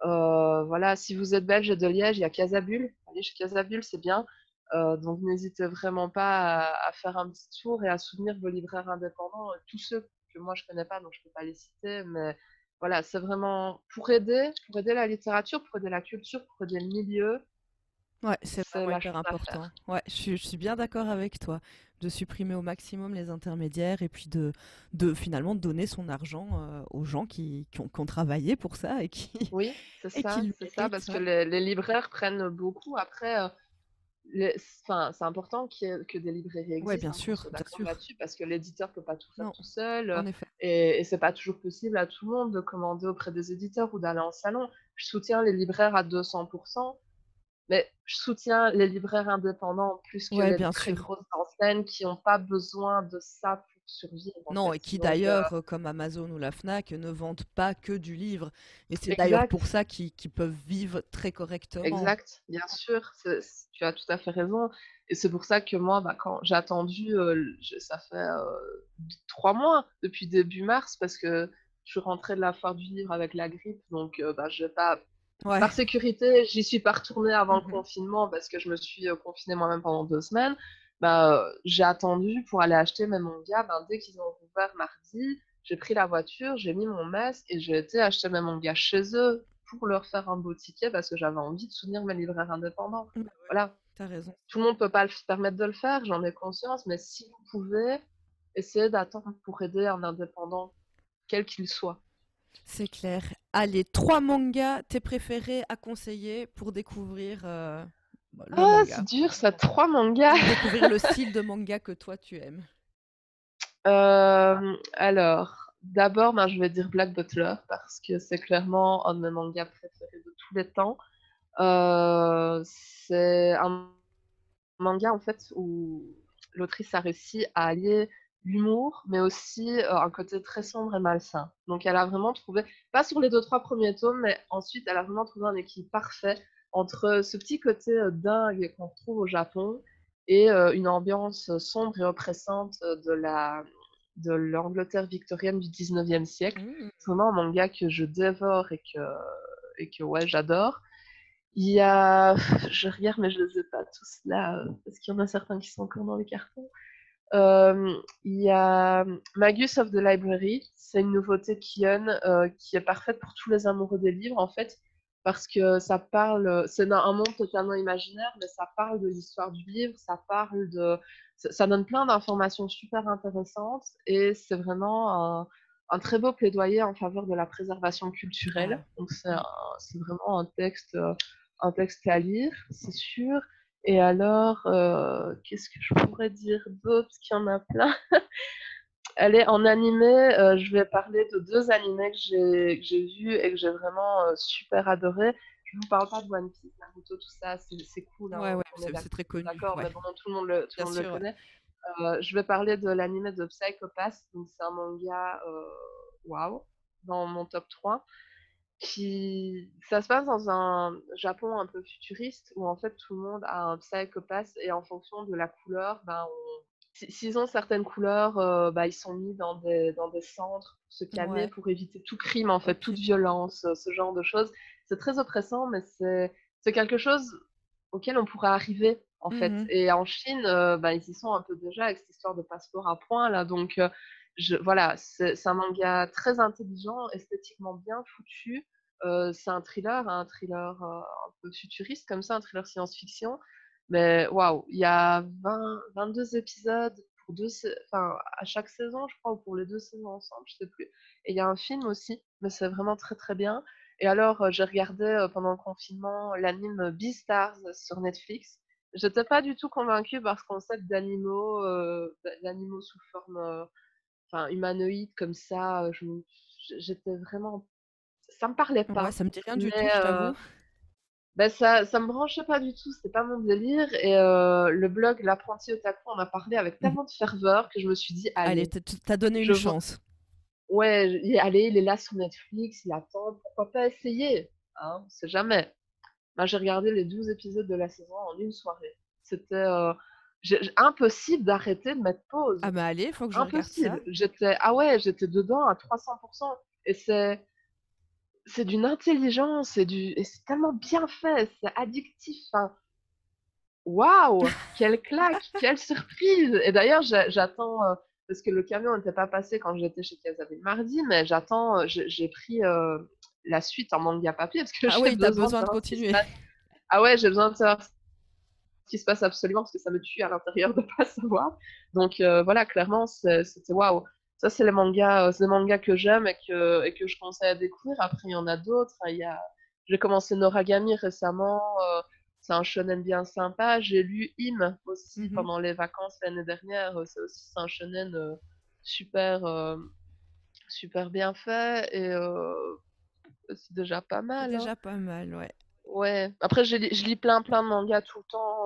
Voilà, si vous êtes belge et de Liège, il y a Casabule. Allez chez Casabule, c'est bien. Donc n'hésitez vraiment pas à faire un petit tour et à soutenir vos libraires indépendants, tous ceux que moi je connais pas, donc je peux pas les citer, mais voilà, c'est vraiment pour aider la littérature, pour aider la culture, pour aider le milieu, Ouais, c'est c'est vraiment la hyper chose à important. faire. Ouais, je suis bien d'accord avec toi de supprimer au maximum les intermédiaires et puis de finalement donner son argent aux gens qui ont travaillé pour ça et qui, Oui, et qui le c'est ça, méritent. parce que Ouais, les libraires prennent beaucoup. Après, enfin, c'est important que des librairies ouais, existent, bien hein, qu'on sûr, soit bien d'accord sûr. là-dessus, parce que l'éditeur peut pas tout faire Non, tout seul, en effet. et c'est pas toujours possible à tout le monde de commander auprès des éditeurs ou d'aller en salon. Je soutiens les libraires à 200%, mais je soutiens les libraires indépendants plus que Ouais, les bien très sûr. grosses enseignes qui ont pas besoin de ça pour survivre, en Non, fait. et qui Donc, d'ailleurs, comme Amazon ou la Fnac, ne vendent pas que du livre. Et c'est d'ailleurs pour exact. ça qu'ils peuvent vivre très correctement. Exact, bien sûr, tu as tout à fait raison. Et c'est pour ça que moi, bah, quand j'ai attendu, ça fait 3 mois depuis début mars, parce que je suis rentrée de la foire du livre avec la grippe, donc bah, je vais pas, Ouais. par sécurité, j'y suis pas retournée avant le Mhm. confinement parce que je me suis confinée moi-même pendant 2 semaines. Bah, j'ai attendu pour aller acheter mes mangas. Ben, dès qu'ils ont ouvert mardi, j'ai pris la voiture, j'ai mis mon masque et j'ai été acheter mes mangas chez eux pour leur faire un beau ticket parce que j'avais envie de soutenir mes libraires indépendants. Bah ouais, Voilà. t'as raison. Tout le monde peut pas se permettre de le faire, j'en ai conscience, mais si vous pouvez, essayez d'attendre pour aider un indépendant, quel qu'il soit. C'est clair. Allez, 3 mangas, tes préférés à conseiller pour découvrir bah, le Ah, c'est manga. dur ça, 3 mangas. Ou découvrir le style de manga que toi tu aimes. Alors, d'abord, ben, je vais dire Black Butler parce que c'est clairement un de mes mangas préférés de tous les temps. C'est un manga en fait où l'autrice a réussi à allier l'humour, mais aussi un côté très sombre et malsain. Donc elle a vraiment trouvé, pas sur les 2, 3 premiers tomes, mais ensuite elle a vraiment trouvé un équilibre parfait entre ce petit côté dingue qu'on retrouve au Japon et une ambiance sombre et oppressante de l'Angleterre victorienne du 19e siècle. Mmh. C'est vraiment un manga que je dévore et que ouais, j'adore. Il y a, je regarde, mais je les ai pas tous là, parce qu'il y en a certains qui sont encore dans les cartons. Il y a Magus of the Library, c'est une nouveauté Kion qui est parfaite pour tous les amoureux des livres en fait, parce que ça parle, c'est dans un monde totalement imaginaire, mais ça parle de l'histoire du livre, ça donne plein d'informations super intéressantes et c'est vraiment un très beau plaidoyer en faveur de la préservation culturelle. Ah. Donc Mmh. c'est vraiment un texte à lire, c'est sûr. Et alors, qu'est-ce que je pourrais dire d'autre? Parce qu'il y en a plein. Allez, en animé, je vais parler de 2 animés que j'ai vus et que j'ai vraiment, super adoré. Je vous parle pas de One Piece, Naruto, tout ça, c'est cool, hein, Ouais, ouais, on est c'est très connu. d'accord, Ouais, mais bon, tout bien le monde le sûr, ouais. connaît. Je vais parler de l'animé de Psycho Pass, donc c'est un manga, waouh, dans mon top 3. Ça se passe dans un Japon un peu futuriste où en fait tout le monde a un psychopath et en fonction de la couleur, ben s'ils ont certaines couleurs, bah, ils sont mis dans des centres pour se calmer, Ouais, pour éviter tout crime en fait, ok. toute violence, ce genre de choses. C'est très oppressant, mais c'est quelque chose auquel on pourrait arriver en fait. Mhm. Et en Chine, bah, ils y sont un peu déjà avec cette histoire de passeport à points là, donc voilà, c'est un manga très intelligent, esthétiquement bien foutu. C'est un thriller un peu futuriste comme ça, un thriller science-fiction. Mais waouh, il y a 22 épisodes pour enfin, à chaque saison, je crois, ou pour les 2 saisons ensemble, je sais plus. Et il y a un film aussi, mais c'est vraiment très, très bien. Et alors, j'ai regardé, pendant le confinement, l'anime Beastars sur Netflix. J'étais pas du tout convaincue par ce concept d'animaux sous forme, enfin, humanoïde comme ça, j'étais vraiment ça me parlait Ouais, pas. ça me dit rien du tout, Mais je t'avoue. bah, ça me branchait pas du tout, c'était pas mon délire et le blog L'Apprenti Otaku en a parlé avec Mmh. tellement de ferveur que je me suis dit: Allez, «Allez, tu donné je une vois». chance. Ouais, allez, il est là sur Netflix, il attend, pourquoi pas essayer? Hein, on sait jamais. Bah, j'ai regardé les 12 épisodes de la saison en une soirée. C'était, impossible d'arrêter de mettre Ah pause. bah allez, faut que je regarde ça. Impossible. J'étais dedans à 300%. Et c'est d'une intelligence et c'est tellement bien fait, c'est addictif. Enfin, waouh! Quelle claque! Quelle surprise! Et d'ailleurs, j'attends, parce que le camion n'était pas passé quand j'étais chez Casablanca mardi, mais j'attends, j'ai pris, la suite en manga papier parce que Ah j'ai oui, t'as besoin de besoin de savoir ce qui se continuer. passe. Ah ouais, j'ai besoin de savoir ce qui se passe absolument parce que ça me tue à l'intérieur de pas savoir. Donc voilà, clairement, c'était waouh! Ça, c'est les mangas que j'aime et que je conseille à découvrir. Après, il y en a d'autres. J'ai commencé Noragami récemment. C'est un shonen bien sympa. J'ai lu Im aussi Mmh. pendant les vacances l'année dernière. C'est un shonen super, super bien fait et c'est déjà pas C'est mal, hein. déjà pas mal, ouais. Ouais. Après, je lis plein, plein de mangas tout le temps.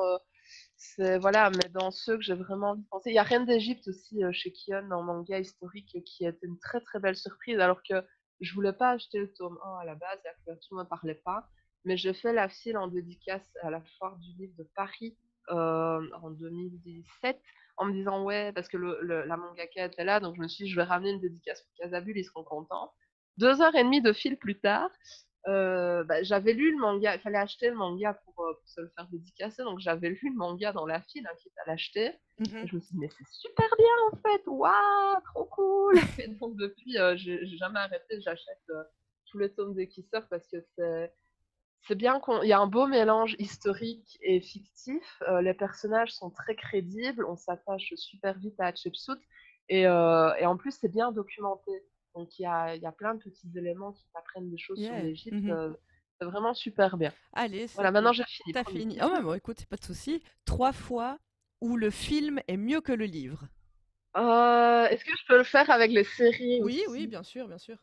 Voilà, mais dans ceux que j'ai vraiment envie de penser, il y a Reine d'Égypte aussi chez Kion en manga historique qui a été une très très belle surprise, alors que je voulais pas acheter le tome 1 à la base, la couverture ne me parlait pas, mais j'ai fait la file en dédicace à la foire du livre de Paris en 2017 en me disant ouais, parce que la mangaka était là, donc je me suis dit je vais ramener une dédicace pour Casabule, ils seront contents. 2 heures et demie de fil plus tard, bah, j'avais lu le manga, il fallait acheter le manga pour se le faire dédicacer, donc j'avais lu le manga dans la file, hein, quitte à l'acheter. Et Mmh. je me suis dit, mais c'est super bien en fait, waouh, trop cool! Et donc depuis, j'ai jamais arrêté, j'achète tous les tomes dès qu'ils sortent parce que c'est bien il y a un beau mélange historique et fictif. Les personnages sont très crédibles, on s'attache super vite à Hatshepsut et en plus c'est bien documenté. Donc il y a plein de petits éléments qui t'apprennent des choses sur Yeah. l'Égypte. Mmh. C'est vraiment super bien. Allez, c'est Voilà, bon. maintenant j'ai fini, Tu promis. fini. Oh bah bon, écoute, c'est pas de souci. 3 fois où le film est mieux que le livre. Est-ce que je peux le faire avec les séries Oui, oui, aussi? bien sûr, bien sûr.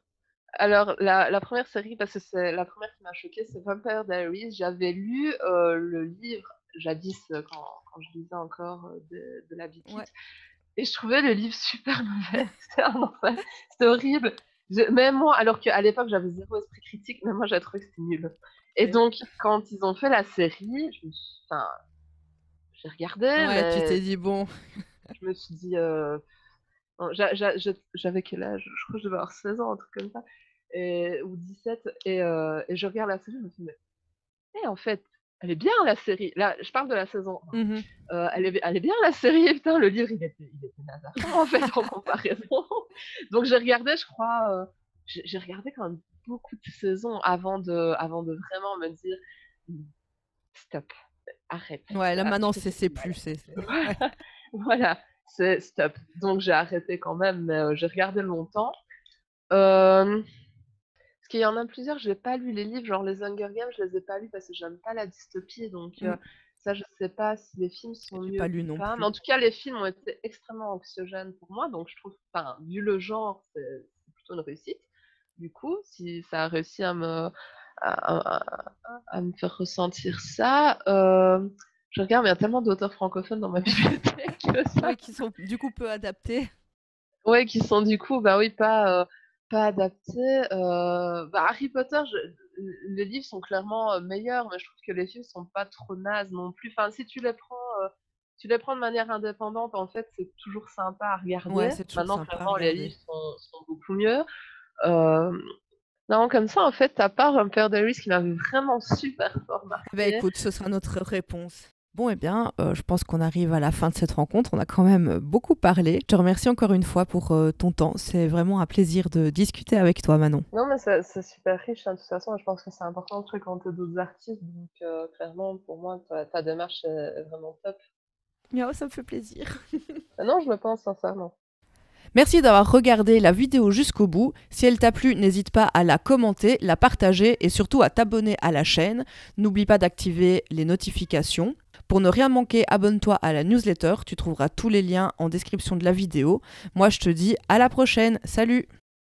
Alors, la première série, parce que c'est la première qui m'a choquée, c'est Vampire Diaries. J'avais lu le livre jadis, quand je lisais encore de la Ouais. Vikit, et je trouvais le livre super mauvais. C'était un enfer. C'était horrible. Même moi, alors qu'à l'époque, j'avais zéro esprit critique, même moi, j'avais trouvé que c'était nul. Et OK. donc, quand ils ont fait la série, enfin, j'ai regardé, Ouais, tu t'es mais dit: «Bon». je me suis dit, non, j'avais quel âge? Je crois que je devais avoir 16 ans, un truc comme ça, ou 17, et je regarde la série, je me dis: «Mais en fait, elle est bien la série». Là, je parle de la saison Mmh. 1. Elle est bien la série, putain, le livre, il était nazarin, en fait, en comparaison. Donc j'ai regardé, je crois, j'ai regardé quand même beaucoup de saisons avant de vraiment me dire: «Mmh, stop, arrête, Ouais, là, maintenant, tu me fais c'est du mal». plus, c'est ouais. Voilà, voilà, c'est stop. Donc j'ai arrêté quand même, mais j'ai regardé longtemps. Hem, Parce qu'il y en a plusieurs, j'ai pas lu les livres, genre les Hunger Games, je les ai pas lus parce que j'aime pas la dystopie, donc Mmh. ça, je sais pas si les films sont J'ai mieux pas ou lu non pas. Mais plus. en tout cas, les films ont été extrêmement anxiogènes pour moi, donc je trouve, enfin, vu le genre, c'est plutôt une réussite. Du coup, si ça a réussi à me faire ressentir ça, je regarde, mais il y a tellement d'auteurs francophones dans ma bibliothèque que Ouais, ça. qui sont du coup peu adaptés. Ouais, qui sont du coup, bah oui, pas adaptés. Bah, Harry Potter, les livres sont clairement meilleurs, mais je trouve que les films sont pas trop nazes non plus. Enfin, si tu les prends de manière indépendante, en fait, c'est toujours sympa à Ouais, regarder. c'est toujours Maintenant, sympa à clairement, les regarder. livres sont beaucoup mieux. Euh, non, comme ça, en fait, à part Vampire Diaries qui m'avait vraiment super fort Bah, marqué. écoute, ce sera notre réponse. Bon, eh bien, je pense qu'on arrive à la fin de cette rencontre. On a quand même beaucoup parlé. Je te remercie encore une fois pour ton temps. C'est vraiment un plaisir de discuter avec toi, Manon. Non, mais c'est super riche, hein, de toute façon, je pense que c'est important de fréquenter d'autres artistes, donc clairement, pour moi, ta démarche est vraiment top. Oh, ça me fait plaisir. Non, je le pense sincèrement. Merci d'avoir regardé la vidéo jusqu'au bout. Si elle t'a plu, n'hésite pas à la commenter, la partager et surtout à t'abonner à la chaîne. N'oublie pas d'activer les notifications. Pour ne rien manquer, abonne-toi à la newsletter. Tu trouveras tous les liens en description de la vidéo. Moi, je te dis à la prochaine. Salut!